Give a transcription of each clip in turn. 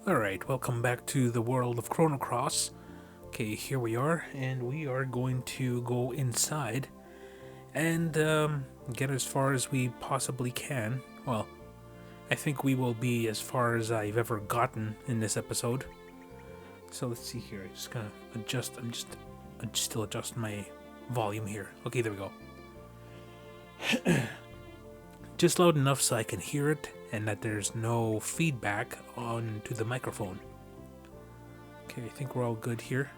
Alright, welcome back to the world of Chrono. Okay, here we are, and we are going to go inside and get as far as we possibly can. Well, I think we will be as far as I've ever gotten in this episode. So let's see here. I'm just gonna adjust. I'm still adjusting my volume here. Okay, there we go. Just loud enough so I can hear it and that there's no feedback onto the microphone. Okay, I think we're all good here.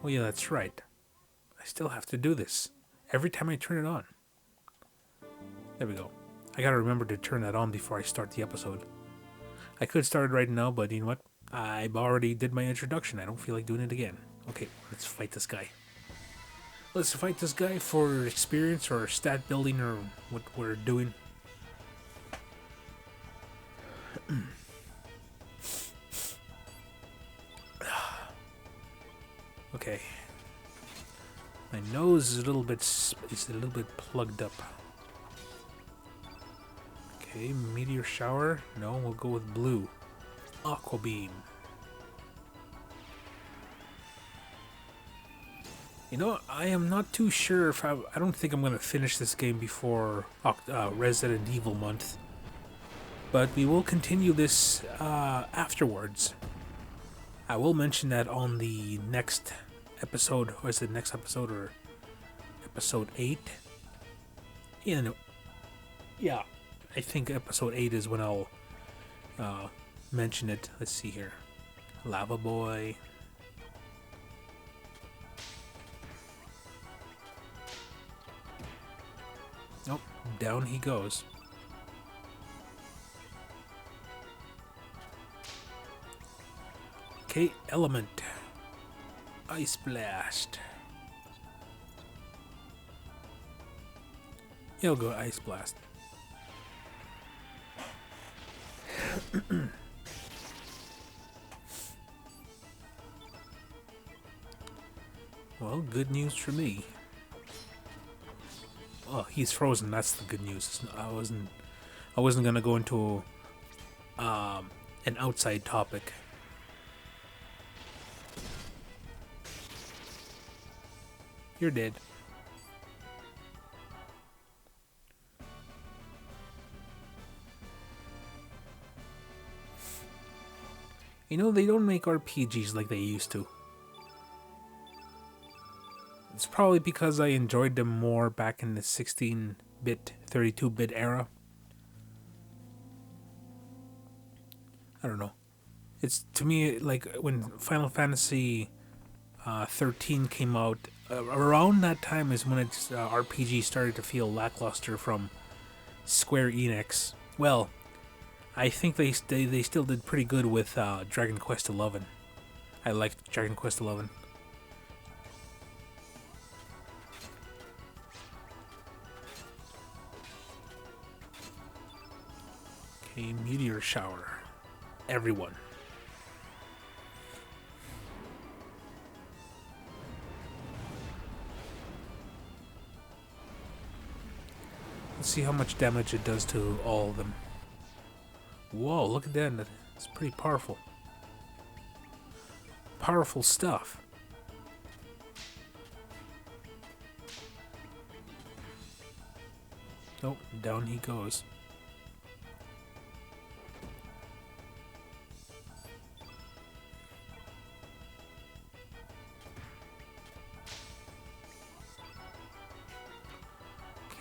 Oh yeah, that's right. I still have to do this every time I turn it on. There we go. I gotta remember to turn that on before I start the episode. I could start it right now, but you know what? I already did my introduction. I don't feel like doing it again. Okay, let's fight this guy. Let's fight this guy for experience or stat building or what we're doing. Okay. My nose is a little bit plugged up. Okay, meteor shower. No, we'll go with blue. Aqua beam. You know, I am not too sure if I don't think I'm going to finish this game before Resident Evil month. But we will continue this afterwards. I will mention that on the next episode. Or is it next episode or episode 8? Yeah, I think episode 8 is when I'll mention it. Let's see here. Lava Boy. Oh, down he goes. Okay, element. Ice blast. He'll go ice blast. Well, good news for me. Oh, he's frozen. That's the good news. I wasn't gonna go into an outside topic. You're dead. You know, they don't make RPGs like they used to. It's probably because I enjoyed them more back in the 16-bit, 32-bit era. I don't know. It's, to me, like when Final Fantasy 13 came out, around that time is when its RPG started to feel lackluster from Square Enix. Well, I think they still did pretty good with Dragon Quest XI. I liked Dragon Quest XI. Okay, meteor shower. Everyone. Let's see how much damage it does to all of them. Whoa, look at that. It's pretty powerful. Powerful stuff. Oh, down he goes.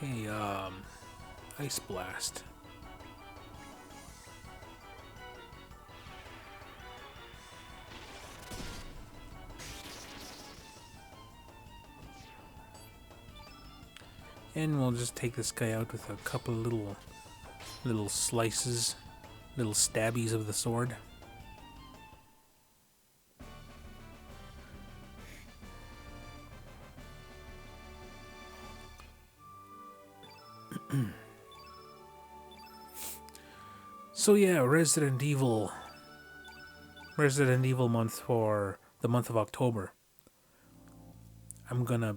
Okay, ice blast. And we'll just take this guy out with a couple of little slices, little stabbies of the sword. So yeah, Resident Evil month for the month of October. I'm gonna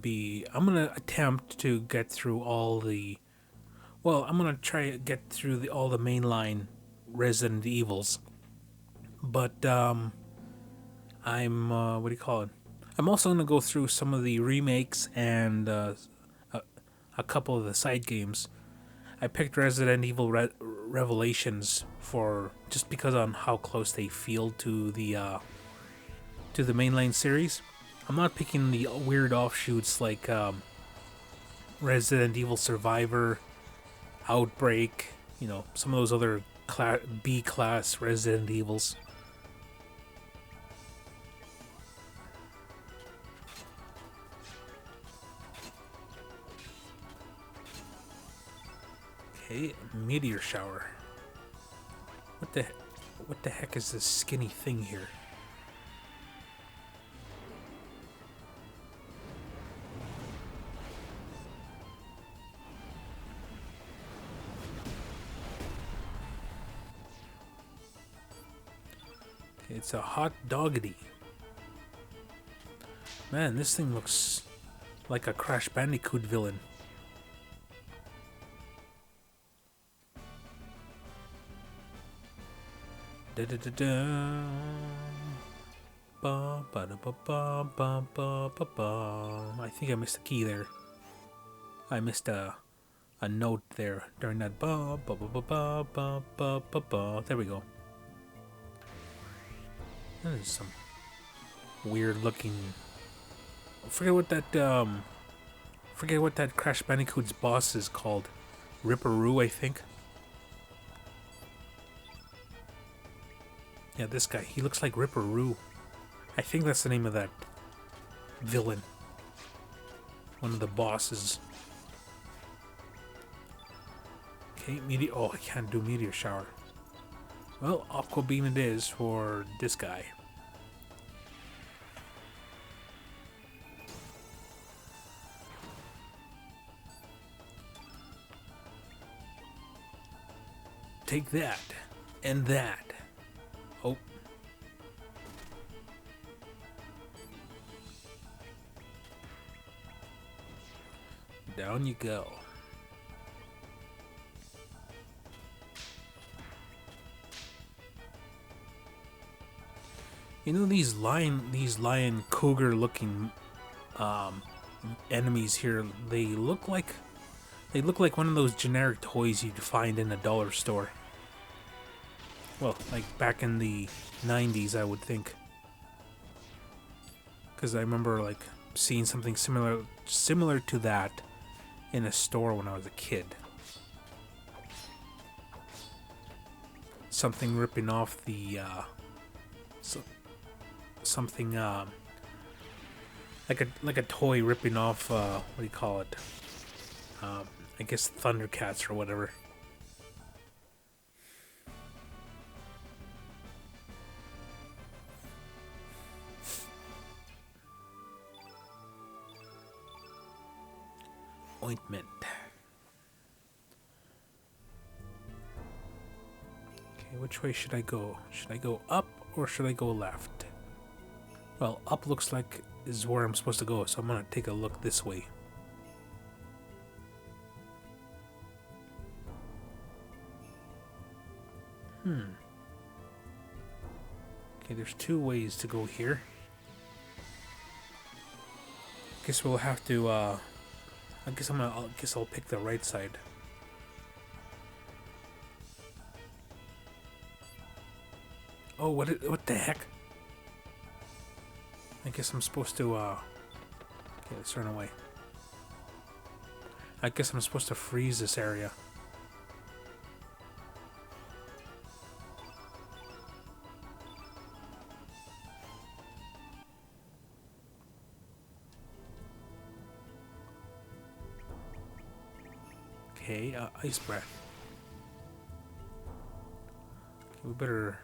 attempt to get through all the. Well, I'm gonna try to get through all the mainline Resident Evils, but I'm what do you call it? I'm also gonna go through some of the remakes and a couple of the side games. I picked Resident Evil Revelations for just because on how close they feel to the mainline series. I'm not picking the weird offshoots like Resident Evil Survivor, Outbreak, some of those other B-class Resident Evils. Okay, meteor shower. What the heck is this skinny thing here? Okay, it's a hot doggity. Man, this thing looks like a Crash Bandicoot villain. Da da da da. Ba ba da ba ba ba ba ba ba. I think I missed a key there. I missed a note there during that ba ba ba ba ba ba ba ba ba. There we go. That is some weird looking. Forget what that Crash Bandicoot's boss is called. Ripperoo, I think. Yeah, this guy. He looks like Ripperoo. I think that's the name of that villain. One of the bosses. Okay, meteor. Oh, I can't do meteor shower. Well, aqua beam it is for this guy. Take that and that. Oh. Down you go. You know these lion cougar looking enemies here, they look like one of those generic toys you'd find in a dollar store. Well, like back in the 90s, I would think. Because I remember like seeing something similar to that in a store when I was a kid. Something ripping off the something like a toy ripping off what do you call it? I guess Thundercats or whatever. Ointment. Okay, which way should I go? Should I go up or should I go left? Well, up looks like is where I'm supposed to go, so I'm gonna take a look this way. Okay, there's two ways to go here. Guess we'll have to I guess I'll pick the right side. Oh, what the heck? I guess I'm supposed to okay, let's run away. I guess I'm supposed to freeze this area. Okay, ice breath. Okay, we better.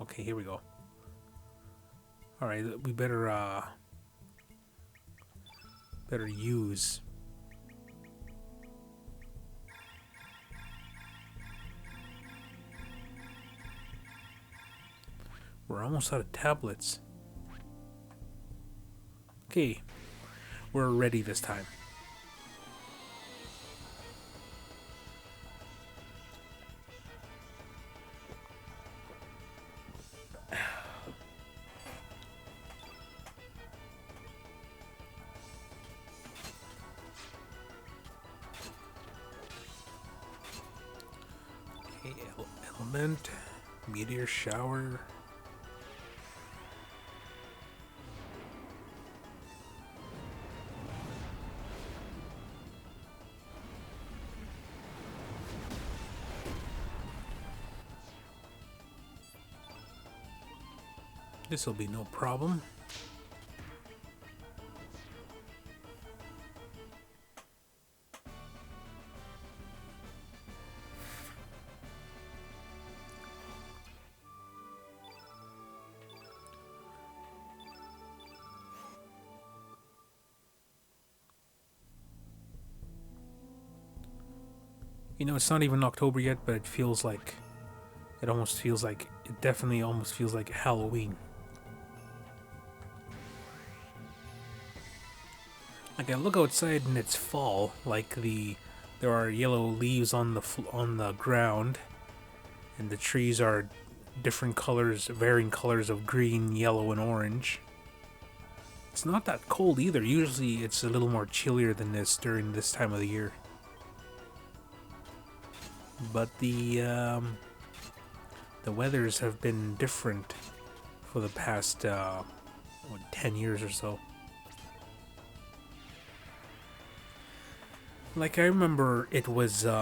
Okay, here we go. All right, we better use. We're almost out of tablets. Okay, we're ready this time. Element, meteor shower. This will be no problem. You know, it's not even October yet, but it feels like, it definitely almost feels like Halloween. Like I look outside and it's fall, like there are yellow leaves on the ground, and the trees are different colors, varying colors of green, yellow, and orange. It's not that cold either. Usually it's a little more chillier than this during this time of the year. But the weathers have been different for the past 10 years or so. Like I remember there was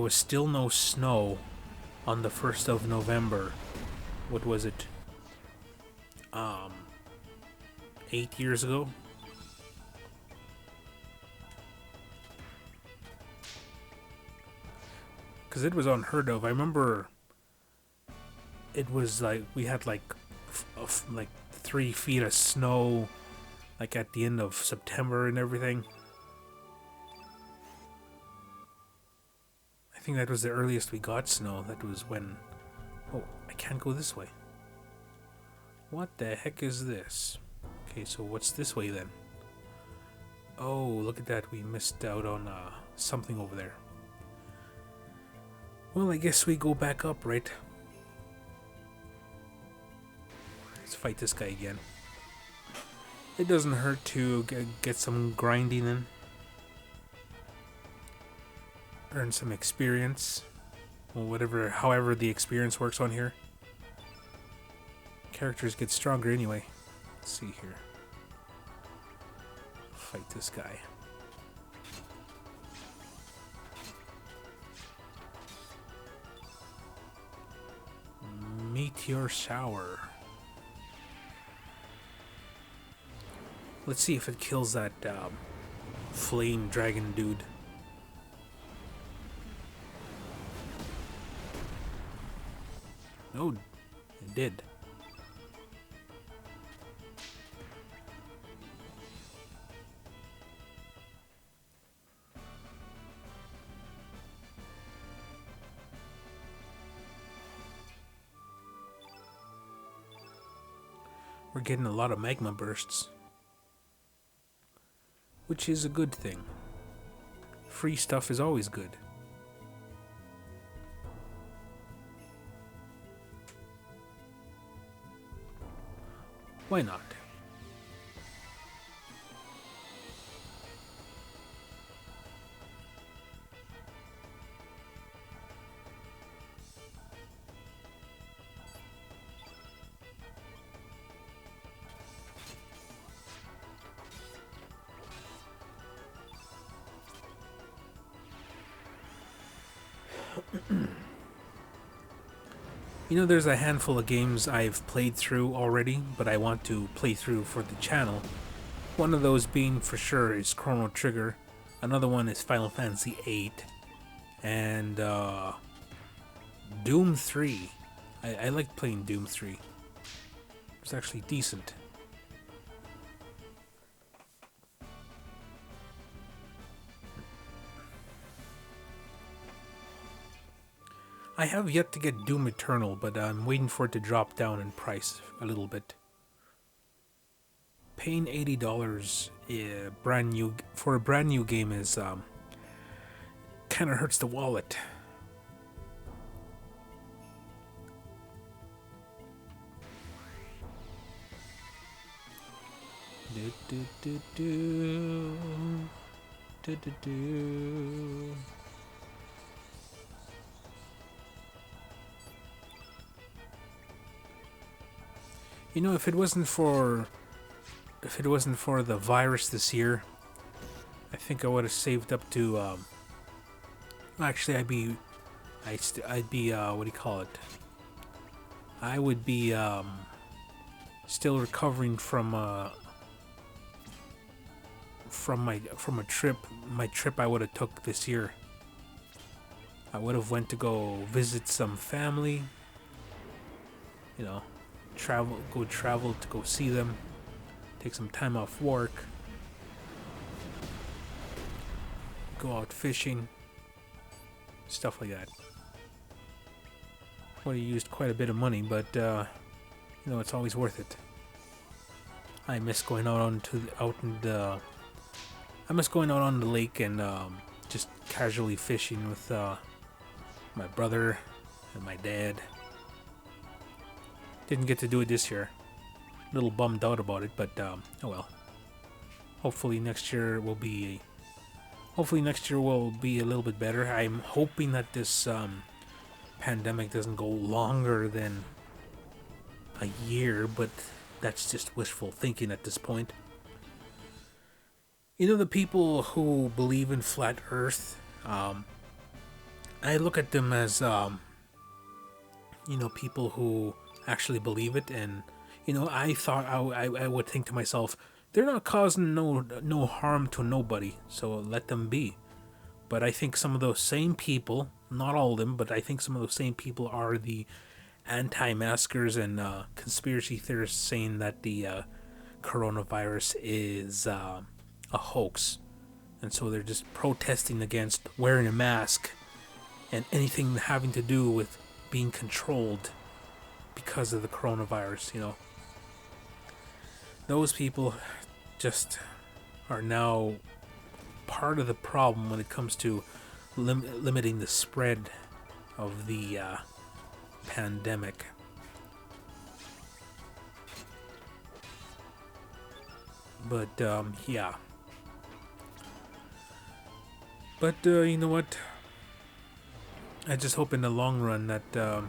still no snow on the 1st of November. What was it? 8 years ago? Because it was unheard of. I remember it was like we had like 3 feet of snow, like at the end of September and everything. I think that was the earliest we got snow. That was when... Oh, I can't go this way. What the heck is this? Okay, so what's this way then? Oh, look at that. We missed out on something over there. Well, I guess we go back up, right? Let's fight this guy again. It doesn't hurt to get some grinding in. Earn some experience. Well, however the experience works on here. Characters get stronger anyway. Let's see here. Fight this guy. Meteor shower. Let's see if it kills that flame dragon dude. No, it did. We're getting a lot of magma bursts, which is a good thing. Free stuff is always good. Why not? You know, there's a handful of games I've played through already, but I want to play through for the channel. One of those being for sure is Chrono Trigger. Another one is Final Fantasy VIII. And Doom 3. I liked playing Doom 3. It was actually decent. I have yet to get Doom Eternal, but I'm waiting for it to drop down in price a little bit. Paying $80 for a brand new game is kind of hurts the wallet. If it wasn't for the virus this year, I think I would have saved up to. Actually, I'd be. What do you call it? I would be still recovering from a trip. My trip I would have took this year. I would have went to go visit some family. You know, travel to go see them. Take some time off work. Go out fishing. Stuff like that. Would have used quite a bit of money, but it's always worth it. I miss going out I miss going out on the lake and just casually fishing with my brother and my dad. Didn't get to do it this year. A little bummed out about it, but oh well. Hopefully next year will be a little bit better. I'm hoping that this pandemic doesn't go longer than a year, but that's just wishful thinking at this point. The people who believe in flat Earth, I look at them as people who actually believe it, and I thought I would think to myself, they're not causing no harm to nobody, so let them be. But I think some of those same people, not all of them, but I think some of those same people are the anti-maskers and conspiracy theorists saying that the coronavirus is a hoax. And so they're just protesting against wearing a mask and anything having to do with being controlled because of the coronavirus. Those people just are now part of the problem when it comes to limiting the spread of the pandemic. But yeah. But you know what? I just hope in the long run that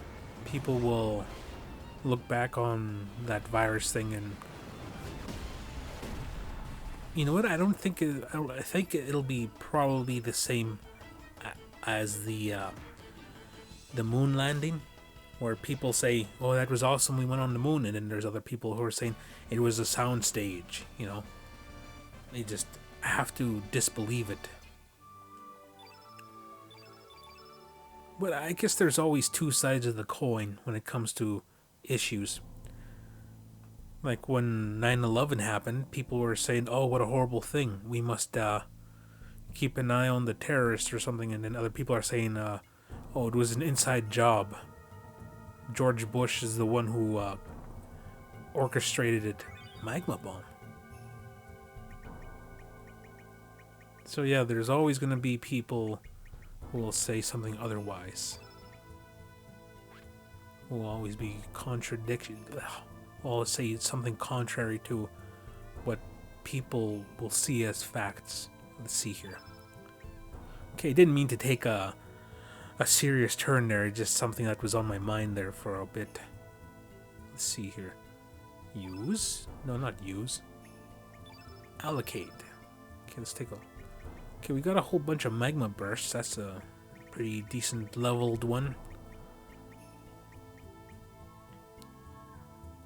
people will look back on that virus thing and you know what? I think it'll be probably the same as the moon landing, where people say, "Oh, that was awesome! We went on the moon," and then there's other people who are saying it was a sound stage. They just have to disbelieve it. But I guess there's always two sides of the coin when it comes to issues. Like when 9/11 happened, people were saying, "Oh, what a horrible thing. We must keep an eye on the terrorists or something." And then other people are saying, "Oh, it was an inside job. George Bush is the one who orchestrated it." Magma bomb. So yeah, there's always going to be people who will say something otherwise. Who will always be contradiction. I'll say something contrary to what people will see as facts. Let's see here. Okay, didn't mean to take a serious turn there, just something that was on my mind there for a bit. Let's see here. Use? No, not use. Allocate. Okay, let's take a... Okay, we got a whole bunch of magma bursts. That's a pretty decent leveled one.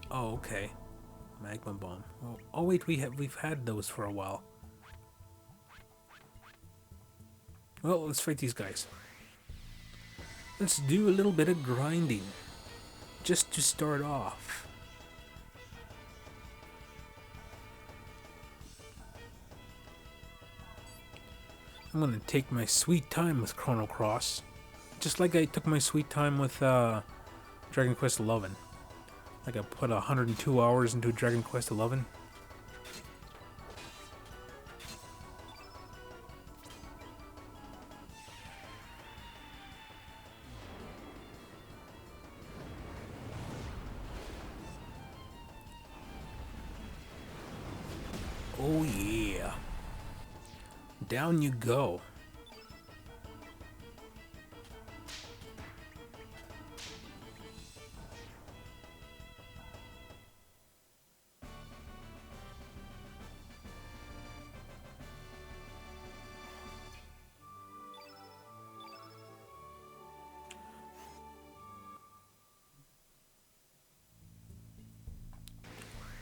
Oh, okay. Magma bomb. Oh wait, we've had those for a while. Well, let's fight these guys. Let's do a little bit of grinding, just to start off. I'm gonna take my sweet time with Chrono Cross, just like I took my sweet time with Dragon Quest XI. Like I put 102 hours into Dragon Quest XI. Oh yeah. Down you go.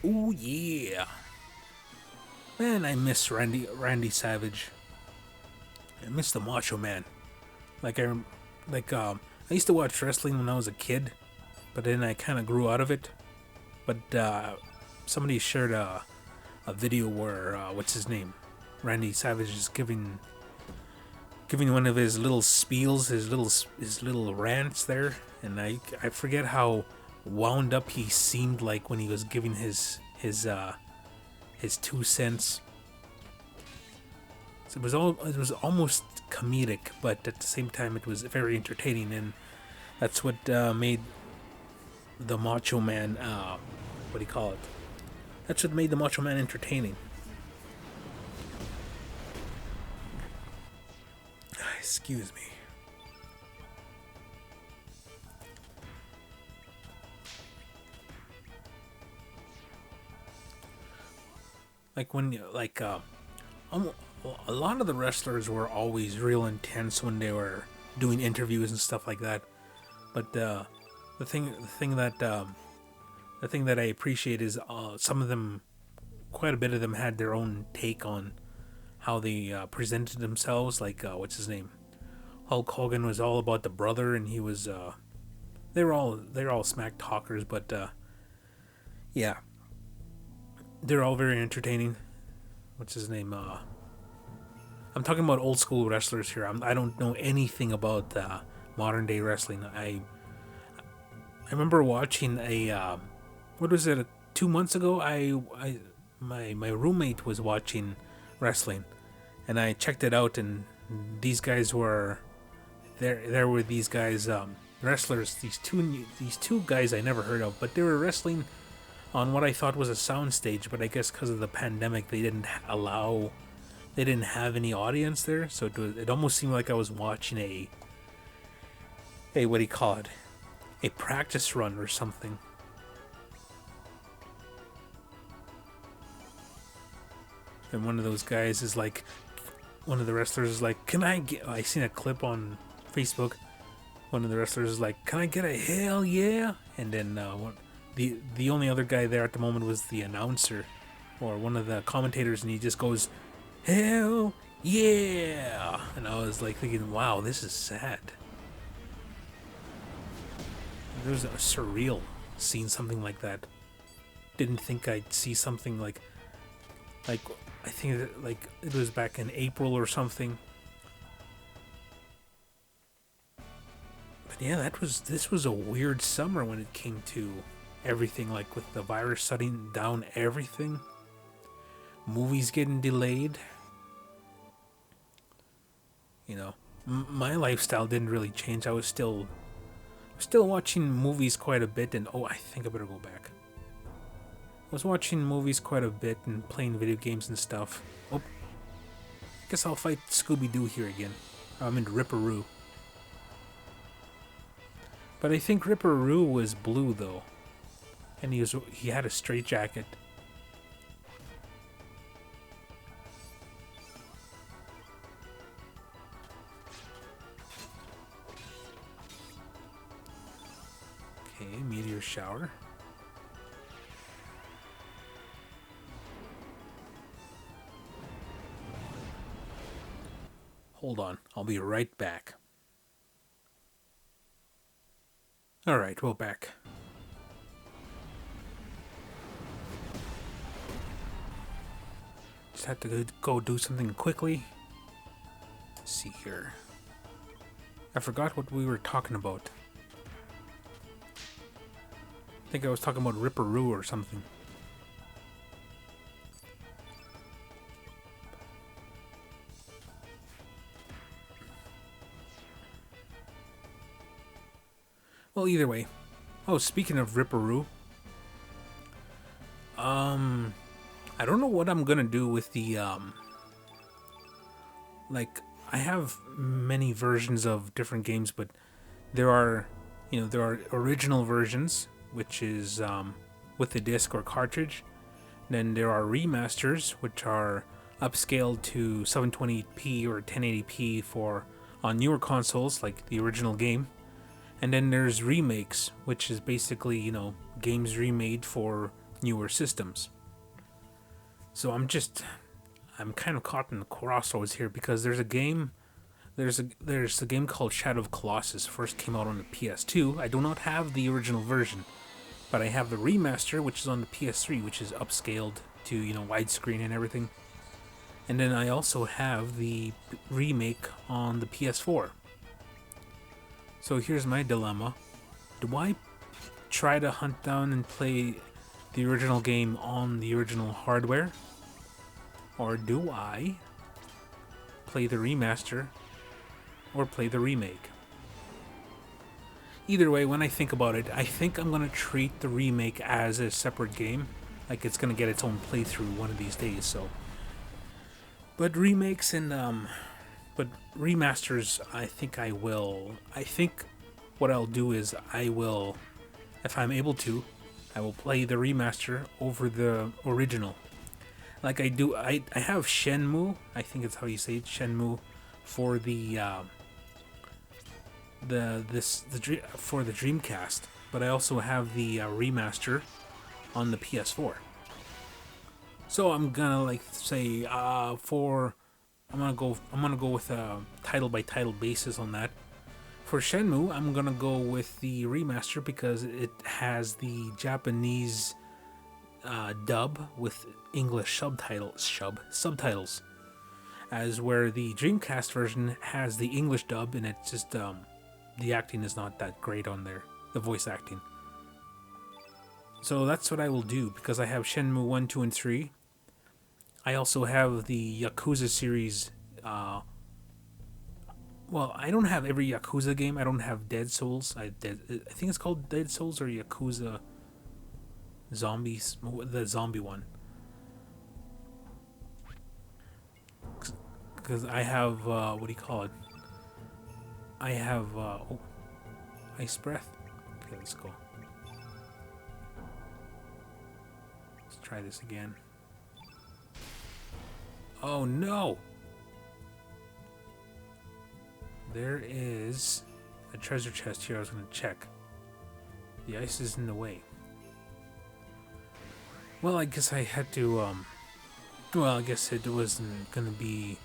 Ooh yeah, man! I miss Randy Savage. I miss the Macho Man. Like I used to watch wrestling when I was a kid, but then I kind of grew out of it. But somebody shared a video where what's his name, Randy Savage is giving one of his little spiels, his little rants there, and I forget how wound up he seemed like when he was giving his 2 cents. So it was almost comedic, but at the same time it was very entertaining, and that's what made the Macho Man. What do you call it? That's what made the Macho Man entertaining. Excuse me. Like when you a lot of the wrestlers were always real intense when they were doing interviews and stuff like that. But the thing that I appreciate is some of them, quite a bit of them, had their own take on how they presented themselves. Like what's his name? Hulk Hogan was all about the brother, and he was they're all smack talkers, but yeah, they're all very entertaining. What's his name? I'm talking about old school wrestlers here. I don't know anything about modern day wrestling. I remember watching a what was it, 2 months ago? My roommate was watching wrestling, and I checked it out, and these guys were there were these guys, wrestlers, these two guys I never heard of, but they were wrestling on what I thought was a soundstage, but I guess because of the pandemic they didn't have any audience there, so it almost seemed like I was watching a what do you call it, a practice run or something. And one of those guys is like, one of the wrestlers is like, "Can I get?" I seen a clip on Facebook. One of the wrestlers is like, "Can I get a hell yeah?" And then the only other guy there at the moment was the announcer or one of the commentators, and he just goes, "Hell yeah!" And I was like thinking, "Wow, this is sad." It was surreal seeing something like that. Didn't think I'd see something like I think that like it was back in April or something. But yeah, this was a weird summer when it came to everything, like with the virus shutting down everything, movies getting delayed. You know, my lifestyle didn't really change. I was still watching movies quite a bit, and I think I better go back. I was watching movies quite a bit and playing video games and stuff. I guess I'll fight Scooby-Doo here again. I'm in Ripperoo. But I think Ripperoo was blue though, and he had a straight jacket. Okay, meteor shower. Hold on, I'll be right back. Alright, we're back. Just had to go do something quickly. Let's see here. I forgot what we were talking about. I think I was talking about Ripperoo or something. Well, either way. Speaking of Ripperoo, I don't know what I'm gonna do with the I have many versions of different games, but there are original versions, which is with the disc or cartridge. Then there are remasters, which are upscaled to 720p or 1080p on newer consoles, like the original game. And then there's remakes, which is basically, games remade for newer systems. So I'm kind of caught in the crossroads here because there's a game called Shadow of Colossus. First came out on the PS2. I do not have the original version, but I have the remaster, which is on the PS3, which is upscaled to widescreen and everything. And then I also have the remake on the PS4. So here's my dilemma: do I try to hunt down and play the original game on the original hardware, or do I play the remaster or play the remake? Either way, when I think about it, I think I'm going to treat the remake as a separate game. Like it's going to get its own playthrough one of these days. So, but remakes and but remasters, I think I will. I think what I'll do is I will, if I'm able to, I will play the remaster over the original. Like I do, I have Shenmue. I think it's how you say it, Shenmue, for the for the Dreamcast. But I also have the remaster on the PS4. So I'm gonna say I'm gonna go with a title by title basis on that. For Shenmue, I'm gonna go with the remaster because it has the Japanese dub with English subtitles, as where the Dreamcast version has the English dub, and it's just the acting is not that great on there, the voice acting. So that's what I will do because I have Shenmue 1, 2, and 3. I also have the Yakuza series. Well, I don't have every Yakuza game. I don't have Dead Souls. I think it's called Dead Souls or Yakuza Zombies, the zombie one. Because I have, what do you call it? I have, Ice Breath. Okay, let's go. Let's try this again. Oh no! There is a treasure chest here I was going to check. The ice is in the way. Well, I guess I had to, well, I guess it wasn't going to be...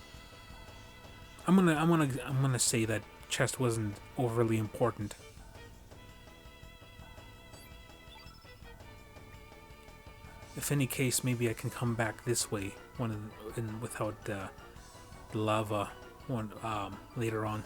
I'm gonna say that chest wasn't overly important. If any case, maybe I can come back this way without the lava one later on.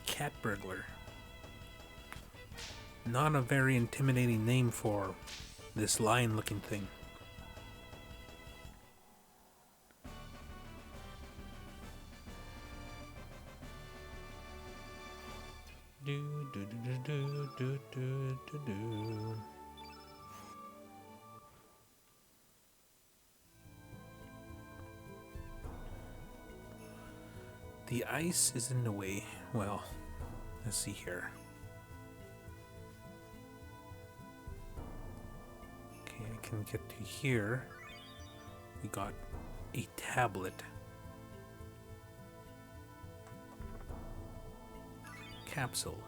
Cat burglar. Not a very intimidating name for this lion-looking thing. Do do do do do do do do. The ice is in the way. Well, let's see here. Okay, I can get to here. We got a tablet. Capsule.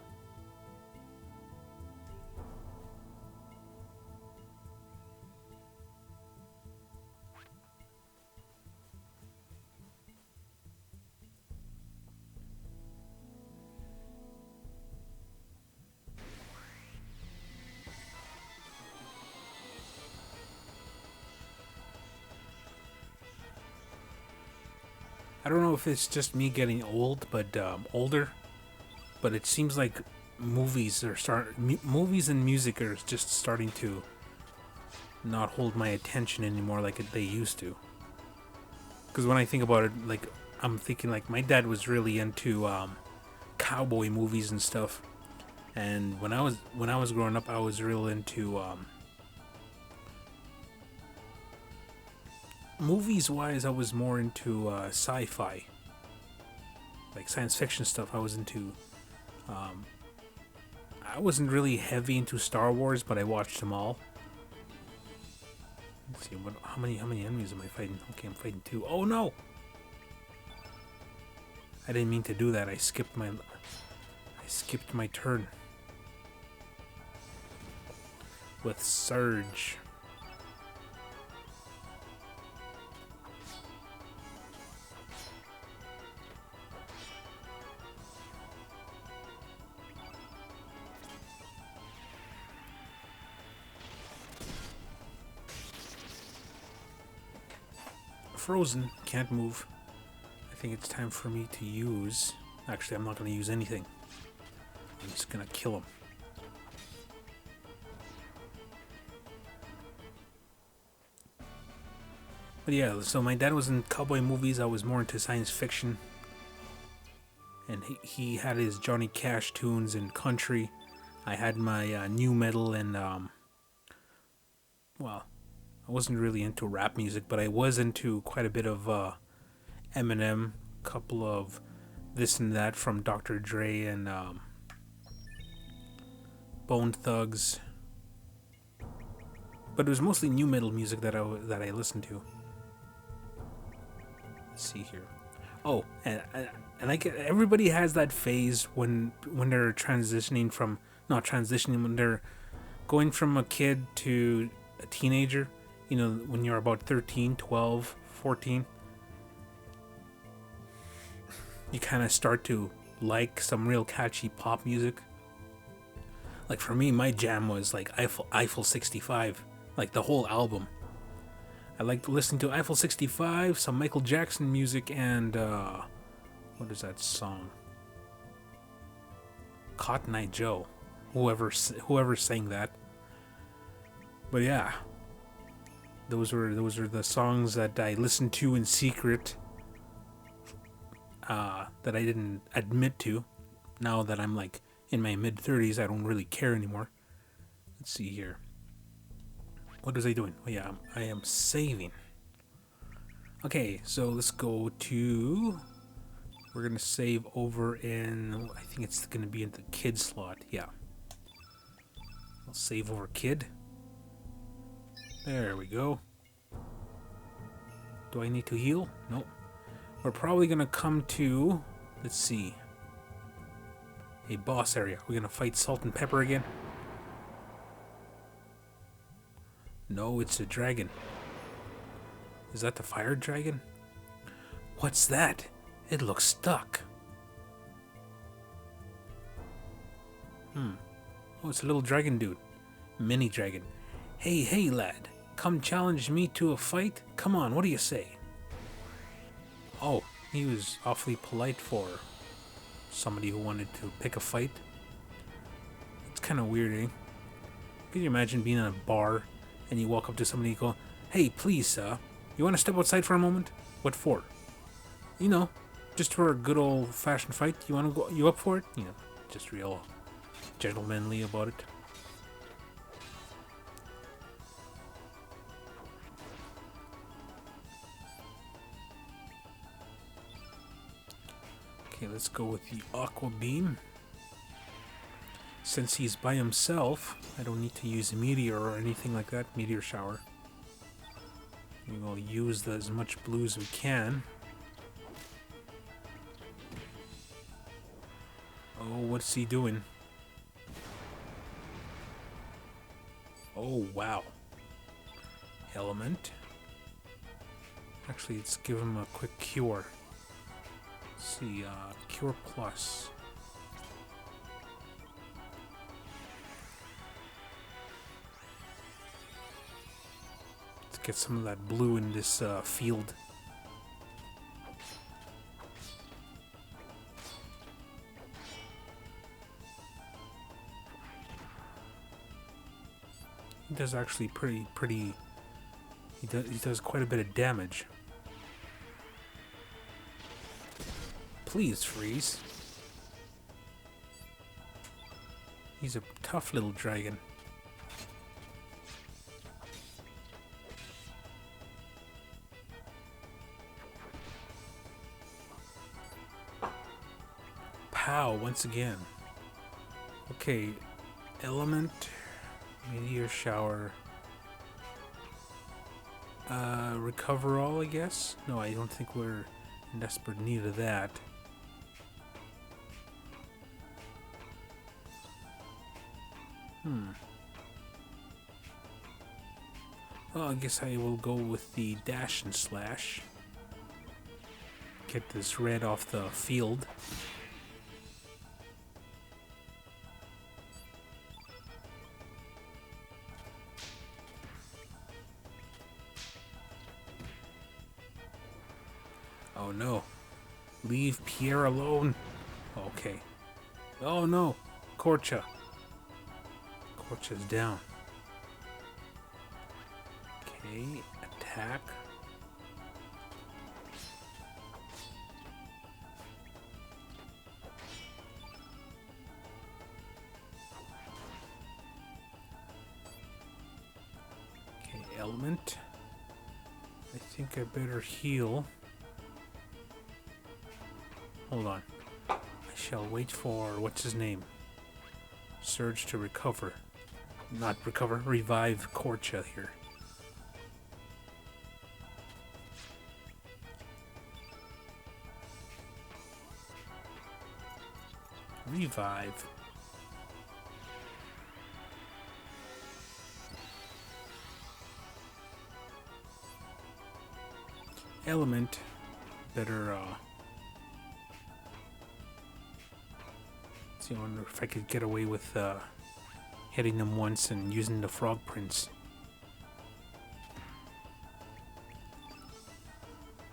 I don't know if it's just me getting old, but older. But it seems like movies and music are just starting to not hold my attention anymore like they used to. Because when I think about it, like I'm thinking like my dad was really into cowboy movies and stuff, and when I was growing up, I was real into Movies wise, I was more into sci-fi, like science fiction stuff. I was into. Um, I wasn't really heavy into Star Wars, but I watched them all. Let's see how many enemies am I fighting? Okay, I'm fighting two. Oh no! I didn't mean to do that. I skipped my turn with Surge. Frozen, can't move. I think it's time for me to use... Actually, I'm not going to use anything. I'm just going to kill him. But yeah, so my dad was in cowboy movies. I was more into science fiction. And he had his Johnny Cash tunes and country. I had my new metal and... well, I wasn't really into rap music, but I was into quite a bit of Eminem, a couple of this and that from Dr. Dre and Bone Thugs. But it was mostly new metal music that I listened to. Let's see here. Oh, and I get everybody has that phase when they're transitioning from not transitioning when they're going from a kid to a teenager. You know, when you're about 13, 12, 14, you kind of start to like some real catchy pop music. Like for me, my jam was like Eiffel 65, like the whole album. I liked listening to Eiffel 65, some Michael Jackson music, and what is that song? Cotton Eye Joe. Whoever sang that. But yeah, those were the songs that I listened to in secret. That I didn't admit to. Now that I'm like in my mid-30s, I don't really care anymore. Let's see here. What was I doing? Oh yeah, I am saving. Okay, so let's go to... We're going to save over in... I think it's going to be in the kid slot. Yeah. I'll save over kid. There we go. Do I need to heal? Nope. We're probably going to come to... Let's see. A boss area. We're going to fight Salt and Pepper again. No, it's a dragon. Is that the fire dragon? What's that? It looks stuck. Oh, it's a little dragon dude. Mini dragon. Hey, lad. Come challenge me to a fight? Come on, what do you say? Oh, he was awfully polite for somebody who wanted to pick a fight. It's kind of weird, eh? Can you imagine being in a bar and you walk up to somebody and go, "Hey, please, sir, you want to step outside for a moment?" What for? You know, just for a good old-fashioned fight. You want to go? You up for it? You know, just real gentlemanly about it. Okay, let's go with the Aqua Beam. Since he's by himself, I don't need to use a meteor or anything like that. Meteor shower. We will use as much blue as we can. Oh, what's he doing? Oh, wow. Element. Actually, let's give him a quick cure. Let's see, cure plus. Let's get some of that blue in this field. He does actually pretty. He does quite a bit of damage. Please freeze. He's a tough little dragon. Ow, once again. Okay, element, meteor shower. Recover all, I guess? No, I don't think we're in desperate need of that. Well, I guess I will go with the dash and slash. Get this red off the field. Oh no. Leave Pierre alone. Okay. Oh no. Korcha. Korcha's down. Okay. Attack. Okay, element. I think I better heal. Hold on. I shall wait for, what's his name? Surge to recover. Not recover, revive Korcha here. Revive. Element. Better, see, I wonder if I could get away with, hitting them once and using the Frog Prince.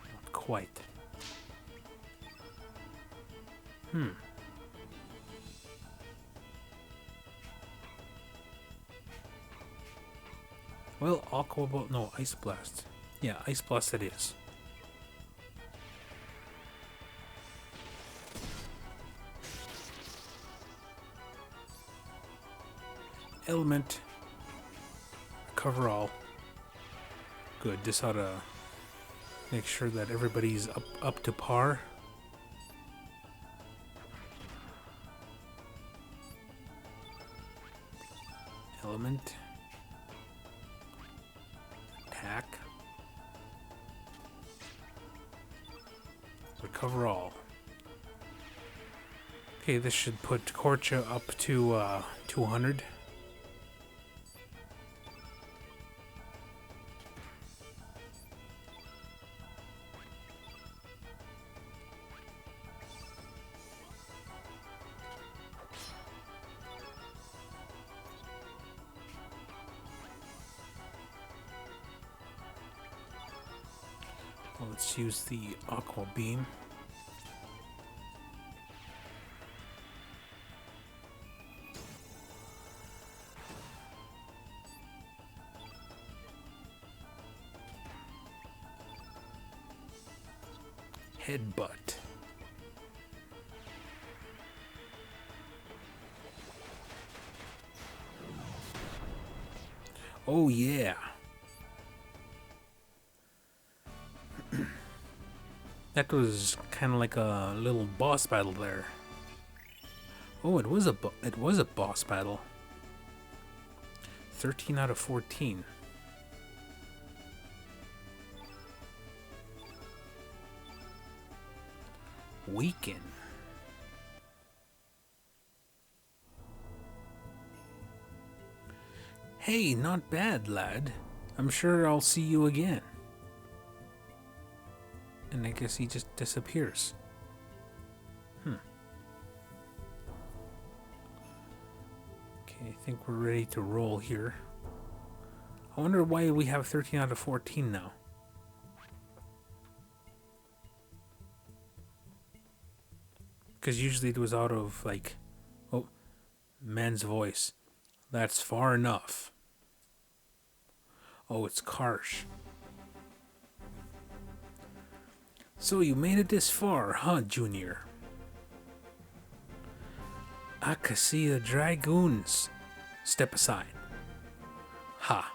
Not quite. Well, Aqua Bolt, no, Ice Blast. Yeah, Ice Blast it is. Element. Cover all. Good, this ought to make sure that everybody's up to par. Element. Attack. Recover all. Okay, this should put Korcha up to 200. Let's use the Aqua Beam. Headbutt. Oh yeah. That was kind of like a little boss battle there. Oh, it was a boss battle. 13 out of 14. Weaken. Hey, not bad, lad. I'm sure I'll see you again. And I guess he just disappears. Okay, I think we're ready to roll here. I wonder why we have 13 out of 14 now. Because usually it was out of, like, oh, man's voice. That's far enough. Oh, it's Karsh. So you made it this far, huh, Junior? Acacia Dragoons. Step aside. Ha.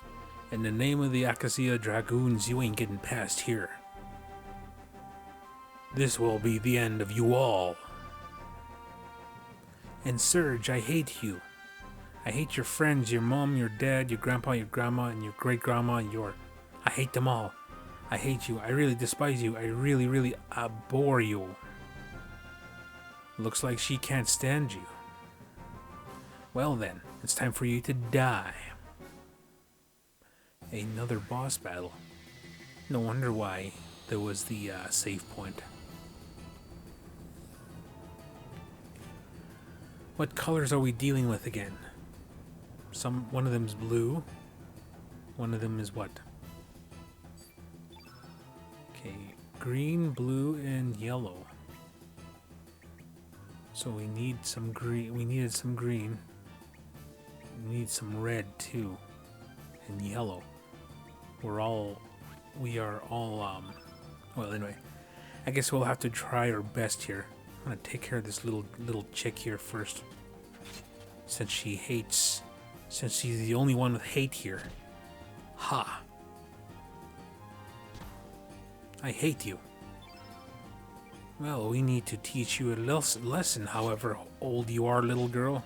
In the name of the Acacia Dragoons, you ain't getting past here. This will be the end of you all. And Surge, I hate you. I hate your friends, your mom, your dad, your grandpa, your grandma, and your great grandma, and your. I hate them all. I hate you. I really despise you. I really, really abhor you. Looks like she can't stand you. Well then, it's time for you to die. Another boss battle. No wonder why there was the save point. What colors are we dealing with again? One of them's blue. One of them is what? Okay, green, blue, and yellow. So we need some green. We needed some green. We need some red too, and yellow. We are all. Well, anyway, I guess we'll have to try our best here. I'm gonna take care of this little chick here first, since she's the only one with hate here. Ha! I hate you. Well, we need to teach you a lesson, however old you are, little girl.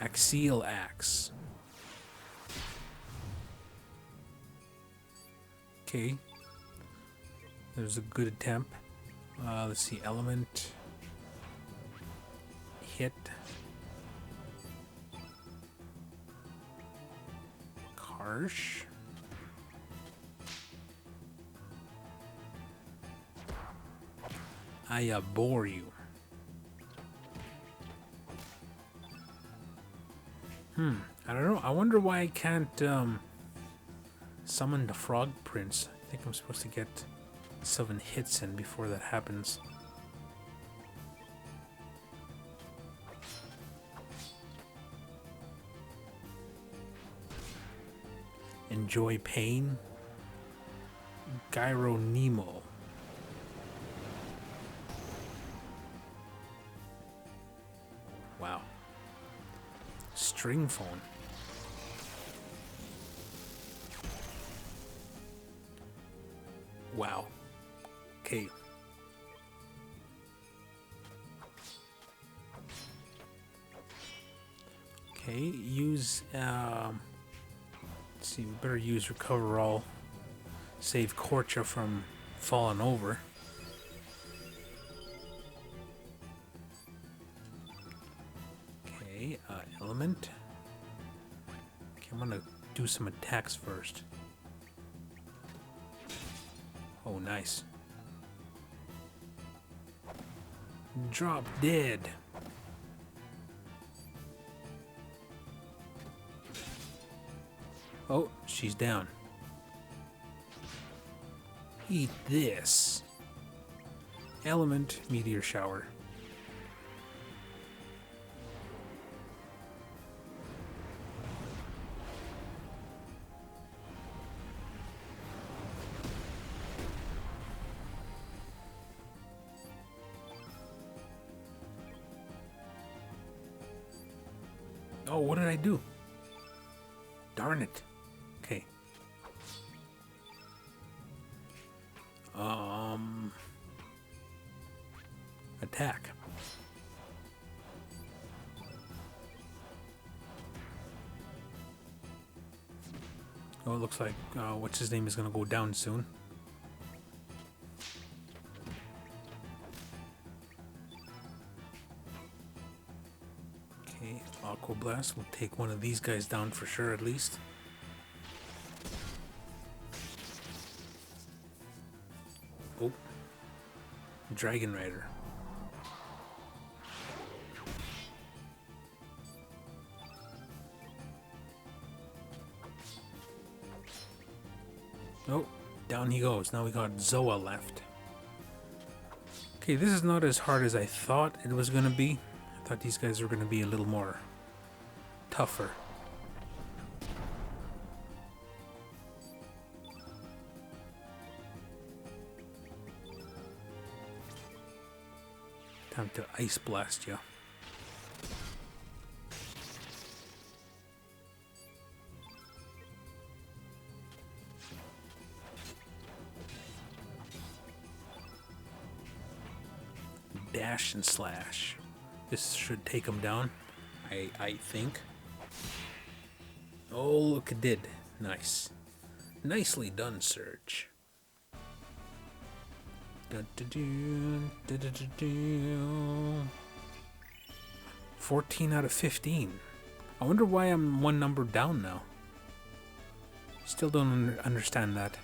Axial axe. Okay. There's a good attempt. Let's see, element. Hit. Harsh. I abhor you. I don't know. I wonder why I can't summon the Frog Prince. I think I'm supposed to get 7 hits in before that happens. Enjoy pain. Gyro Nemo. Wow. String phone. Wow. Okay. Okay, use let's see, we better use recover all. Save Korcha from falling over. Okay, element. Okay, I'm gonna do some attacks first. Oh, nice. Drop dead. Oh, she's down. Eat this. Element meteor shower. Oh, what did I do? Darn it. Okay. Attack. Oh, it looks like what's his name is gonna go down soon. Okay, Aqua Blast will take one of these guys down for sure, at least. Oh, Dragon Rider. Oh, down he goes. Now we got Zoa left. Okay, this is not as hard as I thought it was gonna be. I thought these guys were gonna be a little more tougher. Time to Ice Blast you. dash and slash. This should take him down, I think. Oh, look, it did. Nice. Nicely done, Surge. 14 out of 15. I wonder why I'm one number down now. Still don't understand that.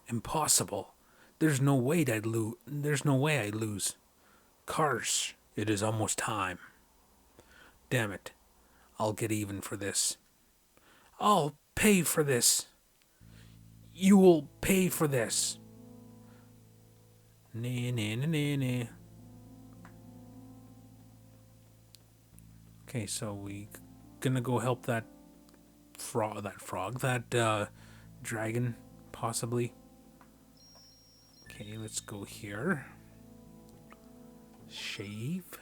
Impossible. There's no way I'd lose. There's no way I'd lose. Curse. It is almost time. Damn it. I'll get even for this. I'll pay for this. You will pay for this. Nah, nah, nah, nah, nah. Okay, so we gonna go help that dragon, possibly. Okay, let's go here. Shave.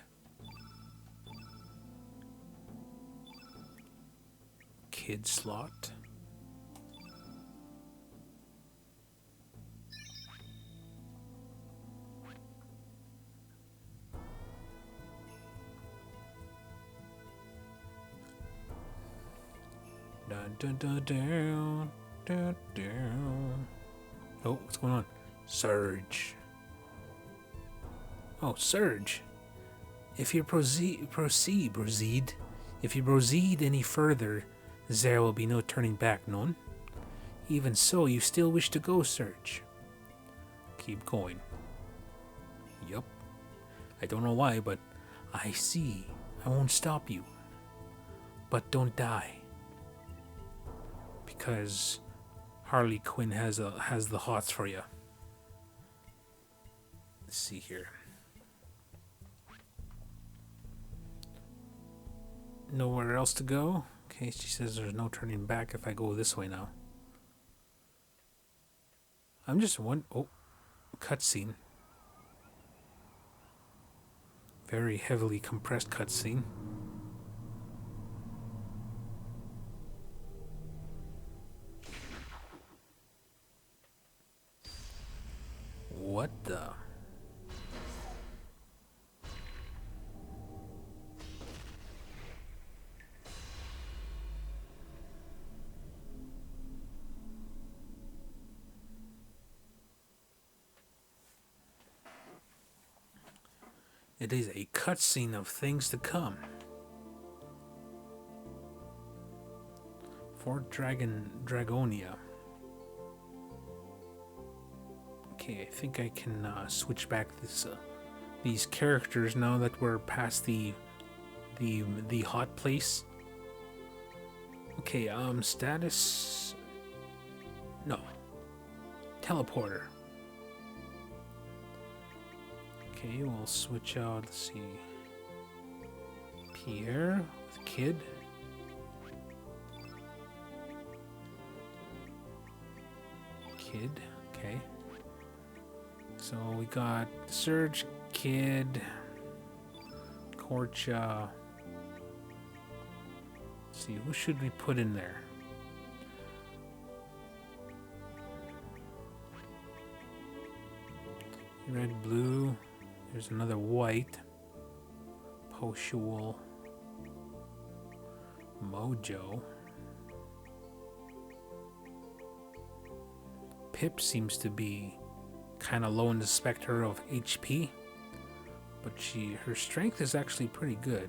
Kid slot. Dun dun dun down, dun down. Oh, what's going on? Surge. Oh, Surge. If you proceed any further, there will be no turning back, none. Even so, you still wish to go, Surge. Keep going. Yup. I don't know why, but I see. I won't stop you. But don't die. Because Harley Quinn has the hots for you. Let's see here. Nowhere else to go? Okay, she says there's no turning back if I go this way now. I'm just cutscene. Very heavily compressed cutscene. What the? It is a cutscene of things to come. Fort Dragonia. Okay, I think I can switch back these characters now that we're past the hot place. Okay, status. No. Teleporter. Okay, we'll switch out. Let's see. Pierre with Kid. Kid. Okay. So we got Surge, Kid, Korcha. Let's see, who should we put in there? Red, blue. There's another white. Poshul. Mojo. Pip seems to be kind of low in the specter of HP, but her strength is actually pretty good.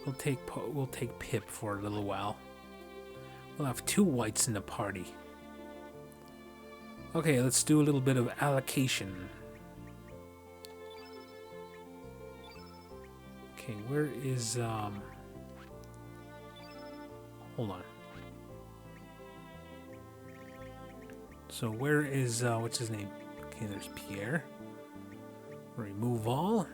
We'll take Pip for a little while. We'll have two whites in the party. Okay, let's do a little bit of allocation. Okay, where is hold on. So where is what's his name? Okay, there's Pierre. Remove all.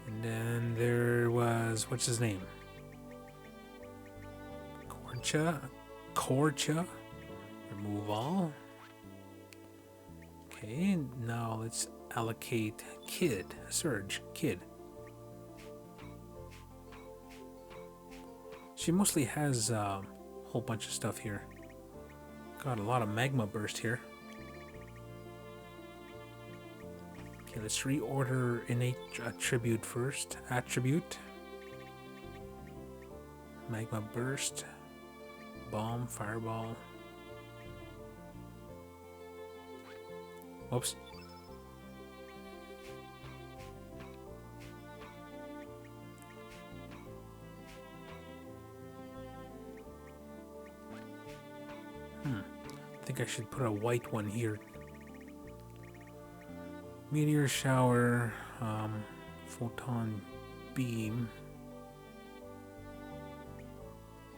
And then there was what's his name? Korcha. Remove all. Okay, now let's allocate Surge. Kid. She mostly has a whole bunch of stuff here. Got a lot of magma burst here. Okay, let's reorder innate attribute first. Attribute. Magma burst. Bomb, fireball. Oops. I think I should put a white one here. Meteor shower, photon beam.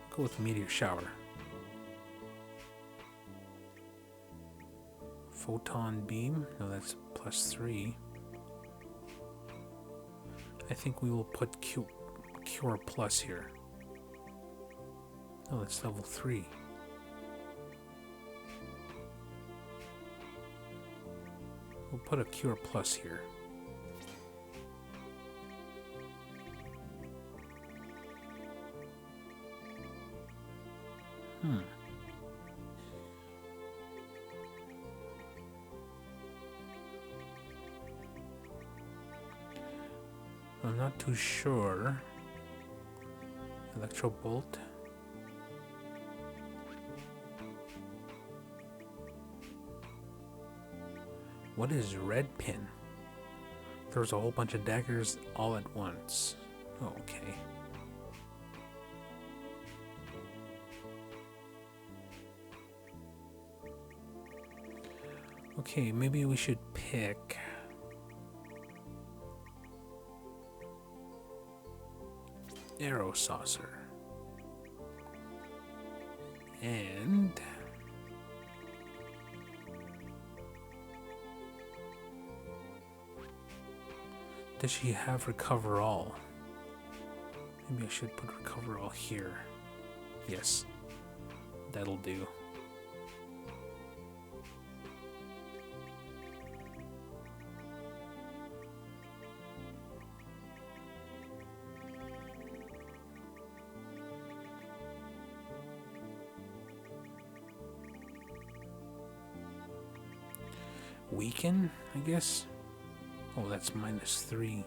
Go with meteor shower. Photon beam, no, that's +3. I think we will put Cure Plus here. Oh, that's level 3. We'll put a Cure Plus here. I'm not too sure. Electro Bolt. What is red pin? There's a whole bunch of daggers all at once. Oh, okay. Okay, maybe we should pick Arrow Saucer. And does she have Recover All? Maybe I should put Recover All here. Yes, that'll do. Weaken, I guess. Oh, that's -3.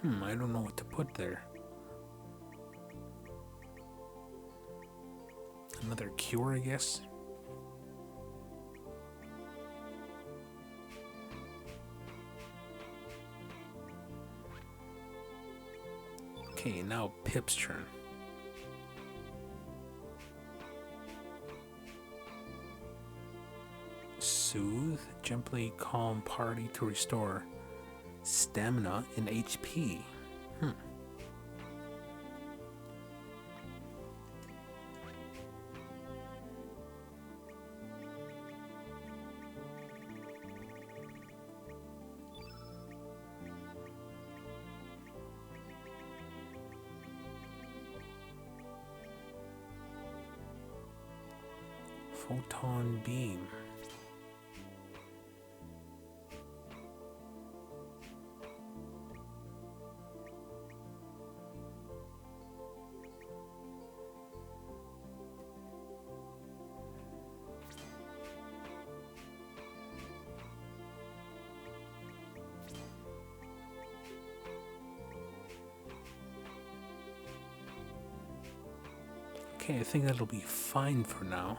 I don't know what to put there. Another cure, I guess. Okay, now Pip's turn. Soothe, gently calm party to restore stamina and HP. Photon beam. Okay, I think that'll be fine for now.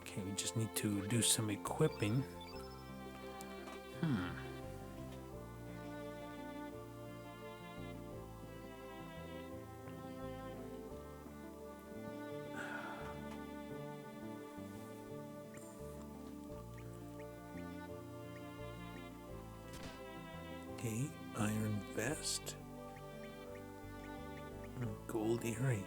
Okay, we just need to do some equipping. Okay, iron vest. Gold earring.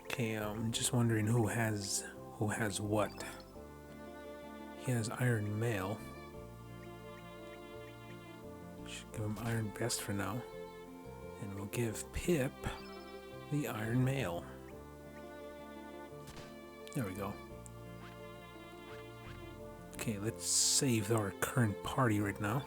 Okay, I'm just wondering who has what. He has Iron Mail. Should give him Iron Vest for now. And we'll give Pip the Iron Mail. There we go. Okay, let's save our current party right now.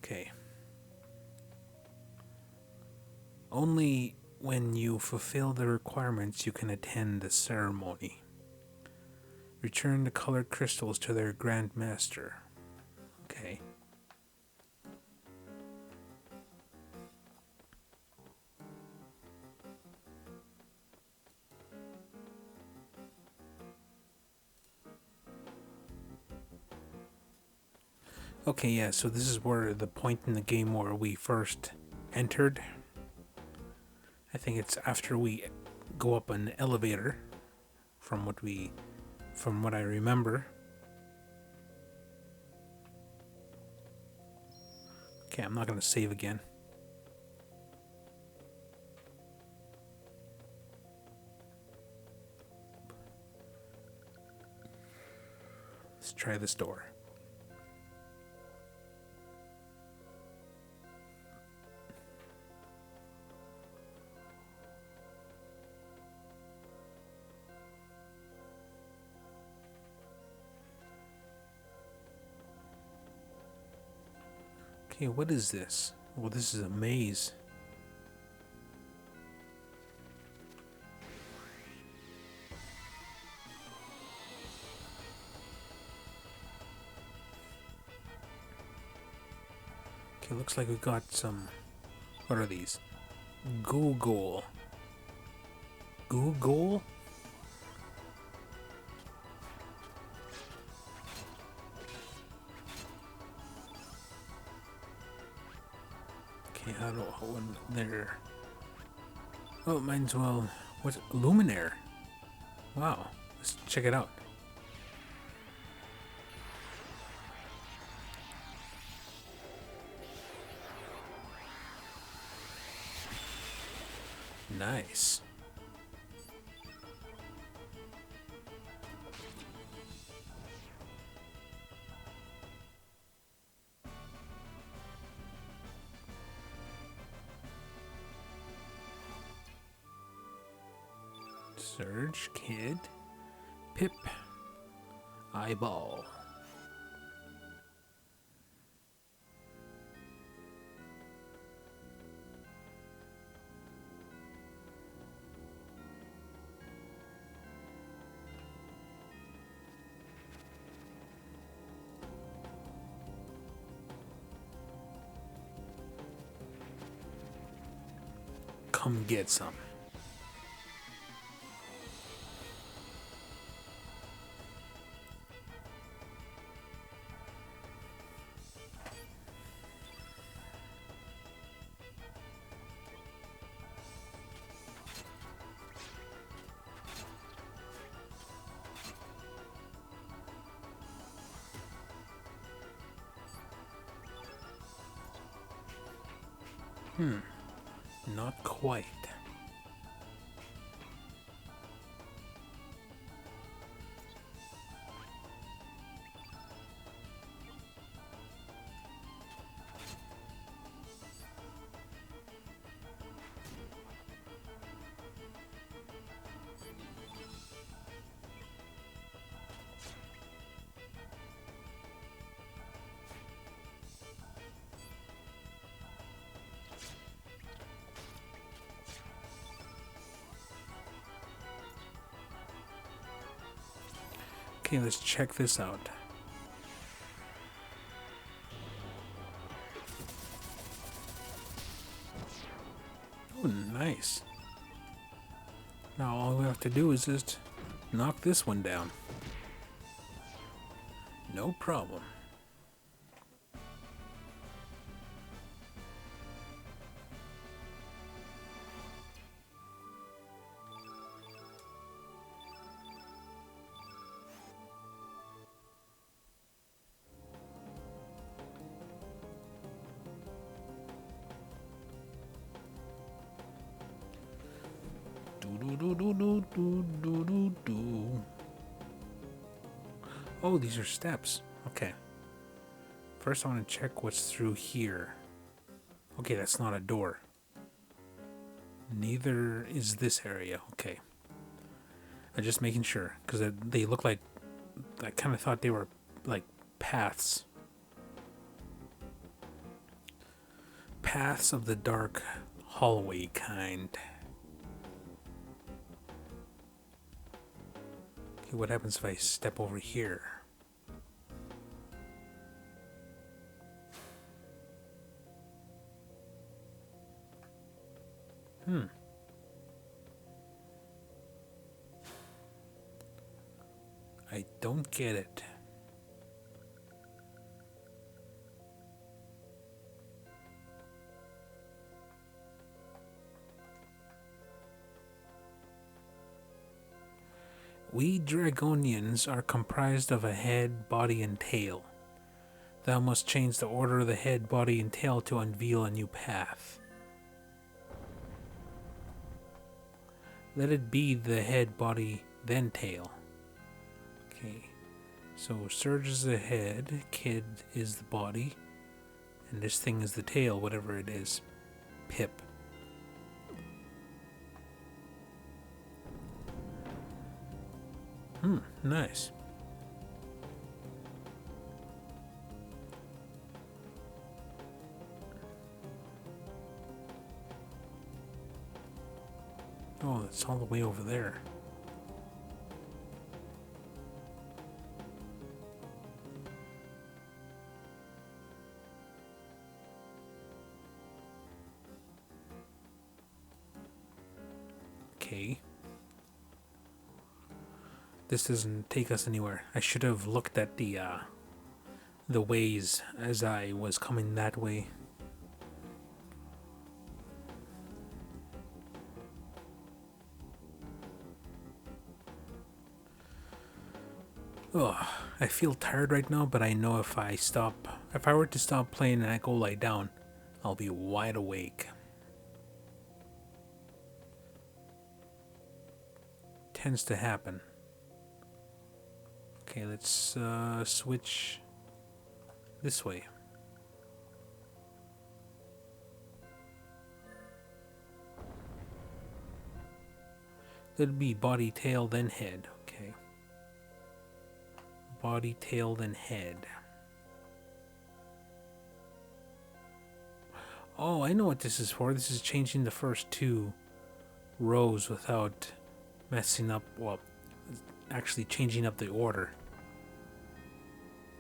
Okay. Only when you fulfill the requirements you can attend the ceremony. Return the colored crystals to their Grand Master. Okay. Okay, yeah, so this is where the point in the game where we first entered. I think it's after we go up an elevator, from what I remember. Okay, I'm not gonna save again. Let's try this door. Okay, what is this? Well, this is a maze. Okay, looks like we got some... What are these? Google. Google? Okay, how do there? Oh, might as well. What's Luminaire? Wow, let's check it out. Nice. Surge, Kid, Pip, Eyeball. Come get some. Not quite. Okay, let's check this out. Oh, nice. Now all we have to do is just knock this one down. No problem. Oh, these are steps. Okay. First, I want to check what's through here. Okay, that's not a door. Neither is this area. Okay. I'm just making sure, because they look like... I kind of thought they were, like, paths. Paths of the dark hallway kind. Okay, what happens if I step over here? I don't get it. We Dragonians are comprised of a head, body, and tail. Thou must change the order of the head, body, and tail to unveil a new path. Let it be the head, body, then tail. Okay, so Surge is the head, Kid is the body, and this thing is the tail, whatever it is. Pip. Nice. Oh, it's all the way over there. Okay. This doesn't take us anywhere. I should have looked at the ways as I was coming that way. Ugh, I feel tired right now, but I know if I were to stop playing and I go lie down, I'll be wide awake. Tends to happen. Okay, let's switch this way. That'd be body, tail, then head. Okay. Body, tail, then head. Oh, I know what this is for. This is changing the first two rows without messing up, well, actually changing up the order.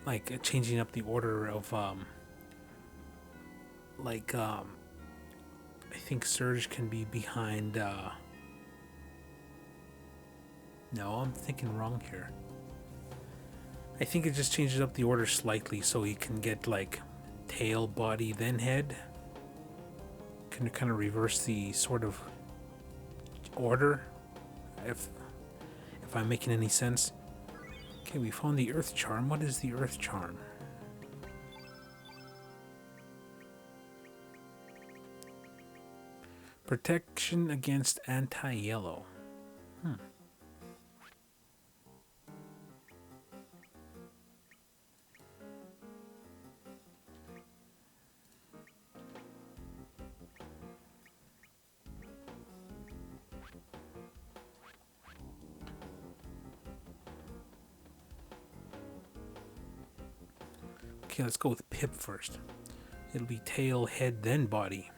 Like, changing up the order of, I think Surge can be behind, no, I'm thinking wrong here. I think it just changes up the order slightly so you can get, like, tail, body, then head. Can kind of reverse the sort of order, if I'm making any sense. Okay, we found the Earth Charm. What is the Earth Charm? Protection against anti-yellow. Okay, let's go with Pip first. It'll be tail, head, then body.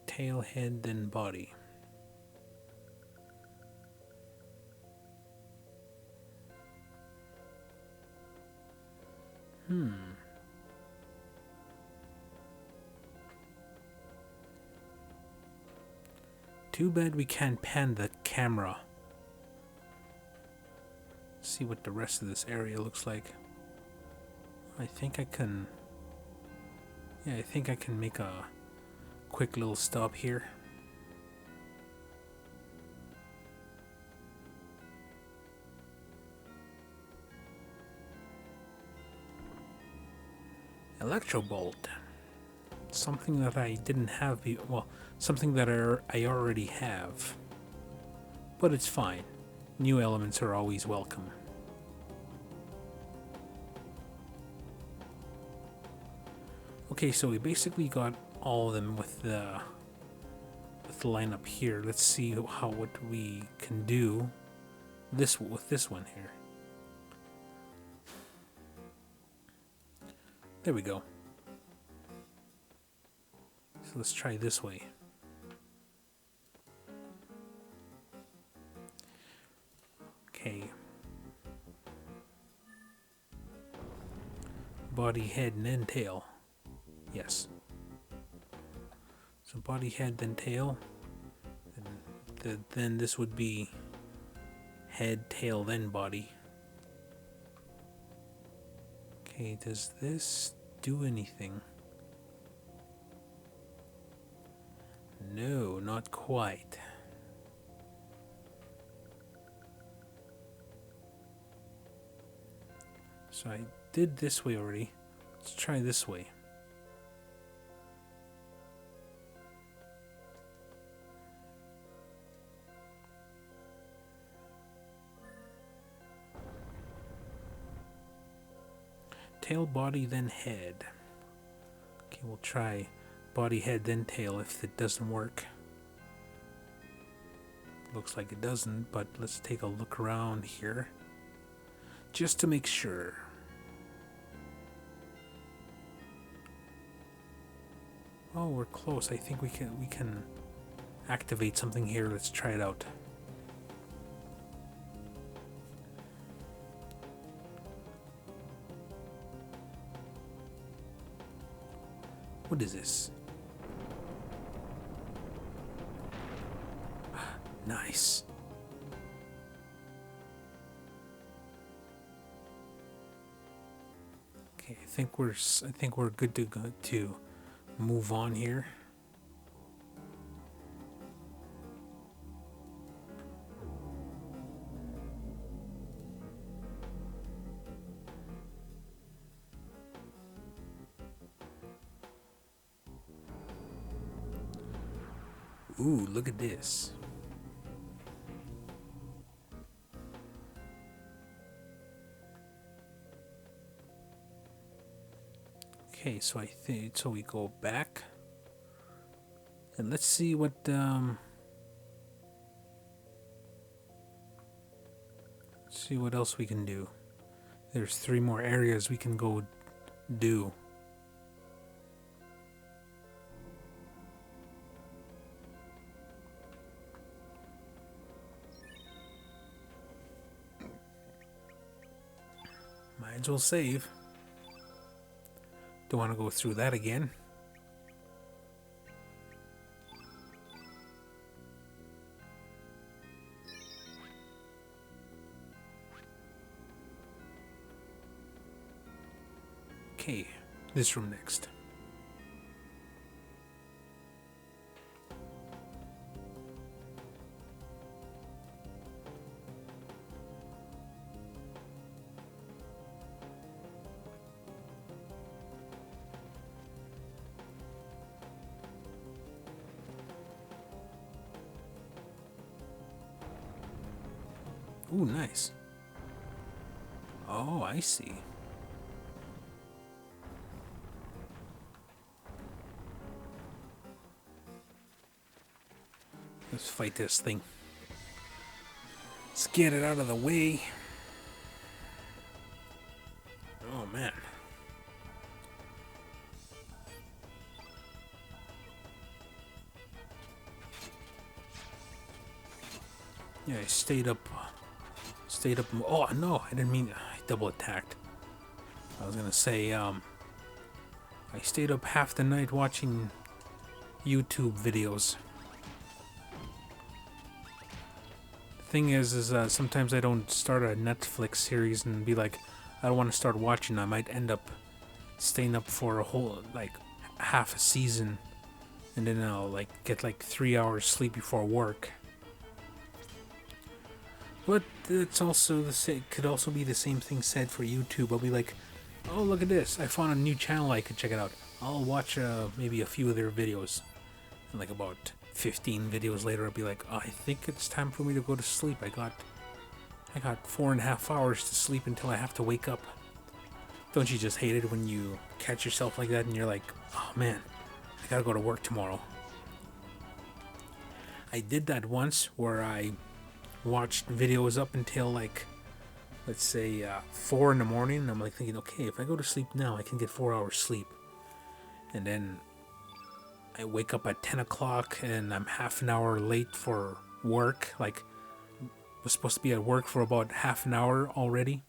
Tail, head, then body. Too bad we can't pan the camera. See what the rest of this area looks like. I think I can... Yeah, I think I can make a quick little stop here. Electro Bolt. Something that I didn't have, well, something that I already have. But it's fine. New elements are always welcome. Okay, so we basically got all of them with the lineup here. Let's see what we can do with this one here. There we go. So let's try this way. Okay. Body, head, and then tail. Yes. So body, head, then tail. And then this would be head, tail, then body. Okay, does this do anything? No, not quite. So I did this way already. Let's try this way. Tail, body, then head. Okay, we'll try body, head, then tail if it doesn't work. Looks like it doesn't, but let's take a look around here just to make sure. Oh, we're close. I think we can activate something here. Let's try it out. What is this? Nice. Okay, I think we're good to go to move on here. Ooh, look at this. Okay, so I think we go back and let's see what see what else we can do. There's 3 more areas we can go do. Might as well save. Don't want to go through that again. Okay, this room next. Ooh, nice. Oh, I see. Let's fight this thing. Let's get it out of the way. Oh, man. Yeah, I stayed up. Oh, no, I didn't mean... I double attacked. I was gonna say, I stayed up half the night watching YouTube videos. Thing is sometimes I don't start a Netflix series and be like, I don't want to start watching. I might end up staying up for a whole, like, half a season, and then I'll, like, get, like, 3 hours sleep before work. But it's also the same. Could also be the same thing said for YouTube. I'll be like Oh, look at this. I found a new channel I could check it out. I'll watch maybe a few of their videos. And like about 15 videos later, I'll be like, oh, I think it's time for me to go to sleep. I got 4.5 hours to sleep until I have to wake up. Don't you just hate it when you catch yourself like that and you're like, oh man, I gotta go to work tomorrow. I did that once where I watched videos up until like, let's say 4 in the morning. And I'm like thinking, okay, if I go to sleep now, I can get 4 hours sleep. And then I wake up at 10 o'clock and I'm half an hour late for work. Like, was supposed to be at work for about half an hour already.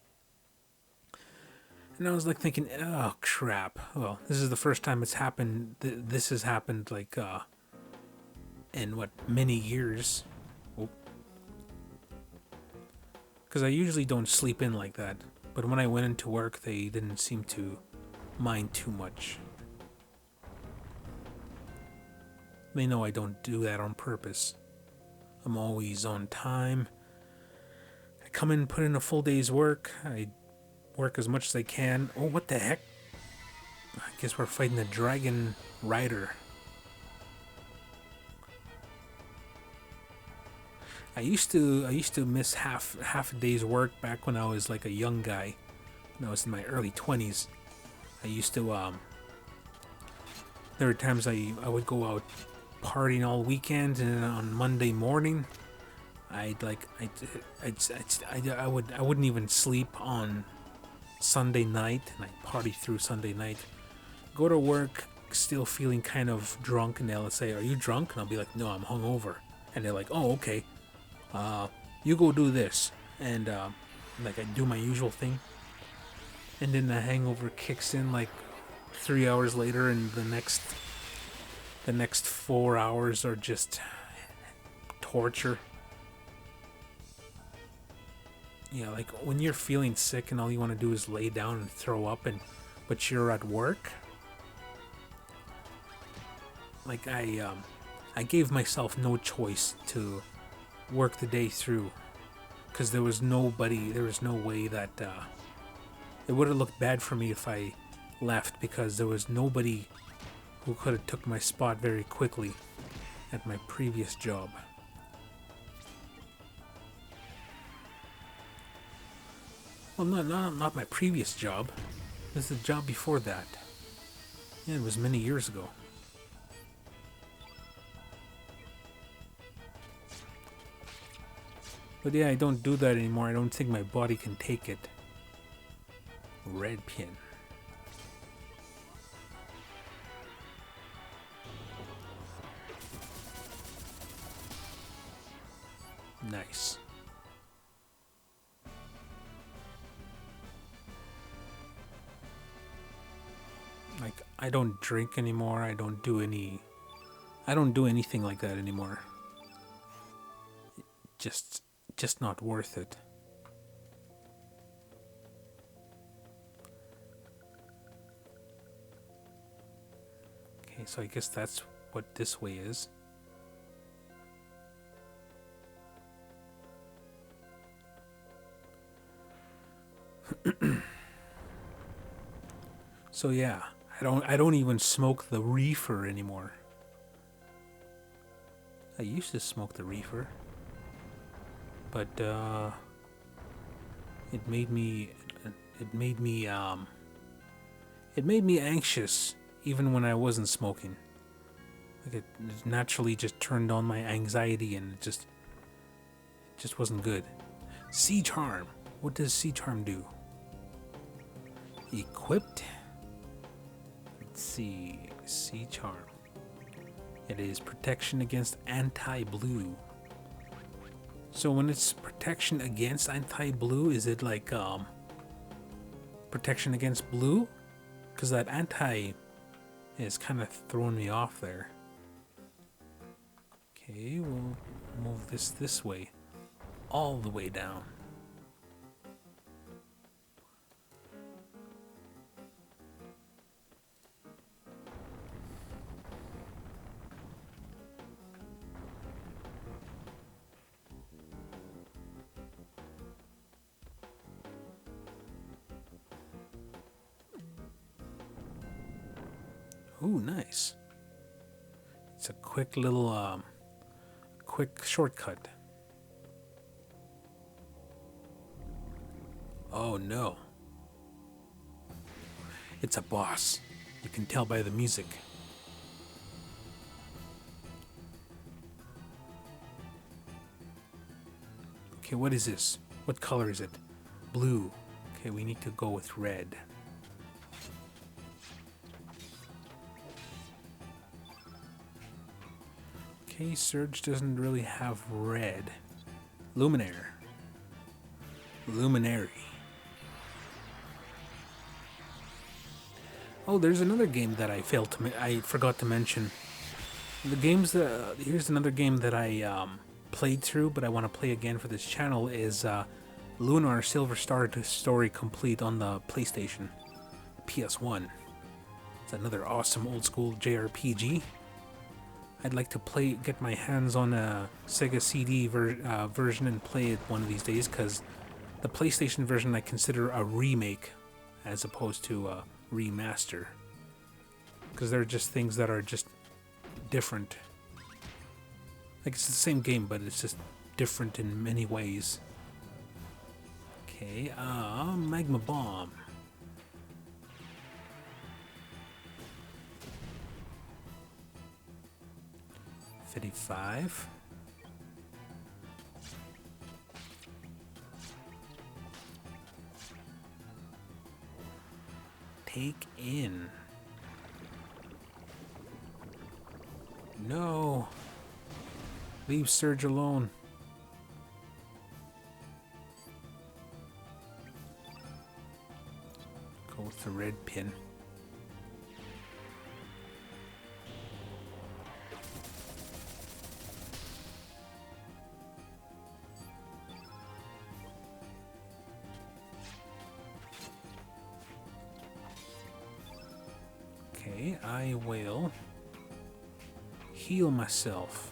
And I was like thinking, oh crap. Well, this is the first time it's happened. This has happened like in what, many years. Because I usually don't sleep in like that. But when I went into work, they didn't seem to mind too much. They know I don't do that on purpose. I'm always on time. I come in, put in a full day's work. I work as much as I can. Oh, what the heck? I guess we're fighting a dragon rider. I used to miss half a day's work back when I was like a young guy. When I was in my early 20s. I used to there were times I would go out partying all weekend, and then on Monday morning I wouldn't even sleep on Sunday night, and I'd party through Sunday night. Go to work still feeling kind of drunk, and they'll say, "Are you drunk?" And I'll be like, "No, I'm hungover." And they're like, "Oh, okay. You go do this." And like I do my usual thing, and then the hangover kicks in like 3 hours later, and the next 4 hours are just torture. Yeah, like when you're feeling sick and all you want to do is lay down and throw up, but you're at work. Like I gave myself no choice to work the day through, because there was no way that it would have looked bad for me if I left, because there was nobody who could have took my spot very quickly at my previous job. Well, not my previous job. This is the job before that. Yeah, it was many years ago. But yeah, I don't do that anymore. I don't think my body can take it. Red pin. Nice. Like, I don't drink anymore. I don't do anything like that anymore. Just not worth it. Okay, so I guess that's what this way is. So yeah, I don't even smoke the reefer anymore. I used to smoke the reefer, but it made me anxious even when I wasn't smoking. Like it naturally just turned on my anxiety, and it just wasn't good. Sea charm. What does sea charm do? Equipped. Let's see. Sea charm. It is protection against anti-blue. So when it's protection against anti-blue, is it like protection against blue? Because that anti is kind of throwing me off there. Okay, we'll move this way. All the way down. Ooh, nice. It's a quick little, quick shortcut. Oh no. It's a boss. You can tell by the music. Okay, what is this? What color is it? Blue. Okay, we need to go with red. Okay, Surge doesn't really have red. Luminaire. Luminary. Oh, there's another game that I forgot to mention. The games that here's another game that I played through, but I want to play again for this channel is Lunar Silver Star Story Complete on the PlayStation, PS1. It's another awesome old school JRPG. I'd like to get my hands on a Sega CD version and play it one of these days, because the PlayStation version I consider a remake as opposed to a remaster, because there are just things that are just different. Like, it's the same game, but it's just different in many ways. Okay, Magma Bomb. $55. Take in. No. Leave Surge alone. Go with the red pin. Okay, I will heal myself.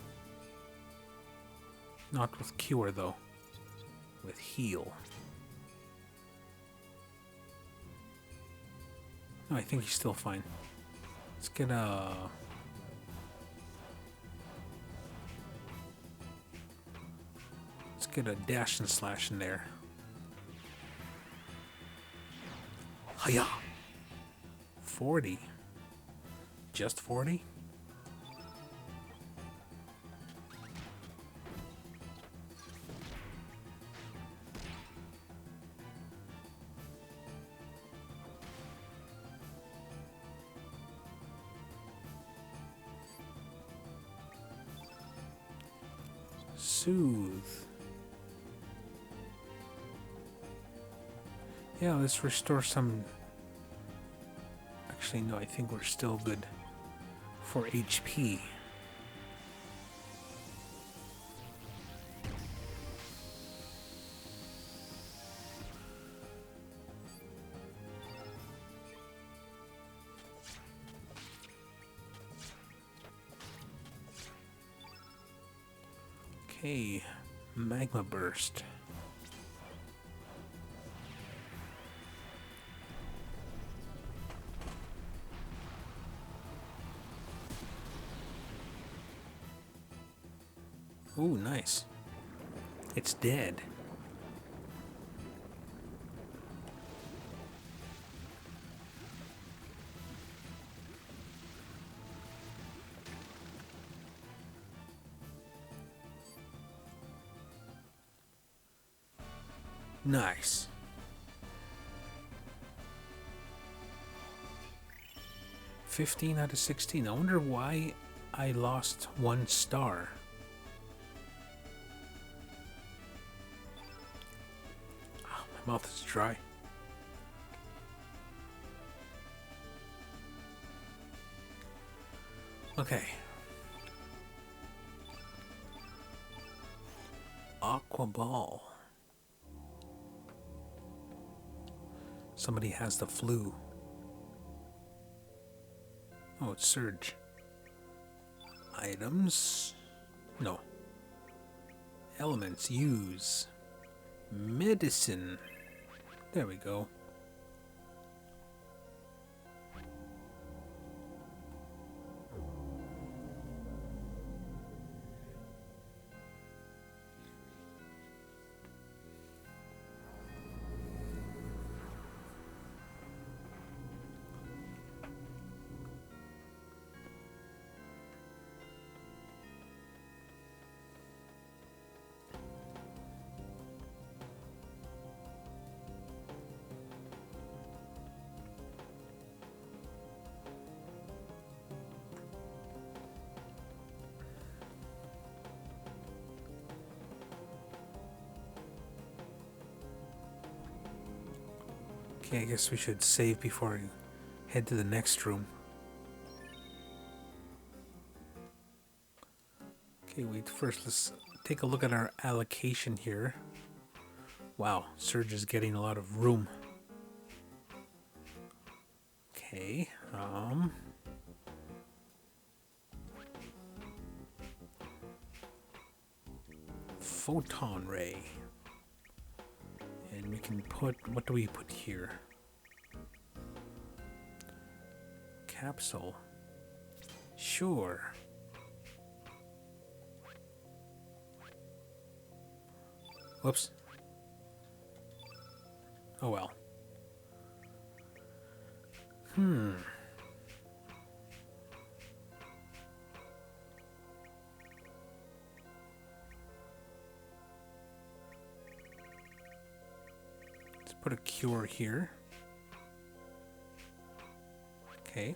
Not with cure, though. With heal. No, I think he's still fine. Let's get a... Let's get a dash and slash in there. Hiya! 40. Just 40? Soothe. Yeah, let's restore some... Actually, no, I think we're still good for HP. Okay, Magma Burst. Ooh, nice. It's dead. Nice. 15 out of 16. I wonder why I lost 1 star. Oh, my mouth is dry. Okay. Aqua Ball. Somebody has the flu. Oh, it's Surge. Items. No. Elements. Use. Medicine. There we go. Okay, I guess we should save before we head to the next room. Okay, wait, first let's take a look at our allocation here. Wow, Surge is getting a lot of room. Okay, photon ray. And we can put, what do we put here? Capsule. Sure. Whoops. Oh well. Let's put a cure here. Okay.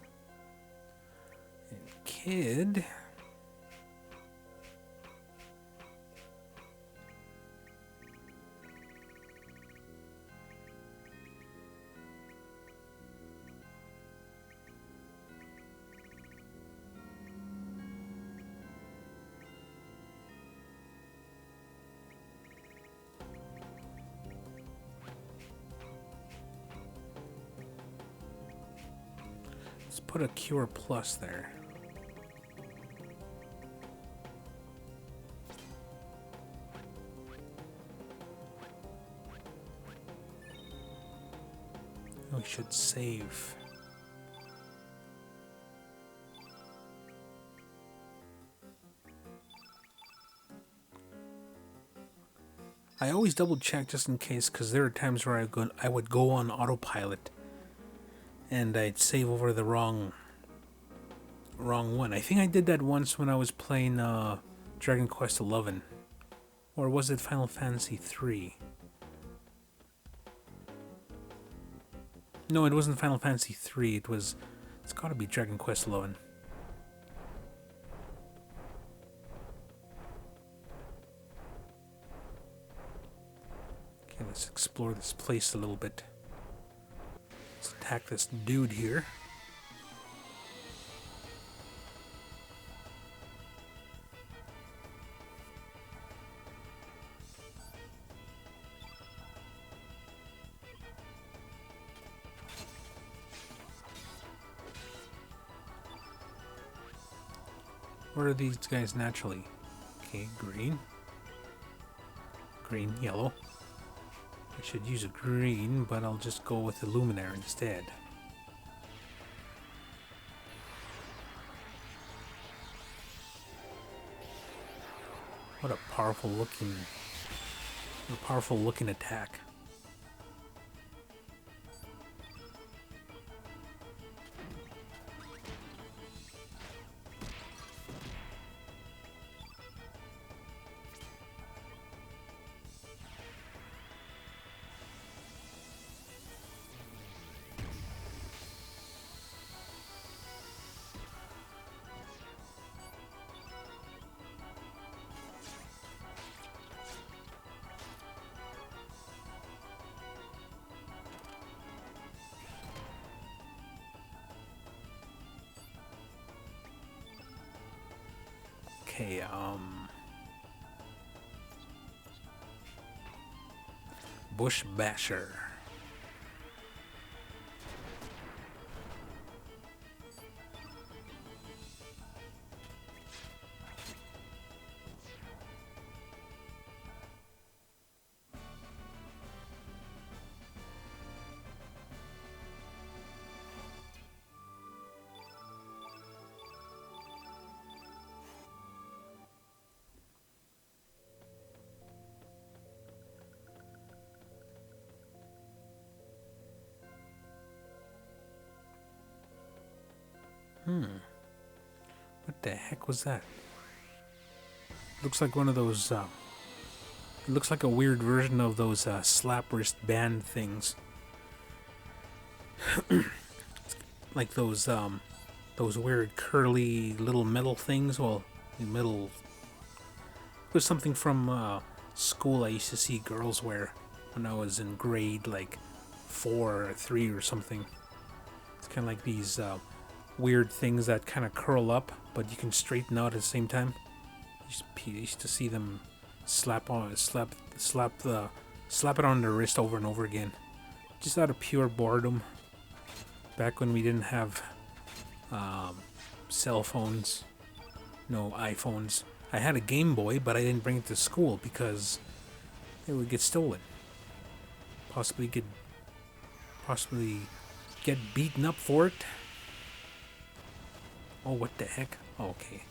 And kid. Let's put a cure plus there. We should save. I always double check just in case, because there are times where I would go on autopilot and I'd save over the wrong one. I think I did that once when I was playing Dragon Quest XI. Or was it Final Fantasy III? No, it wasn't Final Fantasy III. It's gotta be Dragon Quest XI. Okay, let's explore this place a little bit. Let's attack this dude here. What are these guys naturally? Okay, green. Green, yellow. I should use a green, but I'll just go with the Luminaire instead. What a powerful looking attack. Okay, Bush Basher. What the heck was that? Looks like one of those, it looks like a weird version of those slap wrist band things. Like those weird curly little metal things. Well, metal. It was something from school I used to see girls wear when I was in grade like 4 or 3 or something. It's kind of like these weird things that kind of curl up, but you can straighten out at the same time. You used to see them slap it on their wrist over and over again, just out of pure boredom. Back when we didn't have cell phones, no iPhones. I had a Game Boy, but I didn't bring it to school because it would get stolen. Possibly get beaten up for it. Oh, what the heck? Oh, okay.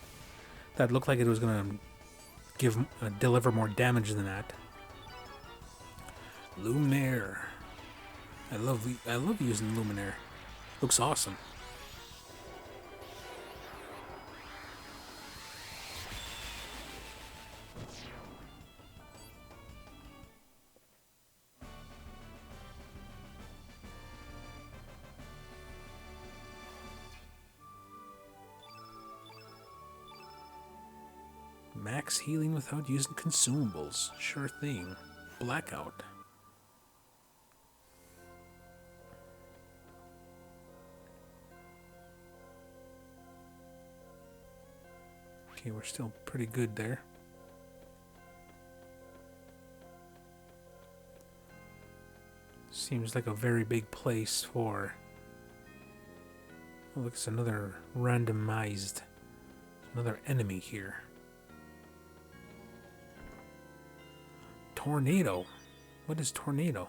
That looked like it was gonna deliver more damage than that. Luminaire. I love using Luminaire. Looks awesome. Max healing without using consumables. Sure thing. Blackout. Okay, we're still pretty good there. Seems like a very big place for... Oh, look, it's another randomized... Another enemy here. Tornado. What is tornado?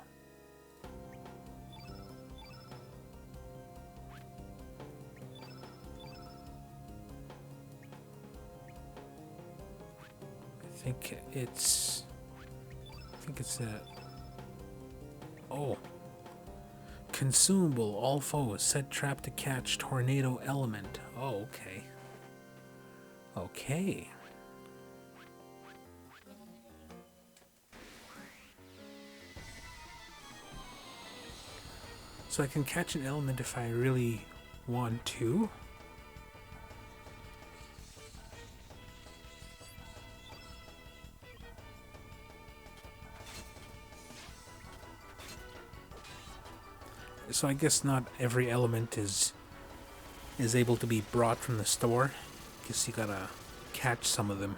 I think it's a... Oh. Consumable. All foes. Set trap to catch tornado element. Oh, okay. Okay. So I can catch an element if I really want to. So I guess not every element is able to be brought from the store. Guess you gotta catch some of them.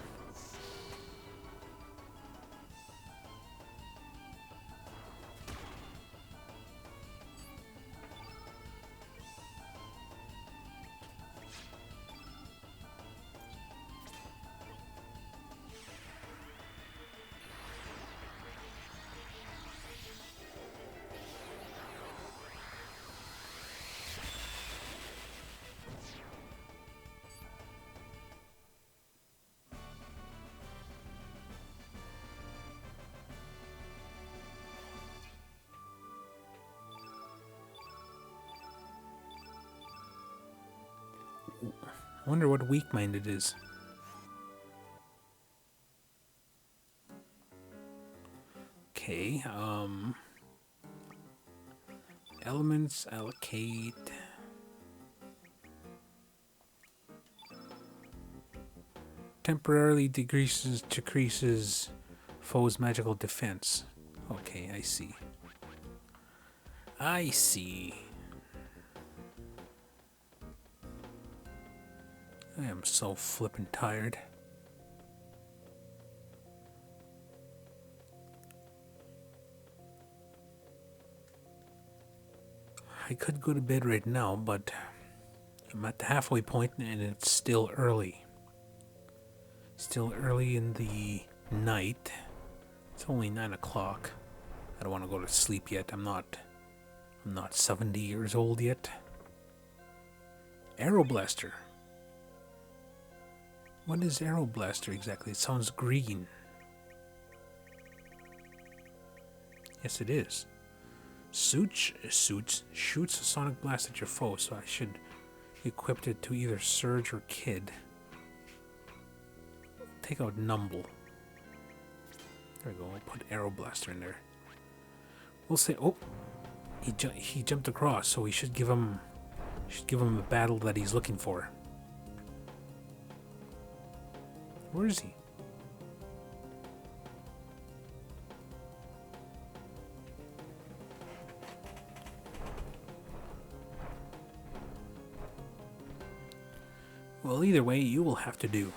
I wonder what weak-minded is. Okay, elements, allocate. Temporarily decreases foe's magical defense. Okay, I see. I see. I am so flippin' tired. I could go to bed right now, but I'm at the halfway point and it's still early. Still early in the night. It's only 9 o'clock. I don't want to go to sleep yet. I'm not 70 years old yet. Arrow Blaster. What is Arrow Blaster exactly? It sounds green. Yes, it is. Shoots a sonic blast at your foe, so I should equip it to either Surge or Kid. Take out Numble. There we go. We'll put Arrow Blaster in there. We'll say, oh, he jumped across, so we should give him a battle that he's looking for. Where is he? Well, either way, you will have to do.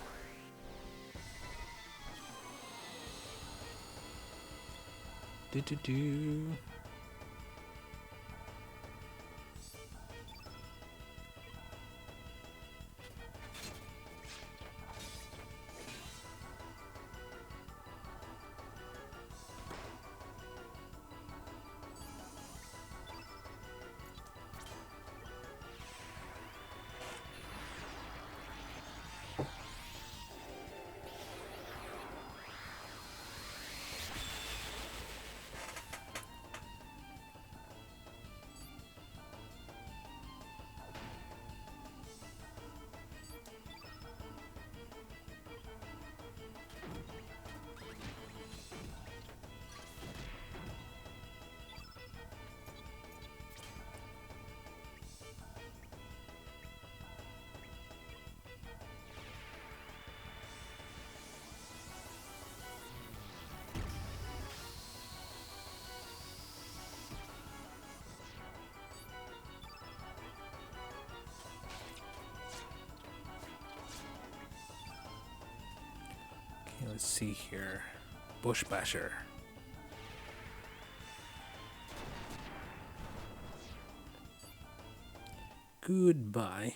Do. Let's see here. Bush Basher. Goodbye.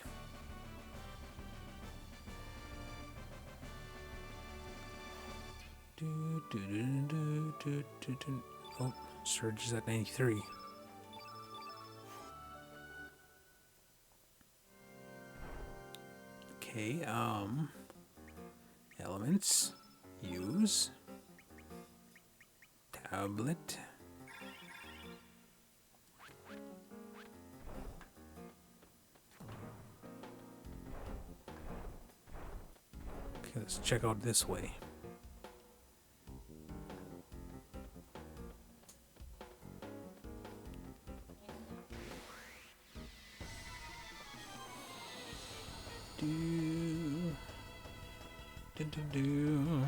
Oh, Surge is at 93. Okay, elements. Use. Tablet. Okay, let's check out this way. Do.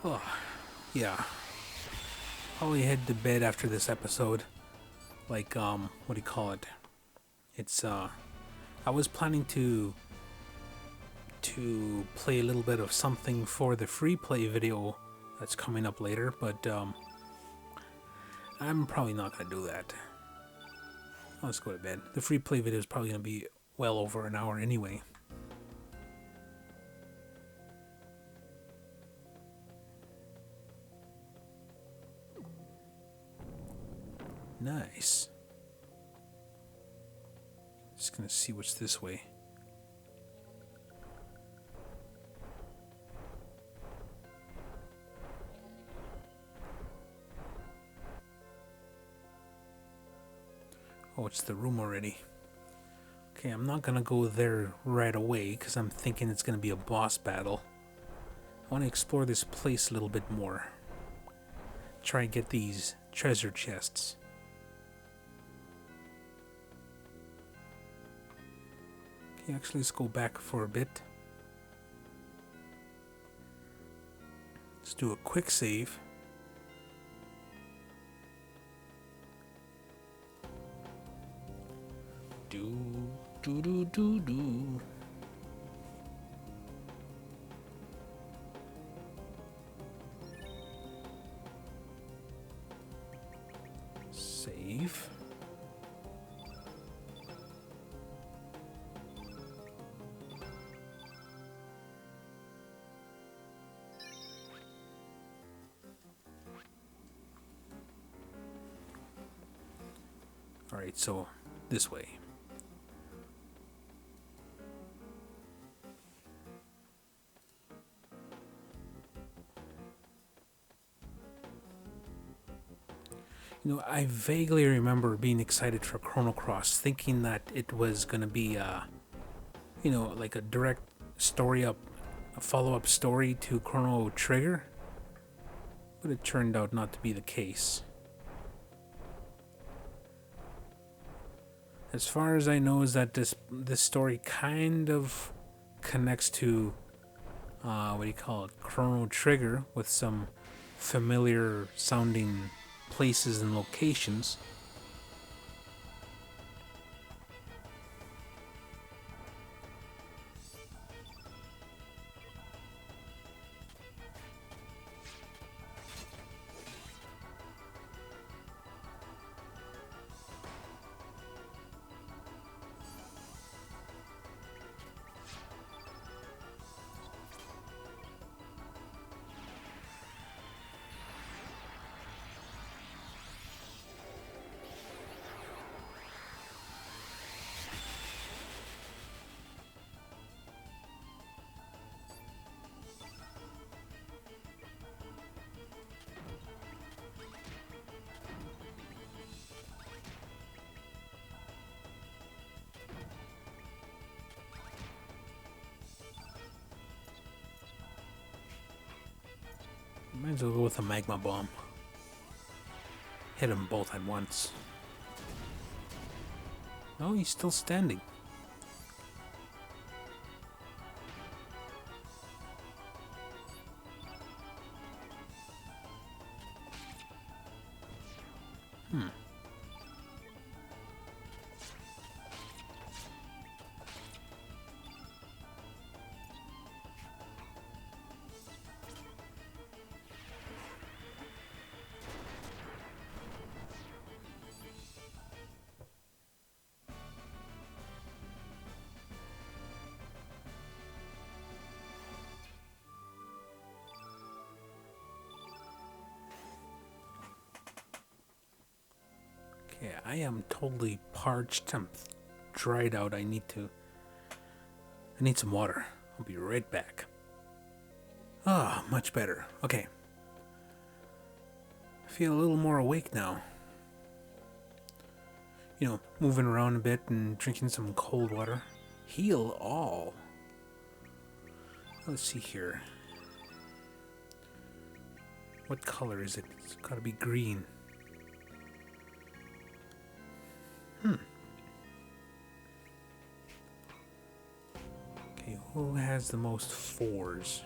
Oh, yeah. Probably head to bed after this episode. Like, what do you call it? It's, I was planning to play a little bit of something for the free play video that's coming up later, but, I'm probably not gonna do that. Let's go to bed. The free play video is probably gonna be well over an hour anyway. Nice. Just gonna see what's this way. Oh, it's the room already. Okay, I'm not gonna go there right away because I'm thinking it's gonna be a boss battle. I want to explore this place a little bit more. Try and get these treasure chests. Okay, actually, let's go back for a bit. Let's do a quick save. Do. Save. All right, so this way. You know, I vaguely remember being excited for Chrono Cross, thinking that it was gonna be, you know, like a direct story a follow-up story to Chrono Trigger, but it turned out not to be the case. As far as I know, is that this story kind of connects to what do you call it, Chrono Trigger, with some familiar sounding places and locations. Might as well go with a magma bomb. Hit them both at once. Oh, he's still standing. Okay, I am totally parched. I'm dried out. I need some water. I'll be right back. Ah, much better. Okay. I feel a little more awake now. You know, moving around a bit and drinking some cold water. Heal all. Let's see here. What color is it? It's gotta be green. Okay, who has the most fours?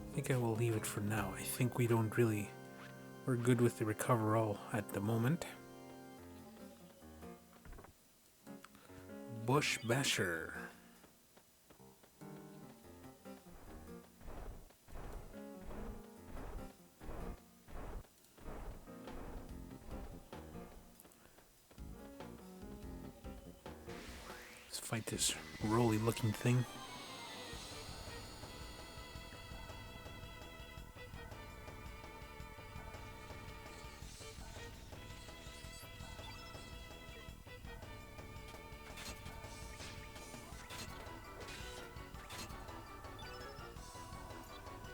I think I will leave it for now. I think we're good with the recover all at the moment. Bush Basher. Let's fight this roly looking thing.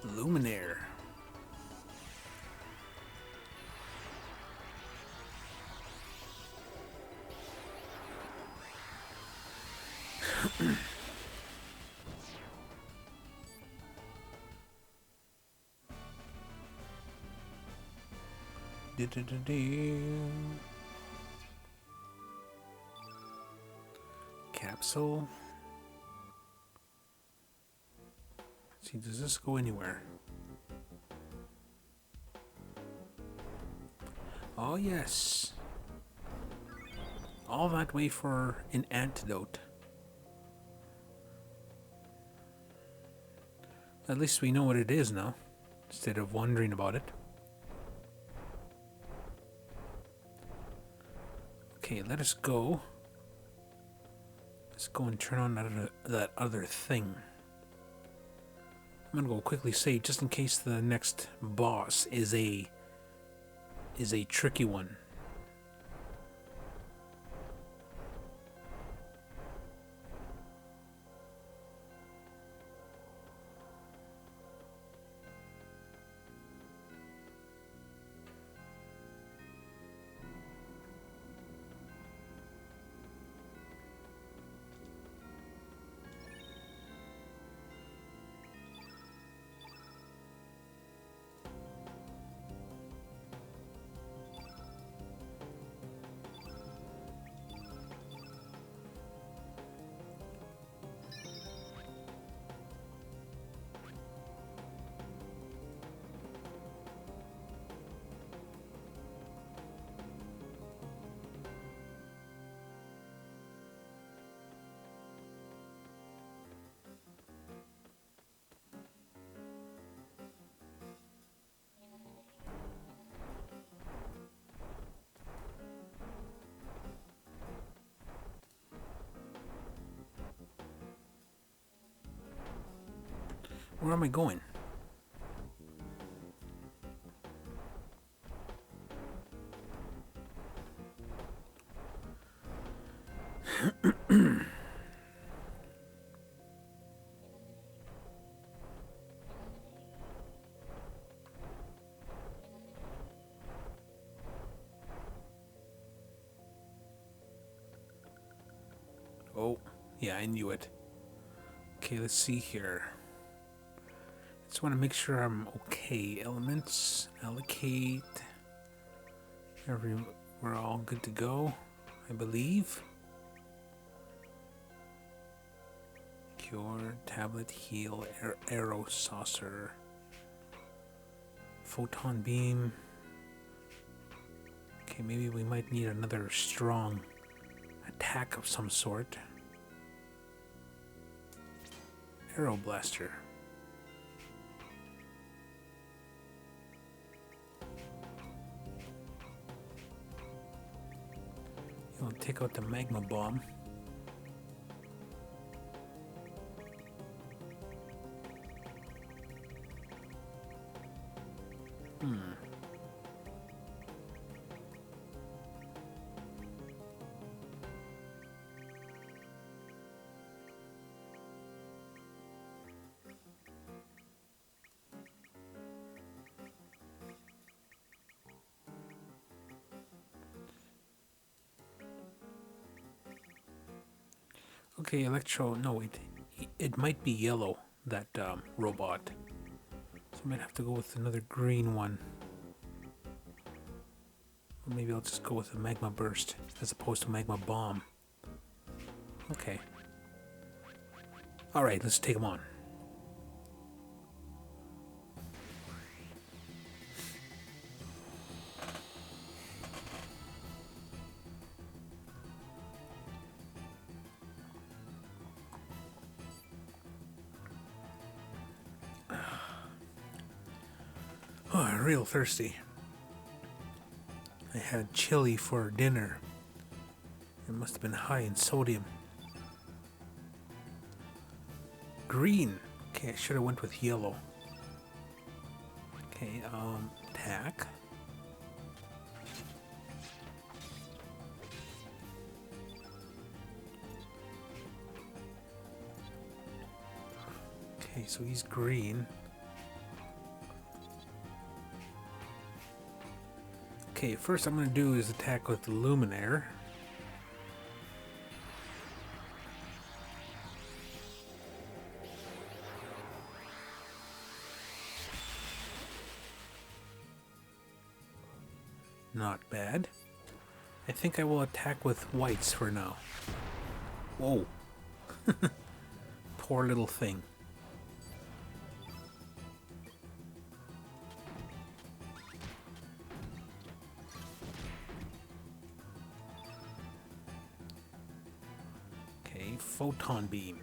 Luminaire. Capsule. Let's see, does this go anywhere? Oh yes. All that way for an antidote. At least we know what it is now, instead of wondering about it. Okay, let us go. Let's go and turn on that other thing. I'm gonna go quickly save just in case the next boss is a tricky one. Where am I going? Oh, yeah, I knew it. Okay, let's see here. Just want to make sure I'm okay. Elements, allocate. We're all good to go, I believe. Cure, tablet, heal, arrow, saucer, photon beam. Okay, maybe we might need another strong attack of some sort. Arrow blaster. You'll take out the magma bomb. Okay, Electro. No, wait. It might be yellow, that robot. So I might have to go with another green one. Or maybe I'll just go with a magma burst as opposed to magma bomb. Okay. Alright, let's take them on. Oh, I'm real thirsty. I had chili for dinner. It must have been high in sodium. Green. Okay, I should have went with yellow. Okay, attack. Okay, so he's green. Okay, first I'm going to do is attack with the Luminaire. Not bad. I think I will attack with whites for now. Whoa. Poor little thing. Okay, photon beam.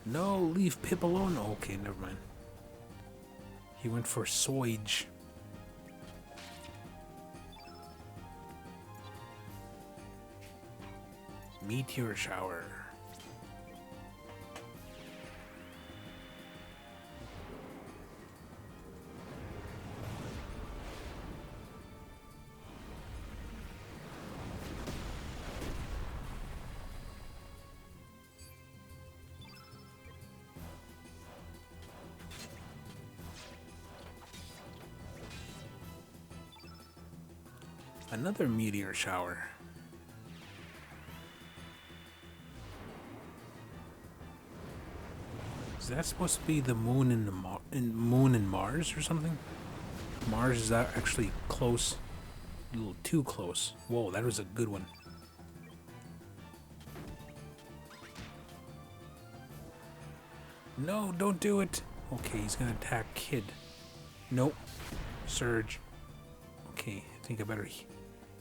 No, leave Pip alone. Okay, never mind. He went for Soige. Meteor shower. Another meteor shower. Is that supposed to be the moon and moon and Mars or something? Mars is actually close, a little too close. Whoa, that was a good one. No, don't do it. Okay, he's gonna attack Kid. Nope. Surge. Okay, I think I better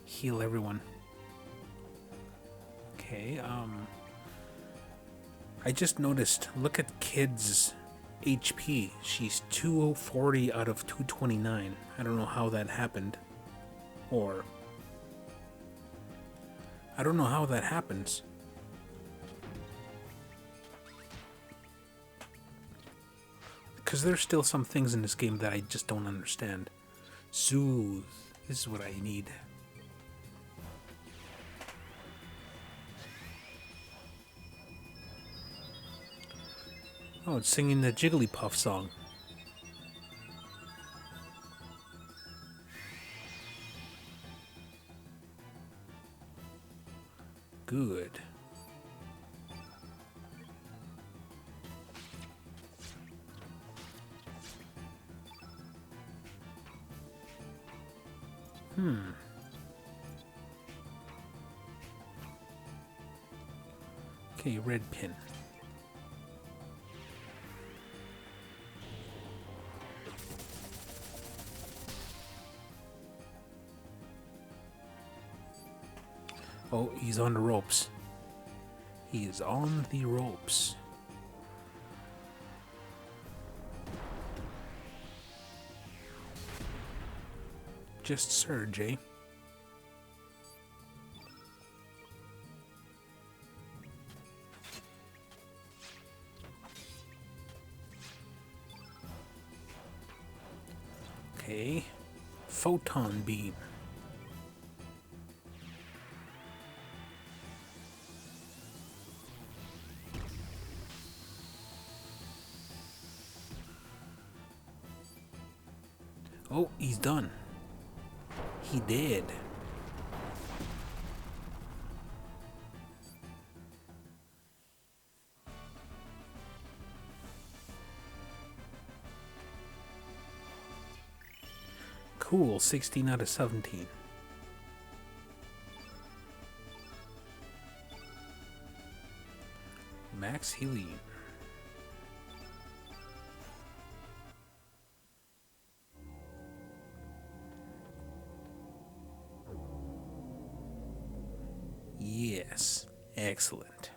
heal everyone. Okay, I just noticed, look at Kid's HP. She's 240 out of 229. I don't know how that happened. Or... I don't know how that happens. Because there's still some things in this game that I just don't understand. Soothe. This is what I need. Oh, it's singing the Jigglypuff song. Good. Okay, red pin. Oh, he's on the ropes. He is on the ropes. Just surge, eh? Okay. Photon beam. Oh, he's done. He did. Cool, 16 out of 17. Max healing. Yes, excellent.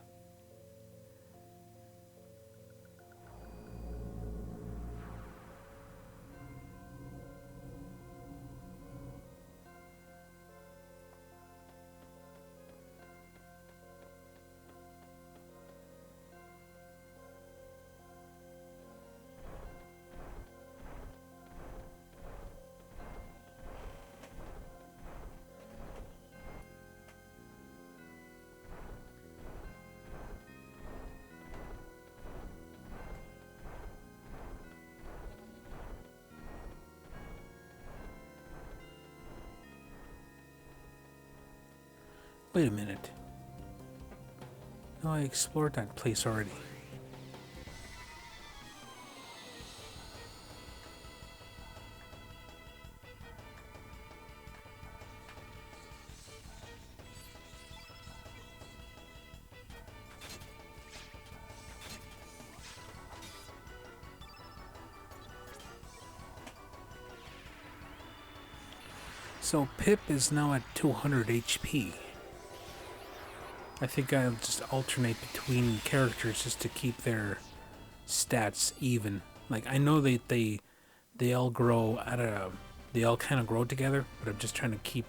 Wait a minute. No, I explored that place already. So Pip is now at 200 HP. I think I'll just alternate between characters just to keep their stats even. Like, I know they all grow at a... They all kind of grow together, but I'm just trying to keep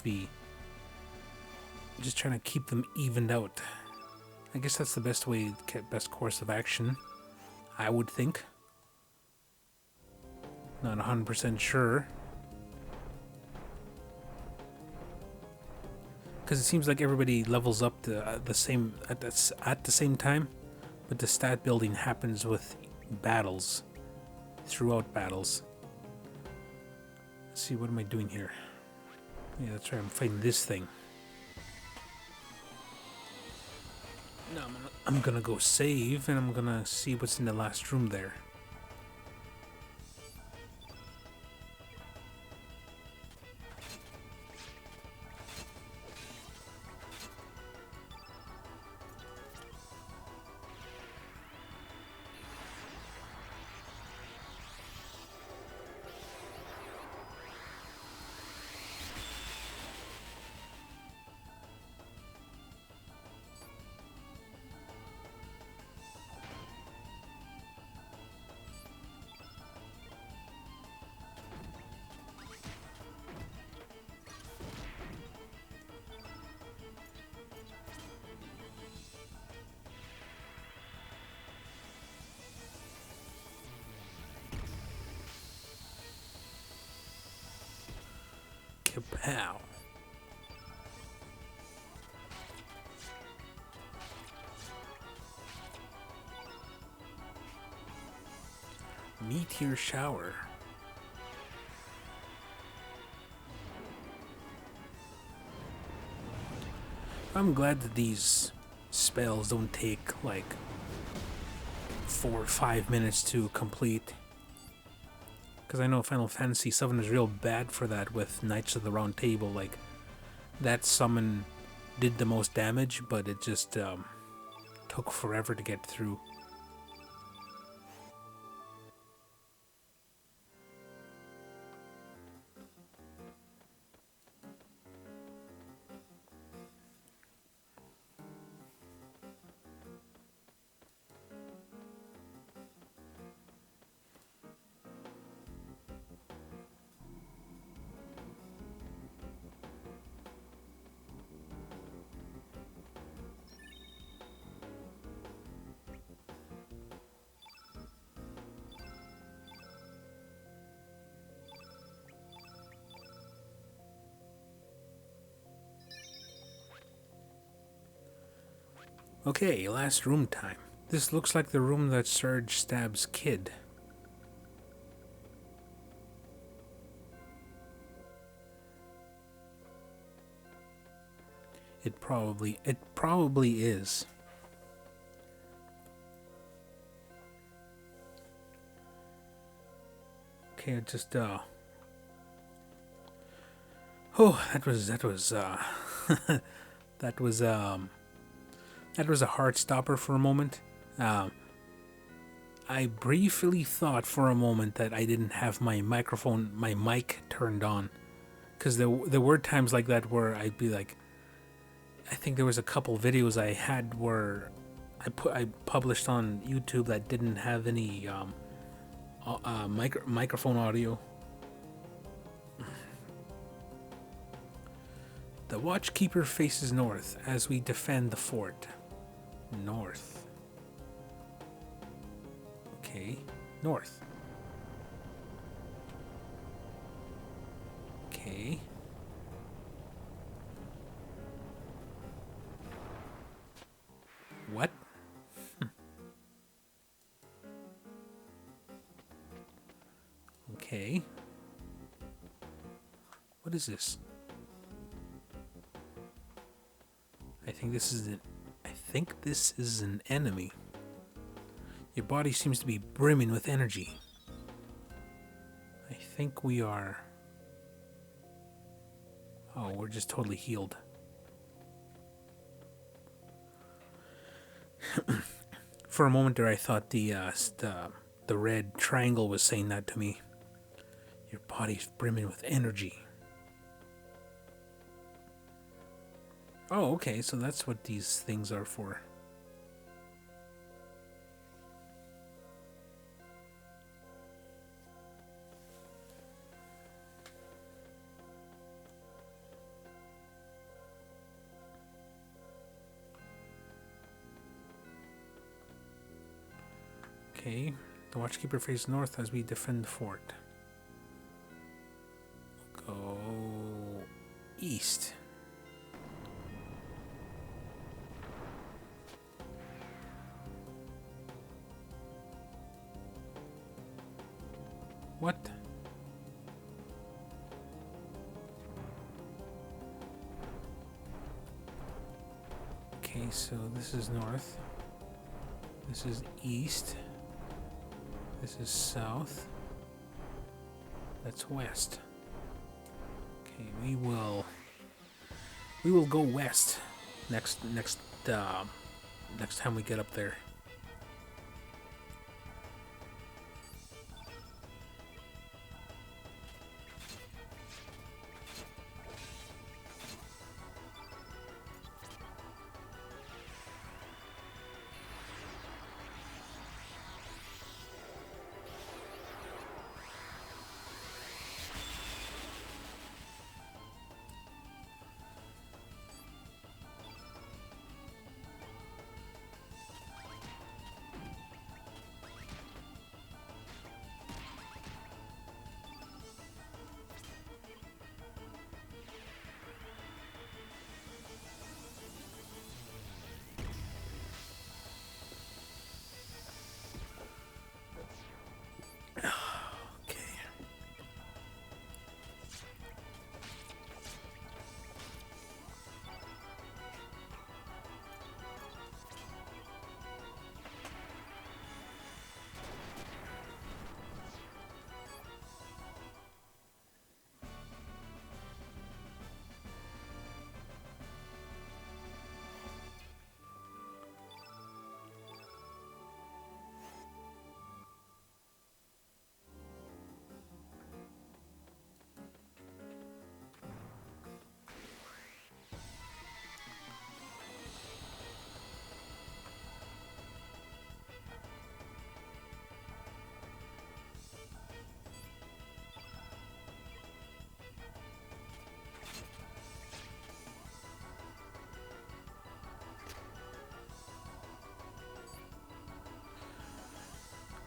them evened out. I guess that's the best way, best course of action, I would think. Not 100% sure. Because it seems like everybody levels up at the same time, but the stat building happens with battles, throughout battles. Let's see, what am I doing here? Yeah, that's right, I'm fighting this thing. Now I'm gonna go save, and I'm gonna see what's in the last room there. Kapow. Meteor shower. I'm glad that these spells don't take like 4 or 5 minutes to complete. Because I know Final Fantasy VII is real bad for that with Knights of the Round Table. Like, that summon did the most damage, but it just took forever to get through. Okay, last room time. This looks like the room that Surge stabs Kid. It probably is. Okay, it just oh, that was that was a heart stopper for a moment. I briefly thought for a moment that I didn't have my mic turned on, because there were times like that where I'd be like, I think there was a couple videos I had where I published on YouTube that didn't have any microphone audio. The Watchkeeper faces north as we defend the fort. North. Okay, north. Okay. What? Okay. What is this? I think this is an enemy. Your body seems to be brimming with energy. I think we are... Oh, we're just totally healed. For a moment there, I thought the red triangle was saying that to me. Your body's brimming with energy. Oh, okay, so that's what these things are for. Okay, the Watchkeeper faces north as we defend the fort. Go east. What? Okay, so this is north. This is east. This is south. That's west. Okay, we will go west next time we get up there.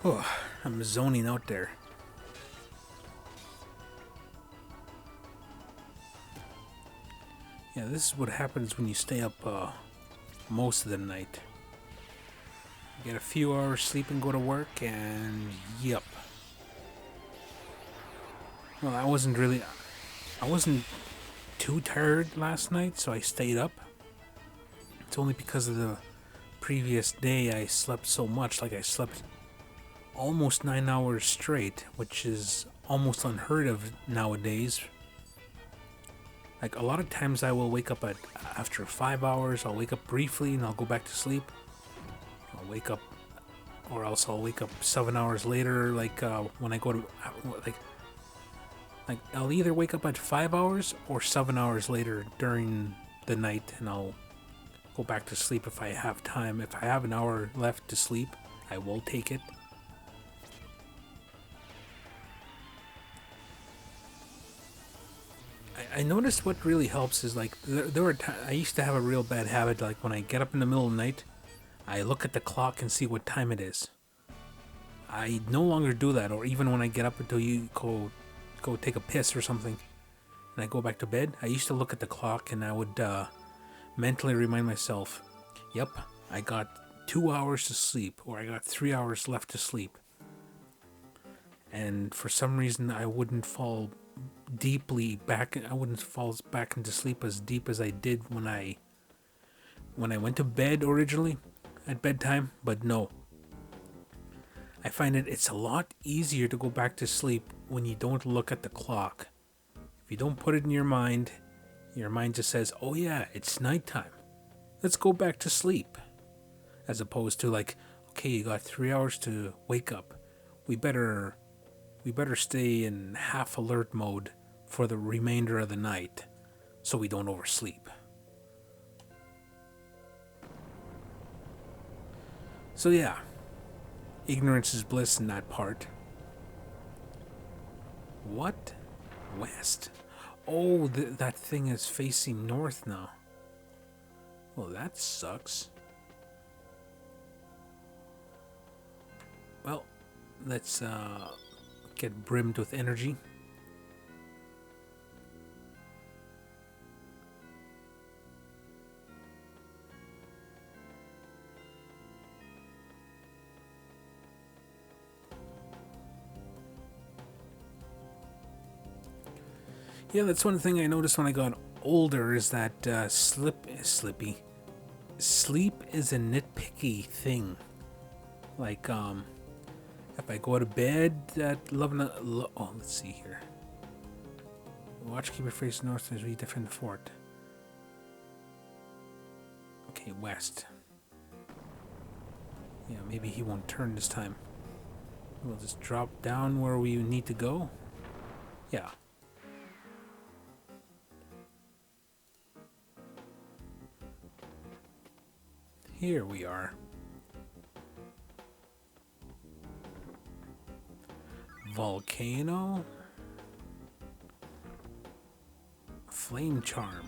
Oh, I'm zoning out there. Yeah, this is what happens when you stay up most of the night. Get a few hours sleep and go to work, and yep. Well, I wasn't too tired last night, so I stayed up. It's only because of the previous day I slept so much. Like, I slept almost 9 hours straight, which is almost unheard of nowadays. Like, a lot of times I will wake up after 5 hours. I'll wake up briefly and I'll go back to sleep. I'll wake up, or else I'll wake up 7 hours later. Like, when I go to like I'll either wake up at 5 hours or 7 hours later during the night, and I'll go back to sleep if I have time. If I have an hour left to sleep, I will take it. I noticed what really helps is, like, there were I used to have a real bad habit. Like, when I get up in the middle of the night, I look at the clock and see what time it is. I no longer do that. Or even when I get up until you go take a piss or something, and I go back to bed, I used to look at the clock and I would mentally remind myself, yep, I got 2 hours to sleep, or I got 3 hours left to sleep. And for some reason, I wouldn't fall back into sleep as deep as I did when I went to bed originally at bedtime. But no, I find it's a lot easier to go back to sleep when you don't look at the clock. If you don't put it in your mind just says, oh yeah, it's nighttime, let's go back to sleep. As opposed to, like, okay, you got 3 hours to wake up, we better stay in half alert mode for the remainder of the night so we don't oversleep. So yeah, ignorance is bliss in that part. What? West? Oh, that thing is facing north now. Well, that sucks. Well, let's get brimmed with energy. Yeah, that's one thing I noticed when I got older, is that sleep is a nitpicky thing. Like, if I go to bed at 11, let's see here. Watchkeeper face north as we defend the fort. Okay, west. Yeah, maybe he won't turn this time. We'll just drop down where we need to go. Yeah. Here we are. Volcano. Flame charm.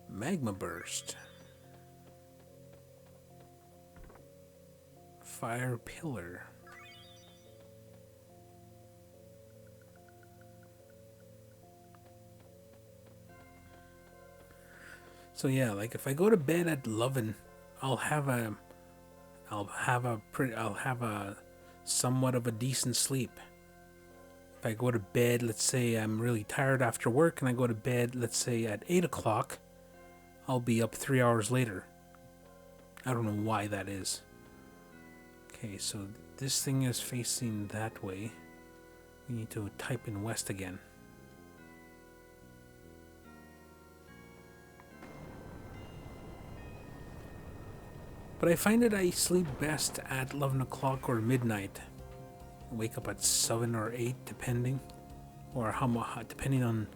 Magma burst. Fire pillar. So yeah, like, if I go to bed at 11, I'll have a somewhat of a decent sleep. If I go to bed, let's say I'm really tired after work, and I go to bed, let's say at 8 o'clock, I'll be up 3 hours later. I don't know why that is. Okay, so this thing is facing that way. We need to type in west again. But I find that I sleep best at 11 o'clock or midnight. I wake up at 7 or 8, depending. Or depending on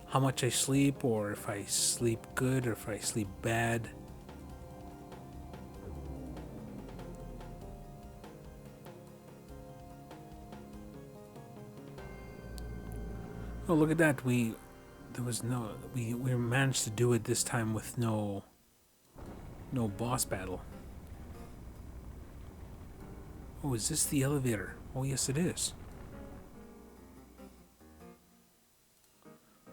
how much I sleep, or if I sleep good or if I sleep bad. Oh, look at that. We managed to do it this time with no No boss battle. Oh, is this the elevator? Oh, yes, it is.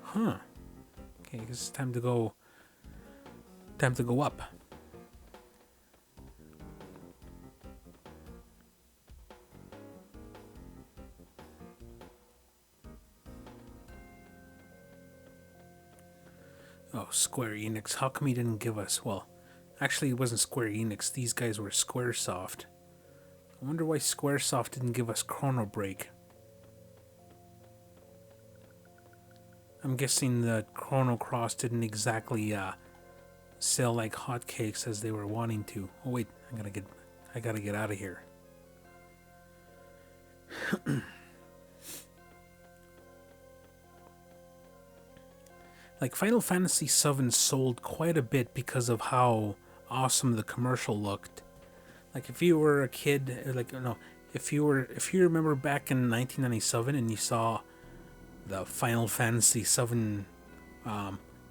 Huh. Okay, I guess it's time to go. Time to go up. Oh, Square Enix. How come he didn't give us... Well, actually, it wasn't Square Enix. These guys were Squaresoft. I wonder why Squaresoft didn't give us Chrono Break. I'm guessing that Chrono Cross didn't exactly sell like hotcakes as they were wanting to. Oh wait, I gotta get out of here. Like Final Fantasy VII sold quite a bit because of how awesome the commercial looked. Like if you were a kid, like no, if you remember back in 1997 and you saw the Final Fantasy VII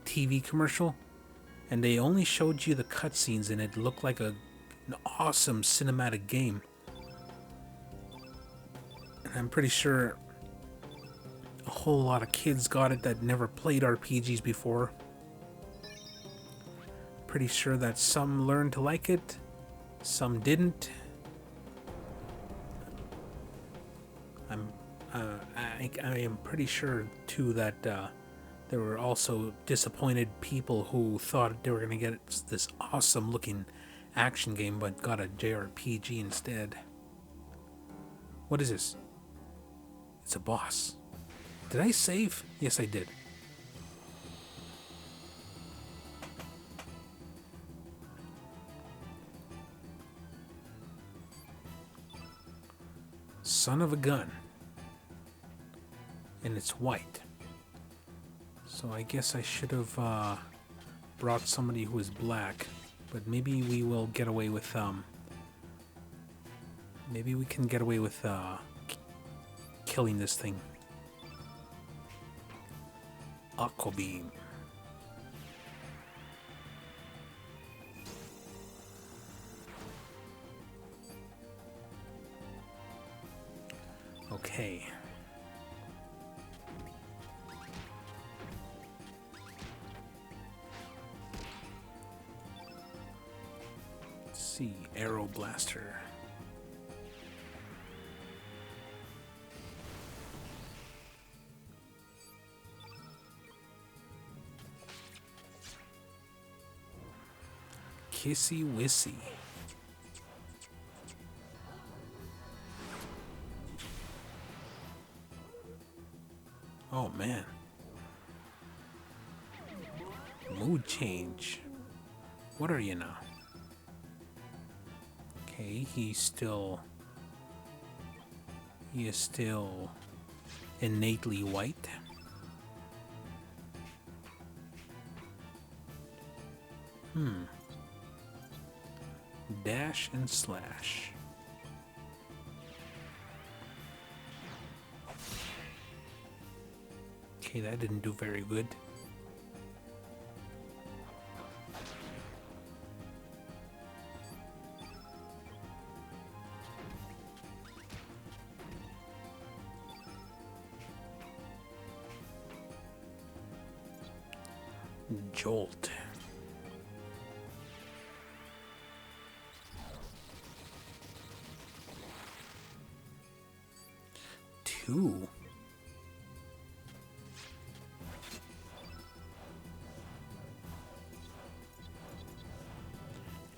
TV commercial, and they only showed you the cutscenes, and it looked like an awesome cinematic game. And I'm pretty sure a whole lot of kids got it that never played RPGs before. Pretty sure that some learned to like it, some didn't. I am pretty sure too that there were also disappointed people who thought they were going to get this awesome looking action game but got a JRPG instead. What is this? It's a boss. Did I save? Yes, I did. Son of a gun. And it's white. So I guess I should have brought somebody who is black. But maybe we will get away with maybe we can get away with killing this thing. Aqua beam. Okay. Let's see, Arrow Blaster. Kissy Wissy. Oh man. Mood change. What are you now? Okay, he is still innately white. Dash and slash. Okay, that didn't do very good. Jolt. Two.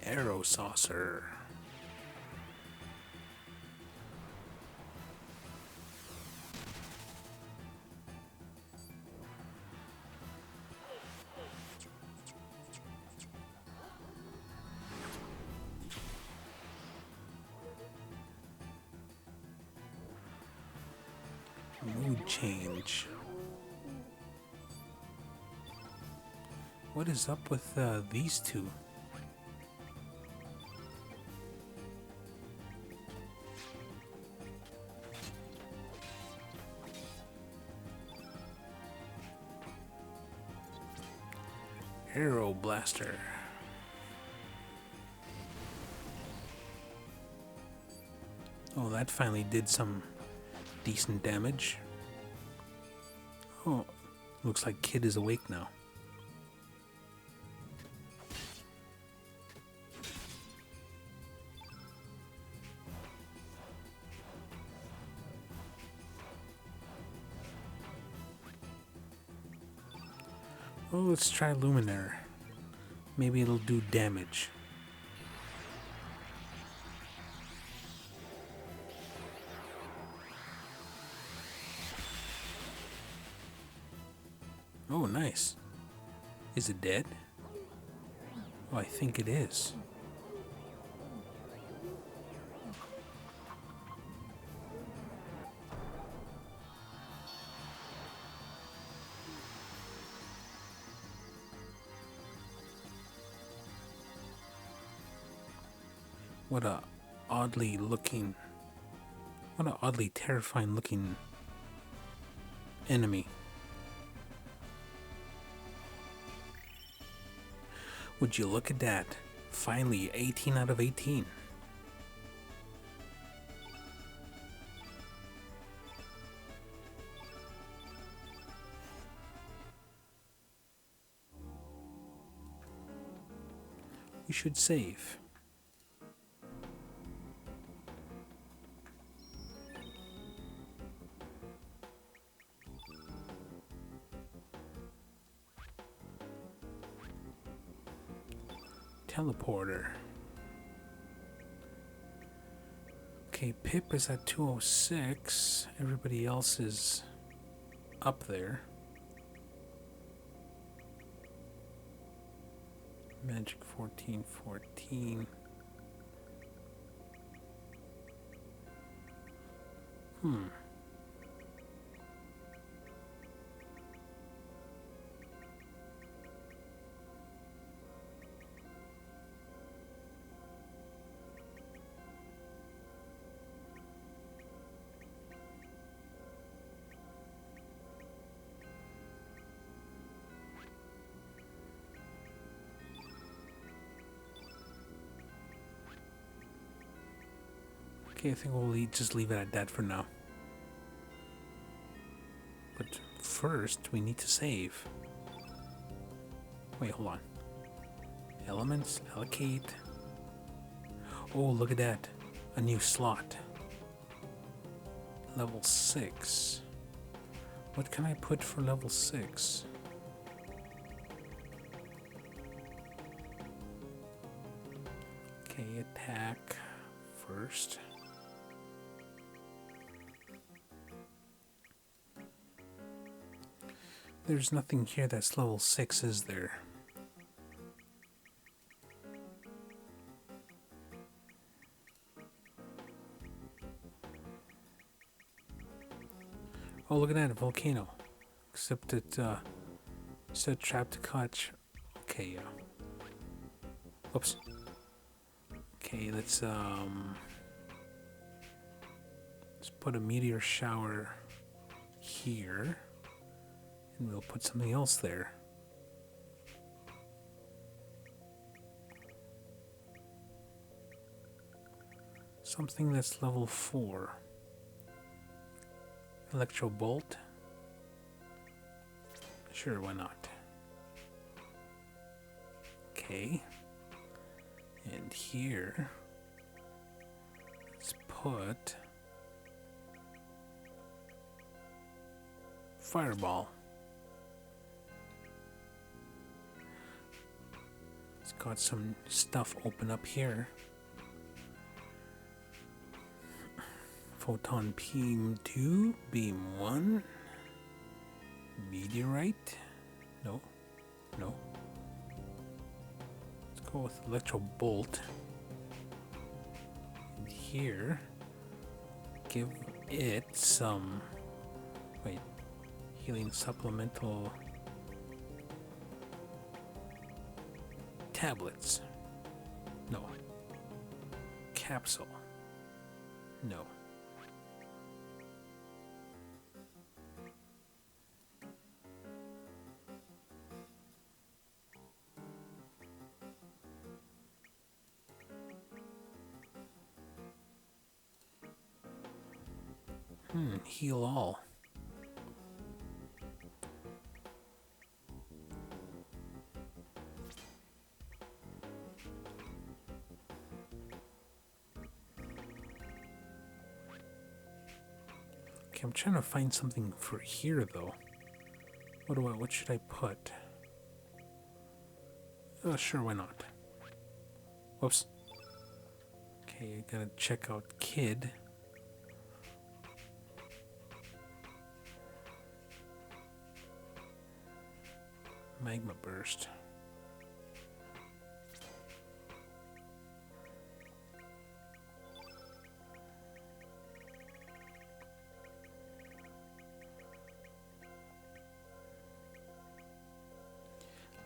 Arrow saucer. Mood change. What is up with these two? Arrow Blaster. Oh, that finally did some decent damage. Oh, looks like Kid is awake now. Oh, let's try Luminaire. Maybe it'll do damage. Oh, nice. Is it dead? Oh, I think it is. What a oddly terrifying looking enemy. Would you look at that? Finally, 18 out of 18. We should save. Teleporter. Okay, Pip is at 206. Everybody else is up there. Magic 1414. Okay, I think we'll just leave it at that for now. But first, we need to save. Wait, hold on. Elements, allocate. Oh, look at that. A new slot. Level 6. What can I put for level 6? Okay, attack first. There's nothing here that's level 6, is there? Oh, look at that, a volcano. Except it said trap to catch. Okay, oops. Okay, let's put a meteor shower here. And we'll put something else there. Something that's level 4. Electro bolt. Sure, why not? Okay. And here, let's put fireball. It's got some stuff open up here. Photon beam 2, beam 1, meteorite. No. Let's go with electro bolt. And here, give it some. Wait, healing supplemental tablets. No. Capsule. No. Heal all. Okay, I'm trying to find something for here though. What should I put? Oh, sure, why not? Whoops. Okay, I gotta check out Kid. Magma Burst.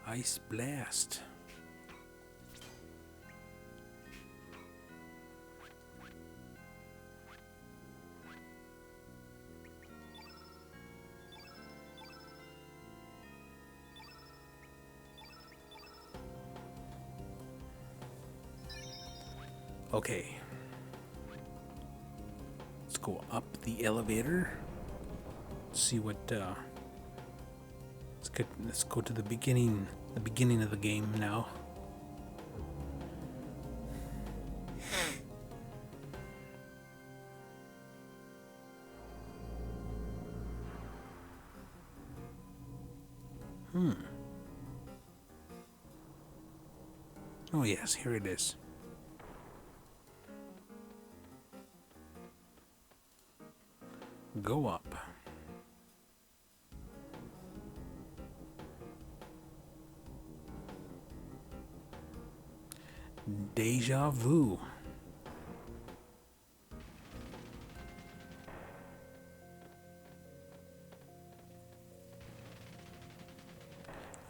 Ice Blast. Okay. Let's go up the elevator. See what let's go to the beginning of the game now. Oh yes, here it is. Go up. Deja vu.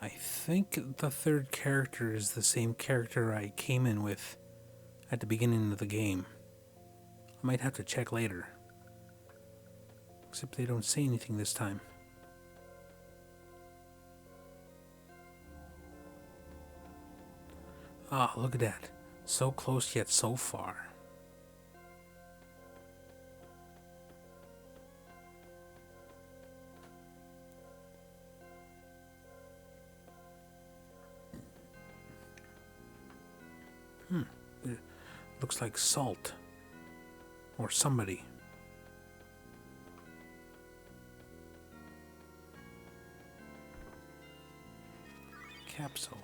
I think the third character is the same character I came in with at the beginning of the game. I might have to check later. Except they don't say anything this time. Ah, look at that. So close yet so far. It looks like Salt. Or somebody. Capsule.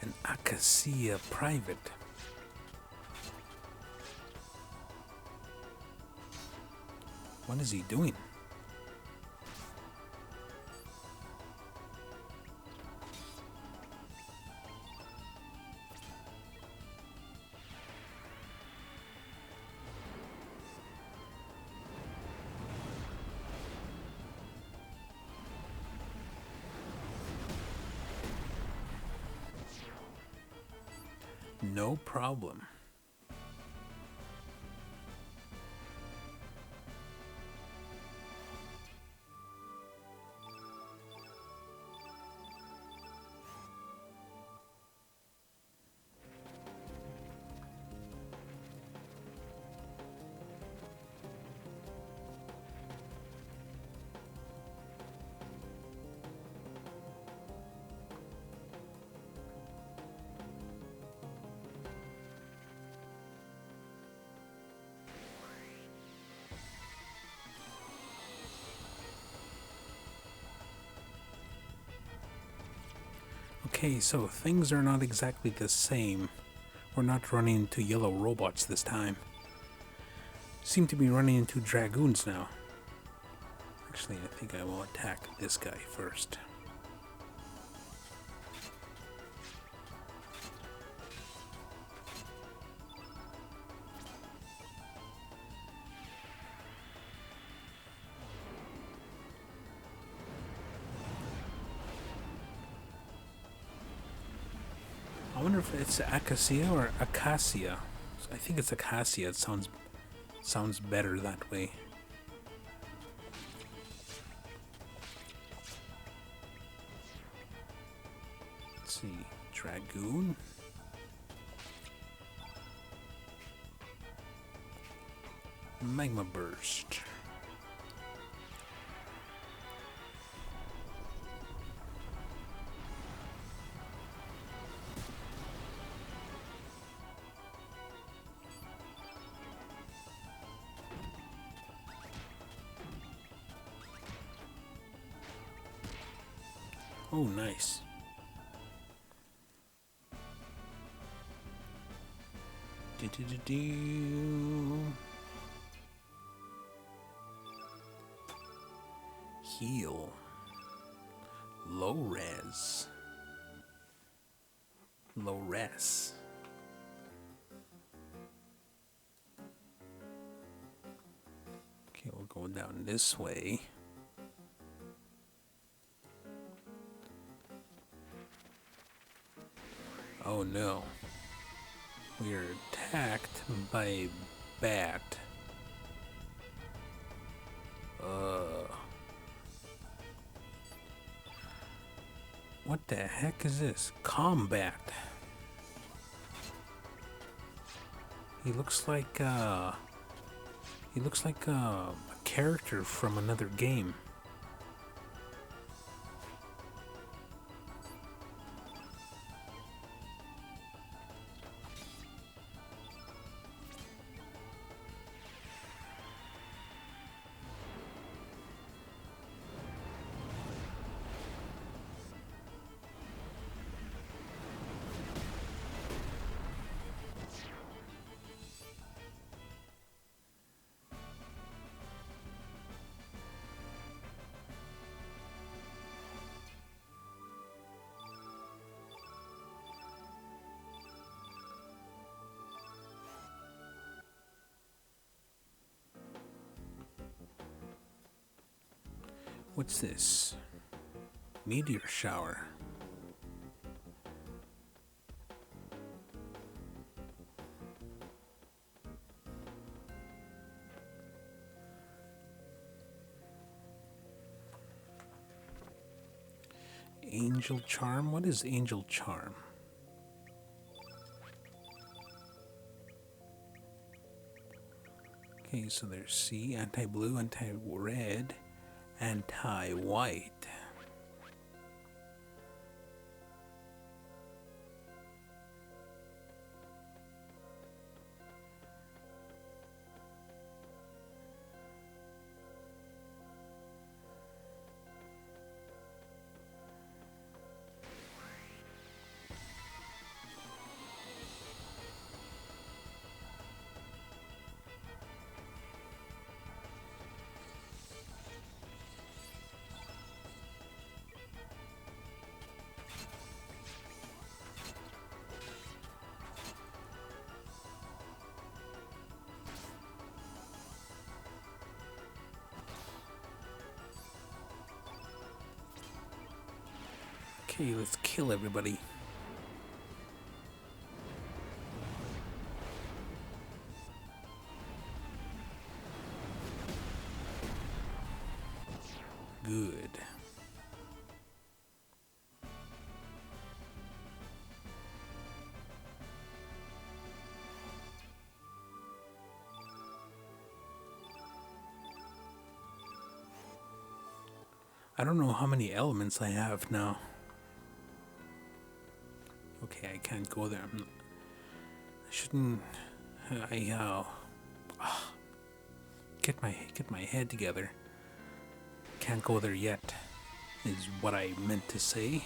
An Acacia Private. What is he doing? No problem. Okay, so things are not exactly the same. We're not running into yellow robots this time. Seem to be running into dragoons now. Actually, I think I will attack this guy first. wonder if it's acacia or acacia. I think it's acacia. It sounds better that way. Let's see, dragoon. Magma burst. Oh, nice. Do. Heal. Low res. Low res. Okay, we'll go down this way. Oh no. We are attacked by a bat. What the heck is this? Combat. He looks like a character from another game. What's this? Meteor shower. Angel charm? What is angel charm? Okay, so there's C, anti-blue, anti-red, anti-white. Okay, let's kill everybody. Good. I don't know how many elements I have now. Okay, I can't go there. I shouldn't. Get my head together. Can't go there yet, is what I meant to say.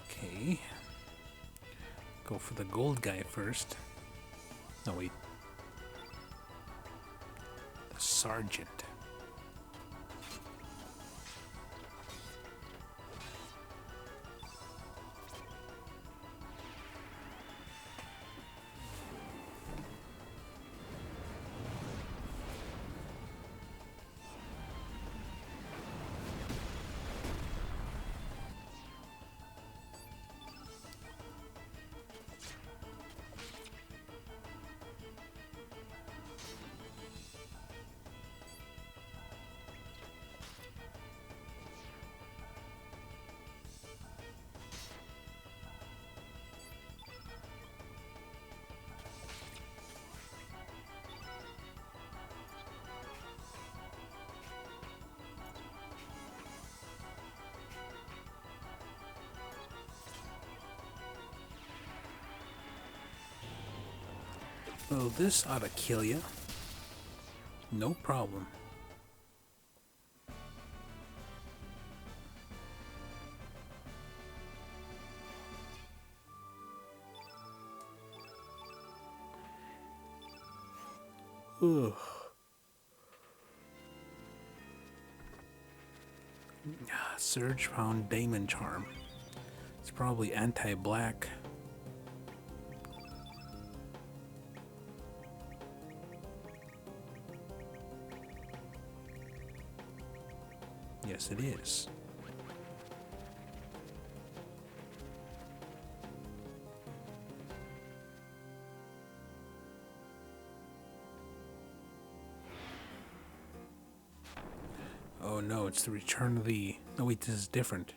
Okay. Go for the gold guy first. No, wait. The sergeant. Well, this ought to kill you. No problem. Ugh. Surge found Daemon Charm. It's probably anti-black. Yes, it is. Oh no, it's the return of the... No wait, this is different.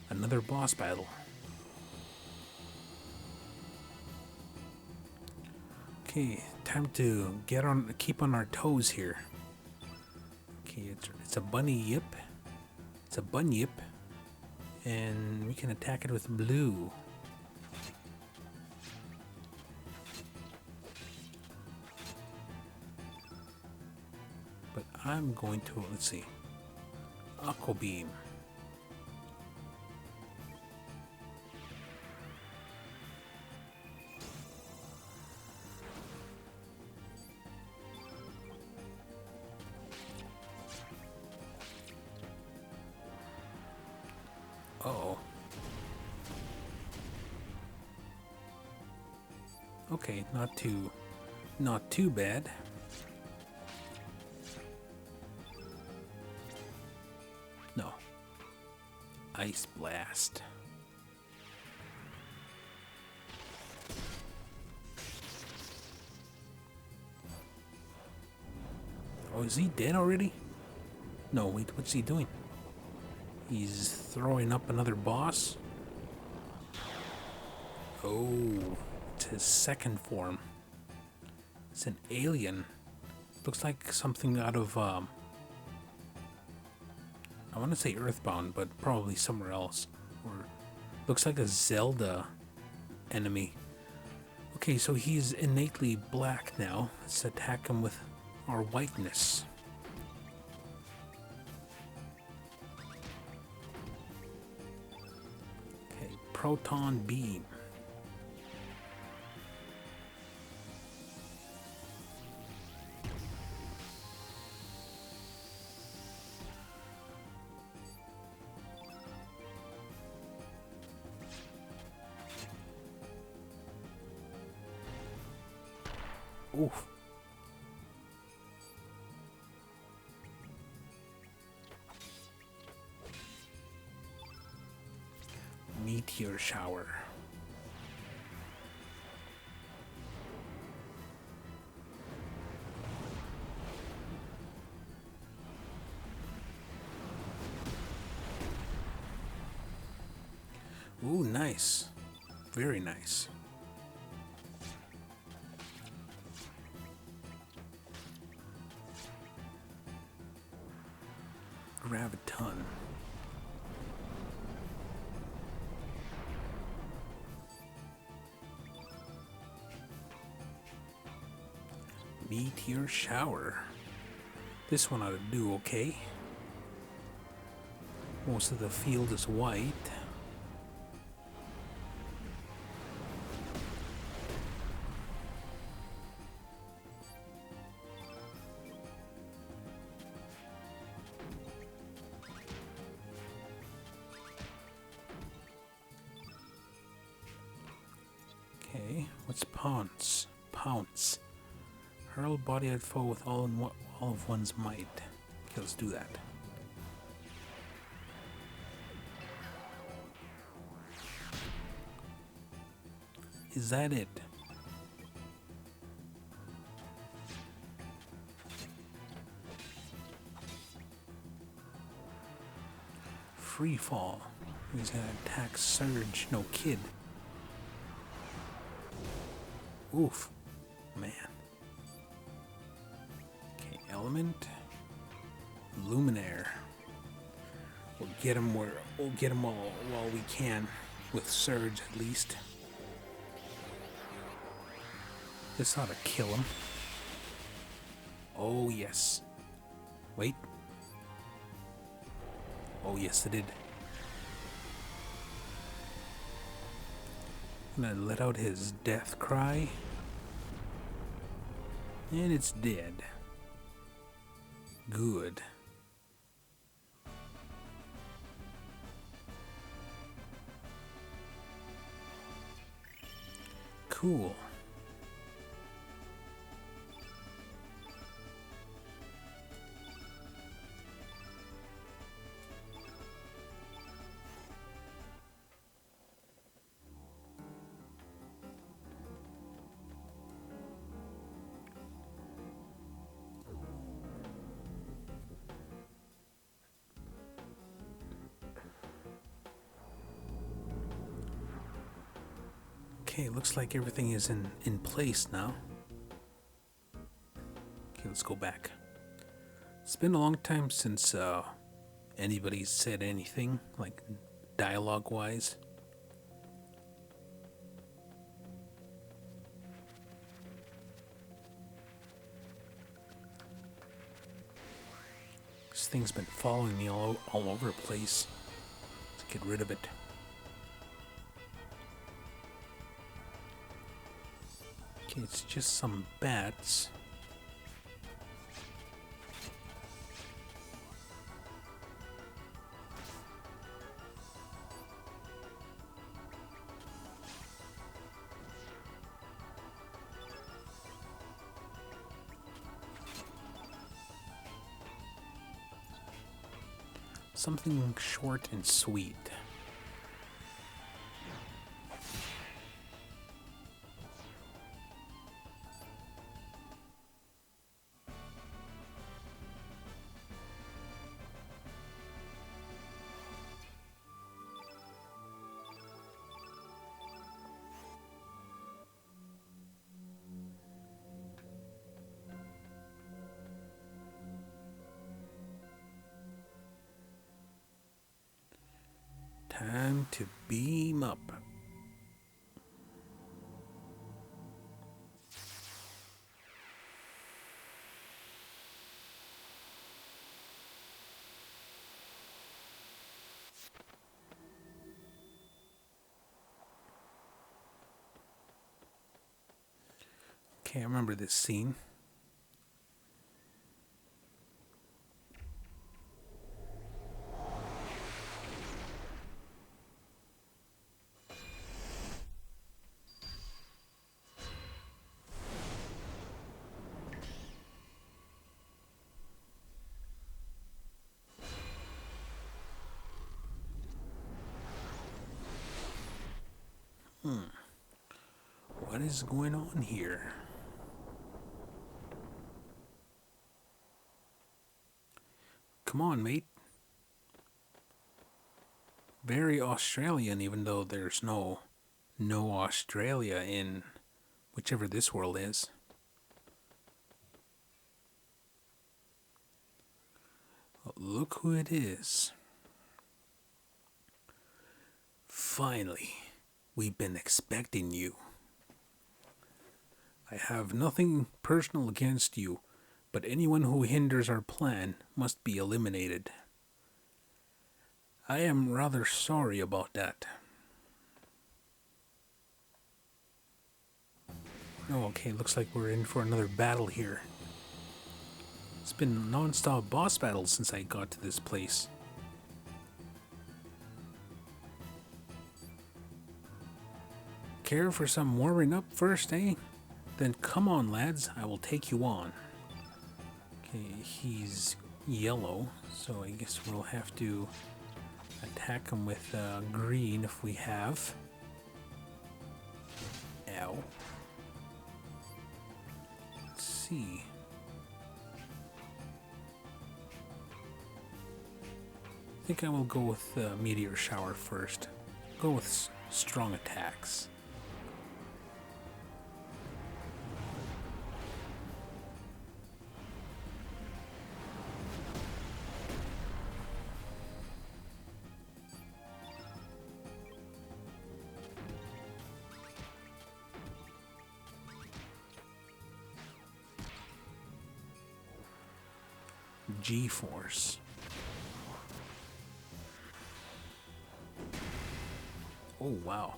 Another boss battle. Okay, time to keep on our toes here. Okay, it's a bunny yip. It's a bunyip. And we can attack it with blue. But I'm going to, let's see, Aqua Beam. Uh-oh. Okay, not too bad. No. Ice Blast. Oh, is he dead already? No, wait, what's he doing? He's throwing up another boss? Oh, it's his second form. It's an alien. Looks like something out of, I want to say Earthbound, but probably somewhere else. Or looks like a Zelda enemy. Okay, so he's innately black now. Let's attack him with our whiteness. Okay, Proton Beam. Oof. Meteor Shower. Ooh, nice. Very nice. Graviton. Meteor Shower. This one ought to do okay. Most of the field is white. Okay, what's Pounce? Pounce. Hurl body at foe with all of one's might. Okay, let's do that. Is that it? Free fall. He's gonna attack Surge. No, Kid. Oof. Man. Okay, Element. Luminaire. We'll get him all while we can. With Surge, at least. This ought to kill him. Oh, yes. Wait. Oh, yes, it did. I'm gonna let out his death cry. And it's dead. Good. Cool. Okay, looks like everything is in place now. Okay, let's go back. It's been a long time since anybody's said anything, like dialogue-wise. This thing's been following me all over the place. Let's get rid of it. Okay, it's just some bats. Something short and sweet. Time to beam up. Okay, I remember this scene. What is going on here? Come on, mate. Very Australian, even though there's no Australia in whichever this world is. Look who it is. Finally, we've been expecting you. I have nothing personal against you, but anyone who hinders our plan must be eliminated. I am rather sorry about that. Oh, okay, looks like we're in for another battle here. It's been non-stop boss battles since I got to this place. Care for some warming up first, eh? Then come on, lads, I will take you on. Okay, he's yellow, so I guess we'll have to attack him with green if we have. Ow. Let's see. I think I will go with Meteor Shower first. Go with strong attacks. G-force. Oh, wow.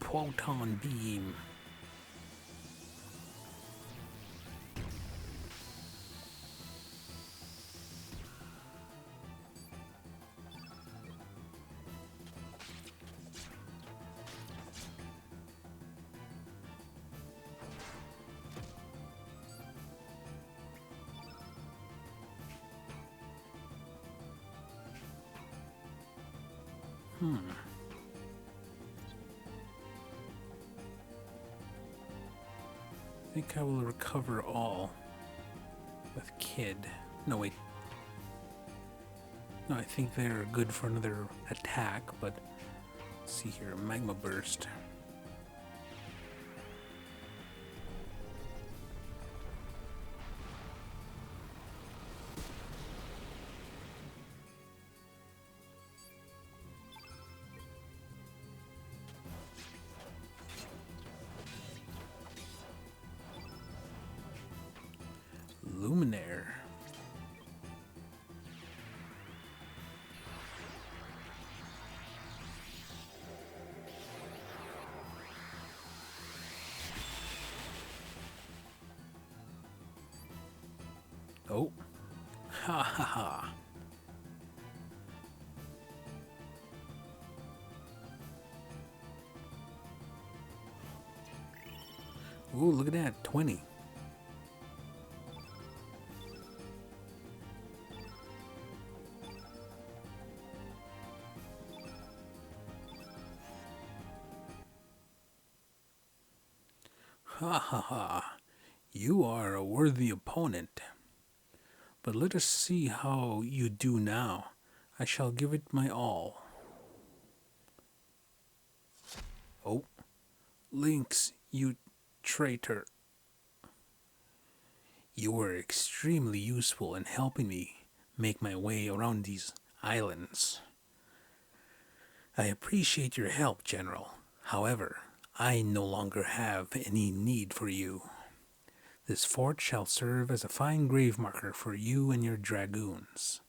Proton beam. I think I will recover all with Kid. No, wait. No, I think they're good for another attack, but let's see here. Magma Burst. Luminaire. Oh. Ha ha ha. Ooh, look at that. 20. Ha ha ha. You are a worthy opponent. But let us see how you do now. I shall give it my all. Oh. Lynx, you traitor. You were extremely useful in helping me make my way around these islands. I appreciate your help, General. However, I no longer have any need for you. This fort shall serve as a fine grave marker for you and your dragoons.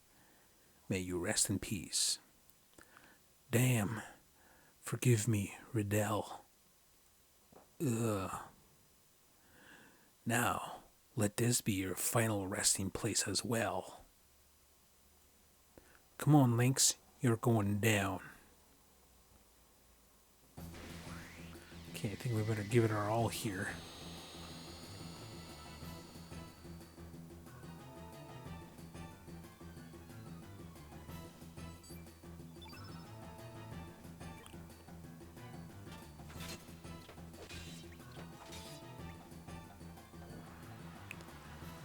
May you rest in peace. Damn. Forgive me, Riddell. Ugh. Now, let this be your final resting place as well. Come on, Lynx. You're going down. Okay, I think we better give it our all here.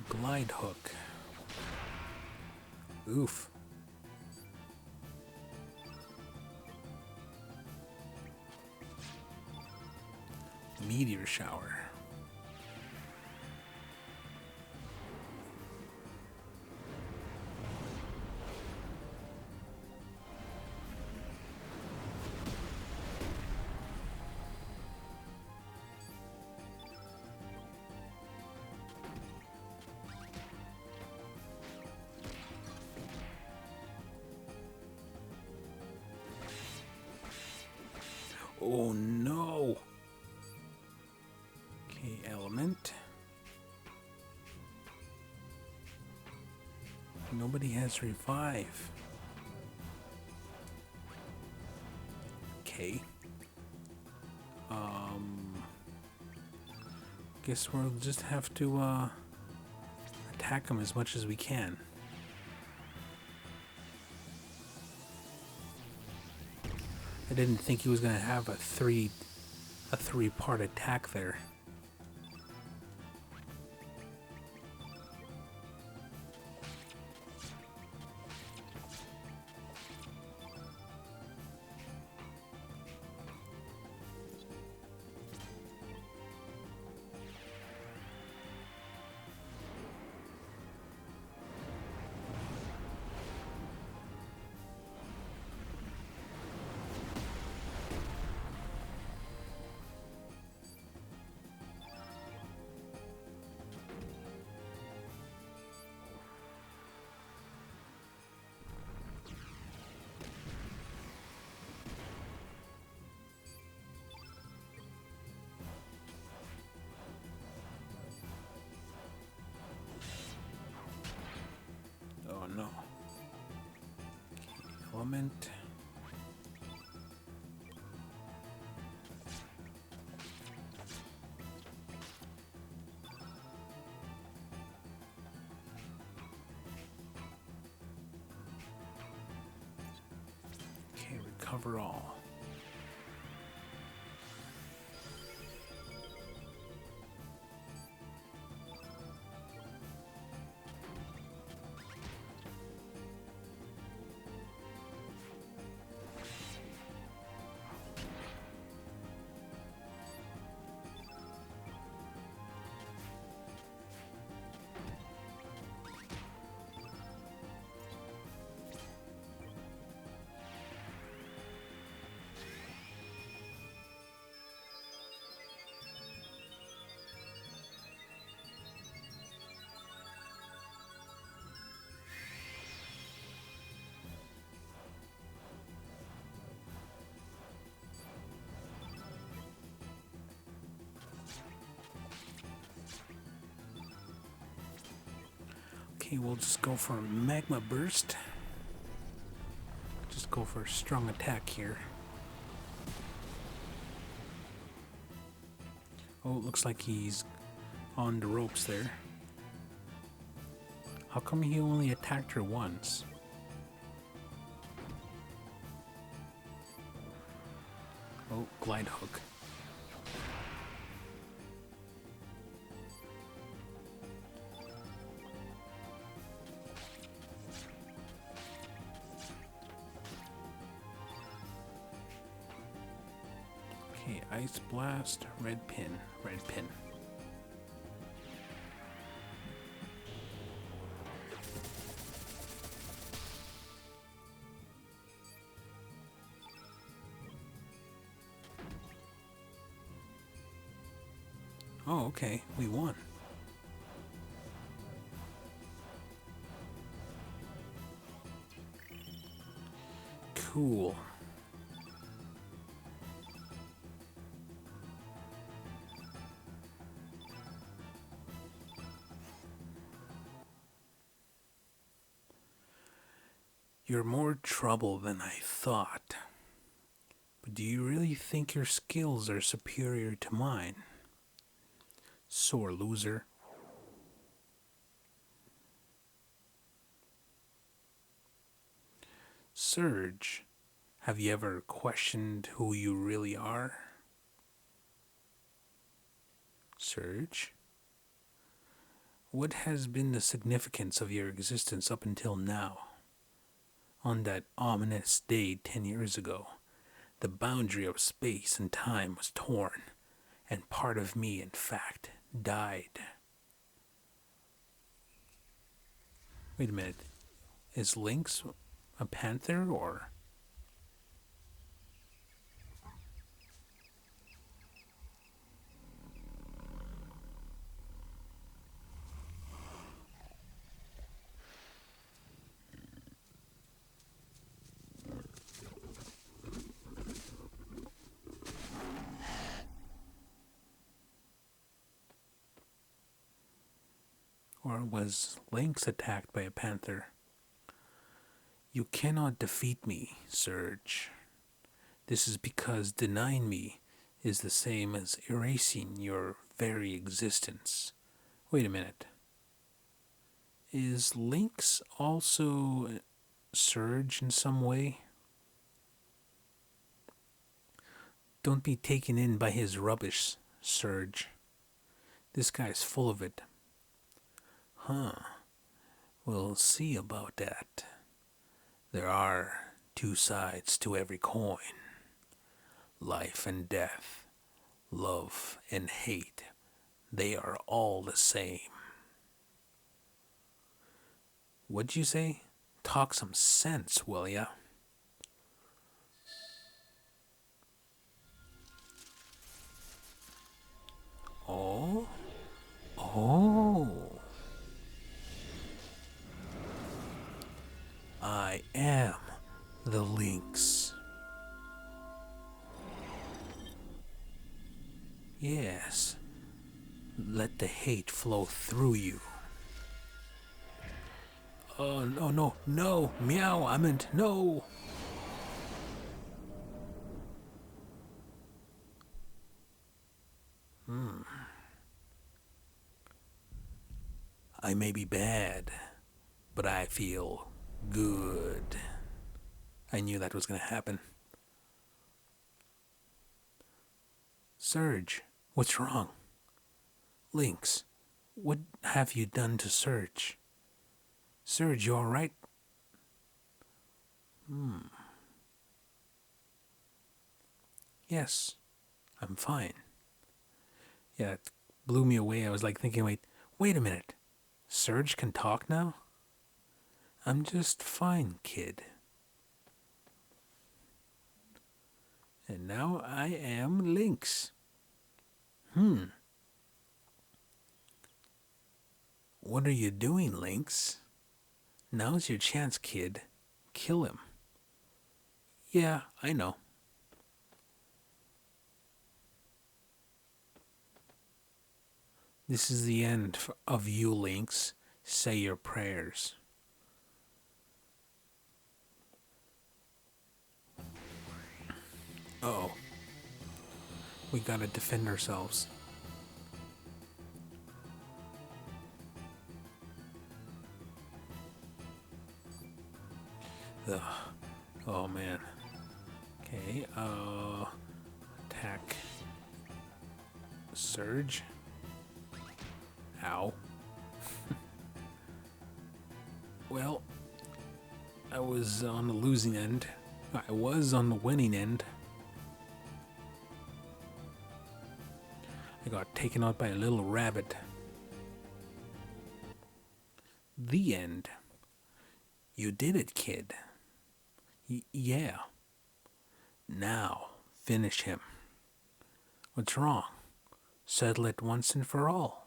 Glide hook. Oof. Meteor shower. Oh no. Okay, element. Nobody has revive. Okay. Guess we'll just have to attack him as much as we can. I didn't think he was gonna have a three-part attack there. comment. Okay, recover all. Okay, we'll just go for Magma Burst. Just go for a strong attack here. Oh, it looks like he's on the ropes there. How come he only attacked her once? Oh, glide hook. Okay, Ice Blast, red pin, red pin. Oh, okay, we won. Cool. You're more trouble than I thought. But do you really think your skills are superior to mine? Sore loser. Surge, have you ever questioned who you really are? Surge, what has been the significance of your existence up until now? On that ominous day 10 years ago, the boundary of space and time was torn, and part of me, in fact, died. Wait a minute. Is Lynx a panther, or? Or was Lynx attacked by a panther? You cannot defeat me, Surge. This is because denying me is the same as erasing your very existence. Wait a minute. Is Lynx also Surge in some way? Don't be taken in by his rubbish, Surge. This guy's full of it. Huh. We'll see about that. There are two sides to every coin. Life and death, love and hate. They are all the same. What'd you say? Talk some sense, will ya? Oh? Oh. I am the Lynx. Yes. Let the hate flow through you. Oh, no, no, no. Meow, I meant no. I may be bad, but I feel good. I knew that was going to happen. Surge, what's wrong? Lynx, what have you done to Surge? Surge, you alright? Yes, I'm fine. Yeah, it blew me away. I was like thinking, wait a minute. Surge can talk now? I'm just fine, kid. And now I am Lynx. What are you doing, Lynx? Now's your chance, kid. Kill him. Yeah, I know. This is the end of you, Lynx. Say your prayers. Uh-oh. We gotta defend ourselves. Ugh. Oh man. Okay, attack. Surge. Ow. Well, I was on the losing end. I was on the winning end. I got taken out by a little rabbit. The end. You did it, kid. Yeah. Now, finish him. What's wrong? Settle it once and for all.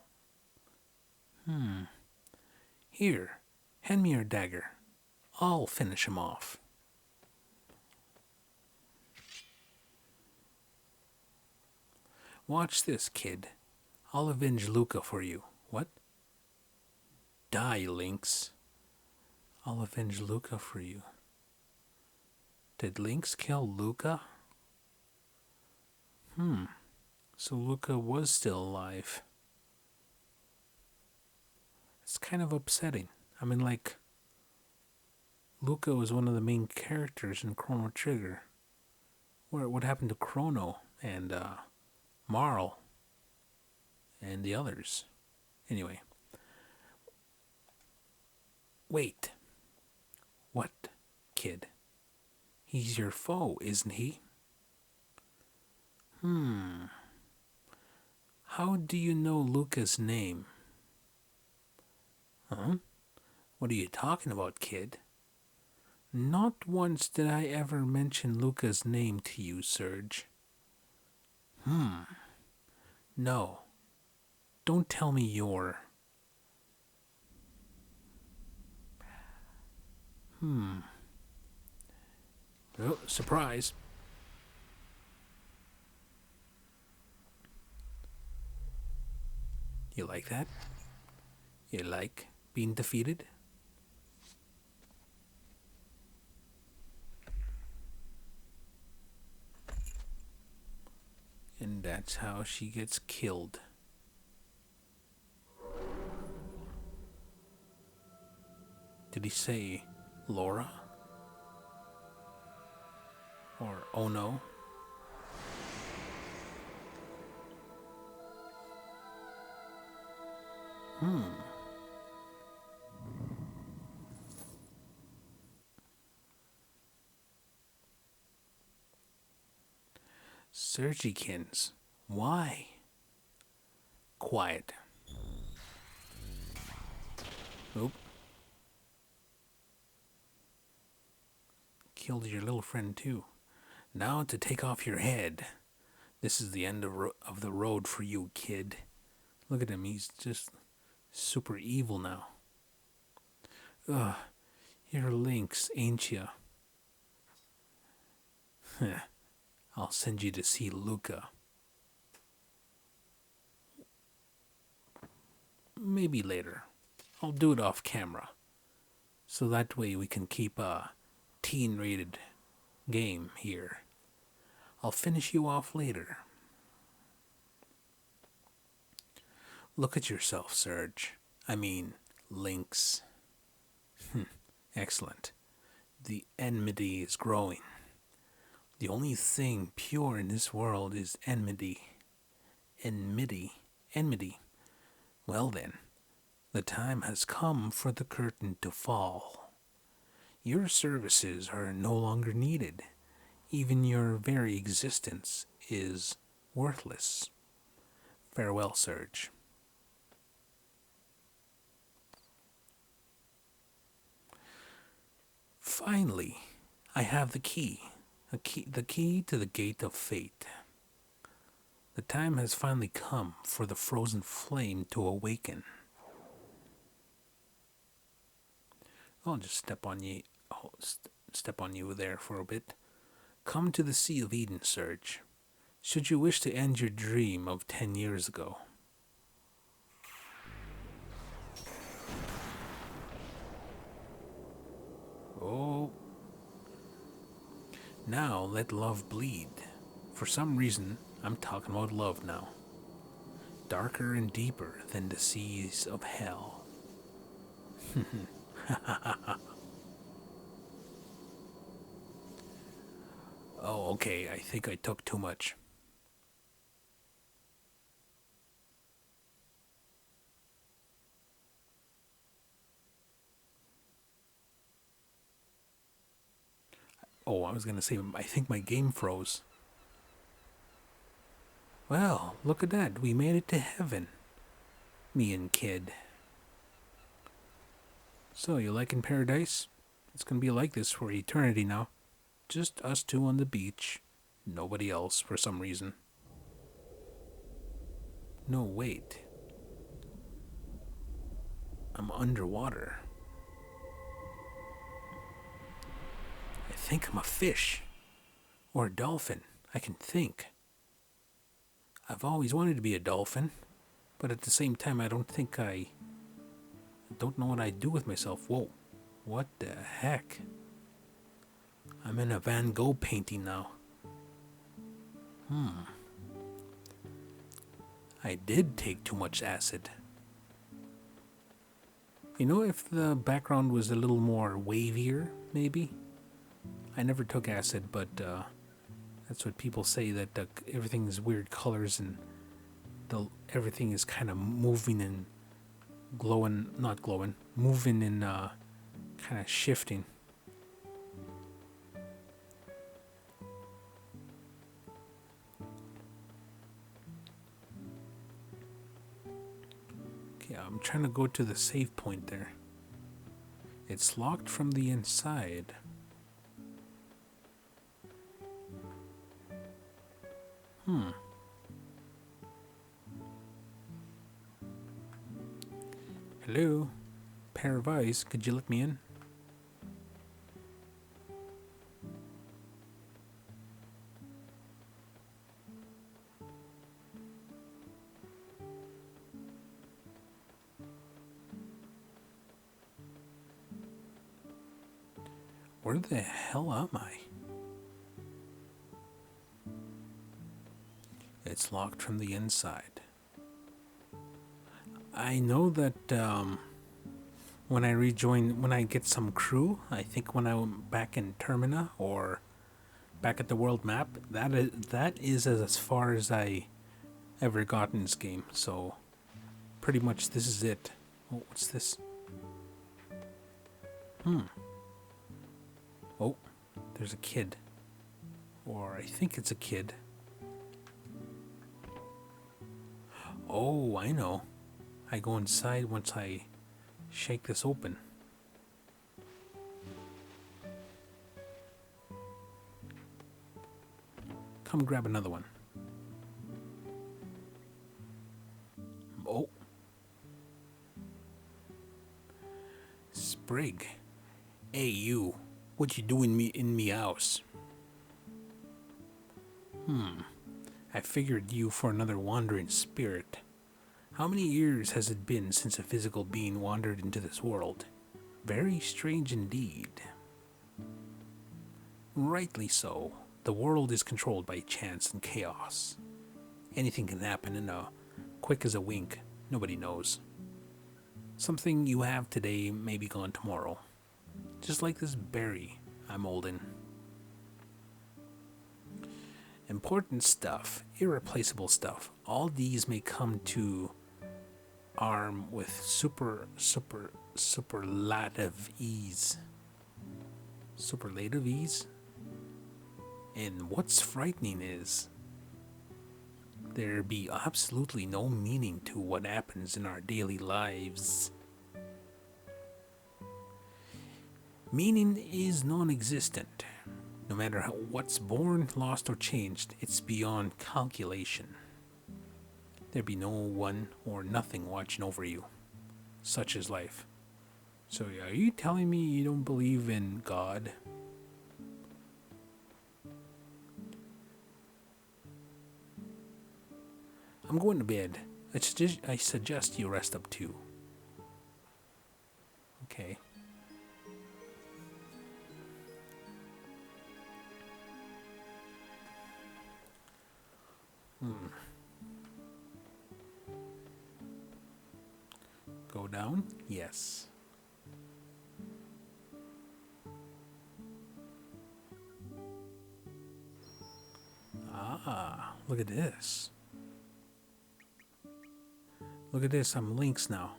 Here, hand me your dagger. I'll finish him off. Watch this, kid. I'll avenge Luca for you. What? Die, Lynx. I'll avenge Luca for you. Did Lynx kill Luca? So Luca was still alive. It's kind of upsetting. I mean, like, Luca was one of the main characters in Chrono Trigger. What happened to Chrono and Marl and the others? Anyway. Wait. What, kid? He's your foe, isn't he? How do you know Luca's name? Huh? What are you talking about, kid? Not once did I ever mention Luca's name to you, Surge. No. Don't tell me you're... Oh, surprise. You like that? You like being defeated? And that's how she gets killed. Did he say Laura? Or oh no? Surgikins. Why? Quiet. Oop. Killed your little friend too. Now to take off your head. This is the end of the road for you, kid. Look at him, he's just super evil now. Ugh, you're Lynx, ain't ya? I'll send you to see Luca. Maybe later. I'll do it off camera. So that way we can keep a teen-rated game here. I'll finish you off later. Look at yourself, Surge. I mean, Links. Excellent. The enmity is growing. The only thing pure in this world is enmity. Enmity. Well then, the time has come for the curtain to fall. Your services are no longer needed. Even your very existence is worthless. Farewell, Surge. Finally, I have the key. The key to the gate of fate. The time has finally come for the frozen flame to awaken. I'll just step on you there for a bit. Come to the Sea of Eden, Surge, should you wish to end your dream of 10 years ago. Oh. Now let love bleed. For some reason, I'm talking about love now. Darker and deeper than the seas of hell. Oh, okay, I think I took too much. Oh, I was gonna say, I think my game froze. Well, look at that, we made it to heaven. Me and Kid. So, you liking paradise? It's gonna be like this for eternity now. Just us two on the beach. Nobody else for some reason. No, wait. I'm underwater. I think I'm a fish. Or a dolphin. I can think. I've always wanted to be a dolphin. But at the same time, I don't know what I'd do with myself. Whoa. What the heck? I'm in a Van Gogh painting now. I did take too much acid. You know, if the background was a little more wavier, maybe? I never took acid, but that's what people say, that everything is weird colors and everything is kind of moving and moving and kind of shifting. Okay, I'm trying to go to the save point there. It's locked from the inside. Hello? Pair of eyes, could you let me in? Where the hell am I? It's locked from the inside. I know that when I get some crew, I think when I'm back in Termina or back at the world map, that is as far as I ever got in this game. So pretty much this is it. Oh, what's this? Oh, there's a kid. Or I think it's a kid. Oh, I know. I go inside once I shake this open. Come grab another one. Oh. Sprig. Hey, you. What you doing in me house? I figured you for another wandering spirit. How many years has it been since a physical being wandered into this world? Very strange indeed. Rightly so. The world is controlled by chance and chaos. Anything can happen in a quick as a wink. Nobody knows. Something you have today may be gone tomorrow. Just like this berry I'm holding. Important stuff, irreplaceable stuff. All these may come to arm with superlative ease. Superlative ease? And what's frightening is there be absolutely no meaning to what happens in our daily lives. Meaning is non-existent. No matter what's born, lost, or changed, it's beyond calculation. There be no one or nothing watching over you. Such is life. So are you telling me you don't believe in God? I'm going to bed. I suggest you rest up too. Okay. Go down? Yes. Ah, look at this. Look at this, I'm links now.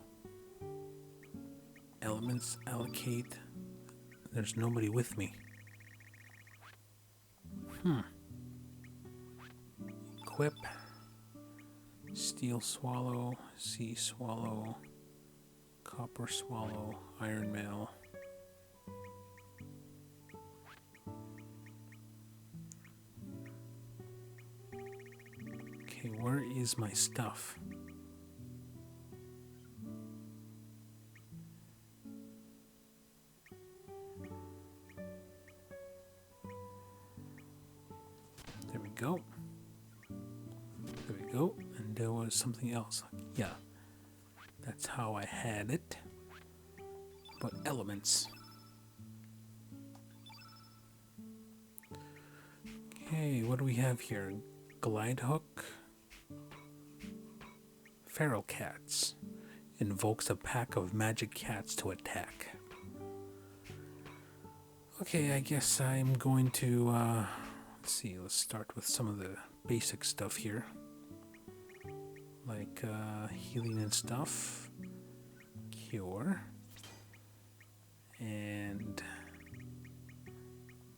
Elements, allocate. There's nobody with me. Equip. Steel swallow, sea swallow, copper swallow, iron mail. Okay, where is my stuff? There we go. There we go. And there was something else. Yeah. That's how I had it. But elements. Okay, what do we have here? Glide hook. Feral cats. Invokes a pack of magic cats to attack. Okay, I guess I'm going to, let's see, let's start with some of the basic stuff here. Like, healing and stuff. Cure. And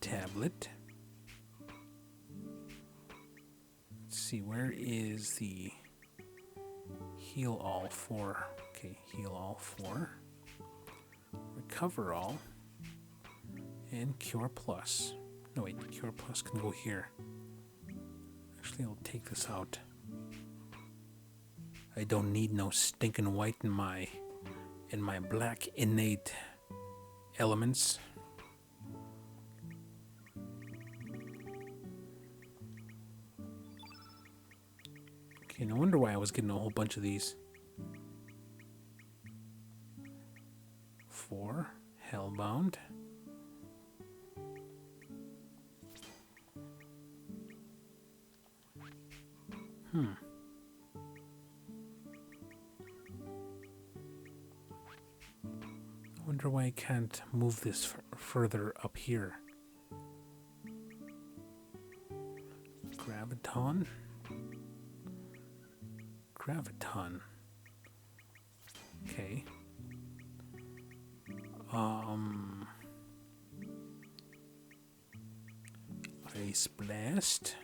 tablet. Let's see, where is the heal all for? Okay, heal all for. Recover all. And cure plus. No wait, cure plus can go here. Actually, I'll take this out. I don't need no stinking white in my black innate elements. Okay, no wonder why I was getting a whole bunch of these. 4 Hellbound. I wonder why I can't move this further up here. Graviton. Graviton. Okay. Ice Blast.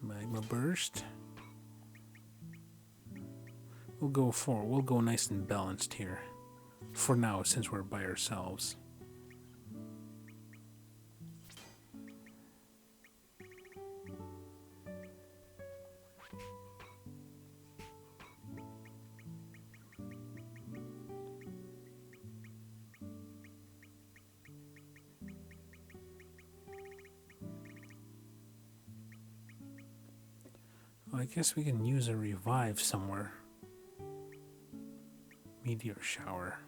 Magma Burst. We'll go nice and balanced here. For now, since we're by ourselves. Well, I guess we can use a revive somewhere. Meteor shower.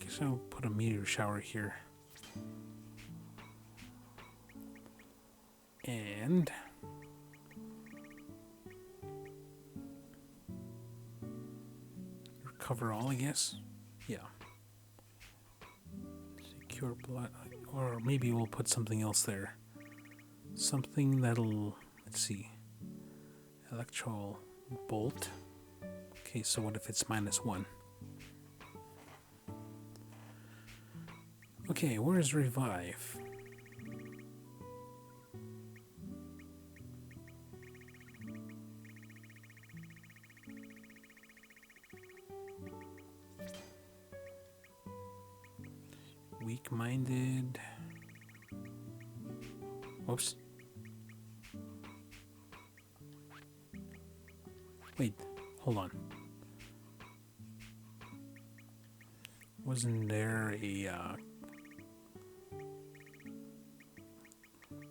Guess I'll put a meteor shower here. And recover all, I guess. Yeah. Secure blood. Or maybe we'll put something else there. Something that'll, let's see. Electro bolt. Okay, so what if it's -1? Okay, where's revive? Weak-minded. Whoops. Wait, hold on. Wasn't there a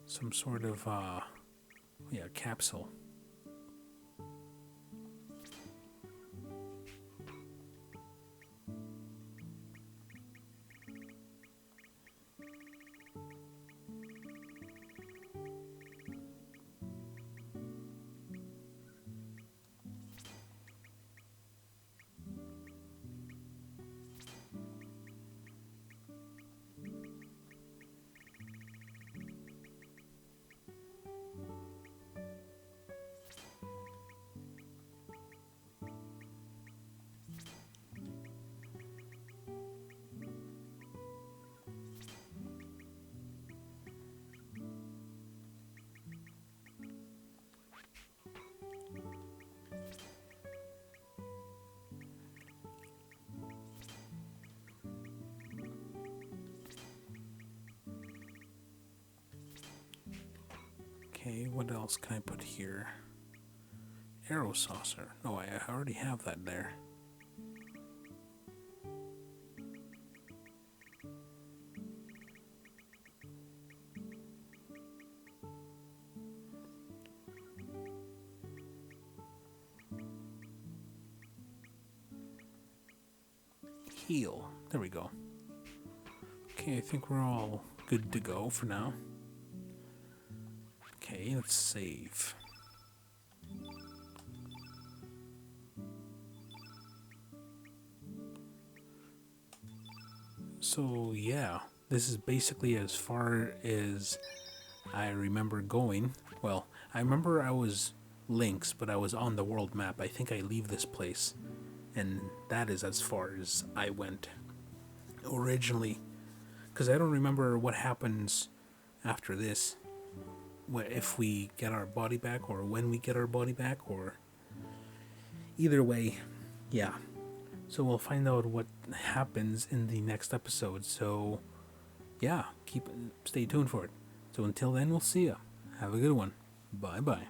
some sort of yeah, capsule? Okay, what else can I put here? Arrow saucer. No, I already have that there. Heal. There we go. Okay, I think we're all good to go for now. Okay, let's save. So yeah, this is basically as far as I remember going. Well, I remember I was Lynx, but I was on the world map. I think I leave this place, and that is as far as I went originally, because I don't remember what happens after this, if we get our body back, or when we get our body back, or either way, yeah. So we'll find out what happens in the next episode. So yeah, stay tuned for it. So until then, we'll see ya. Have a good one. Bye bye.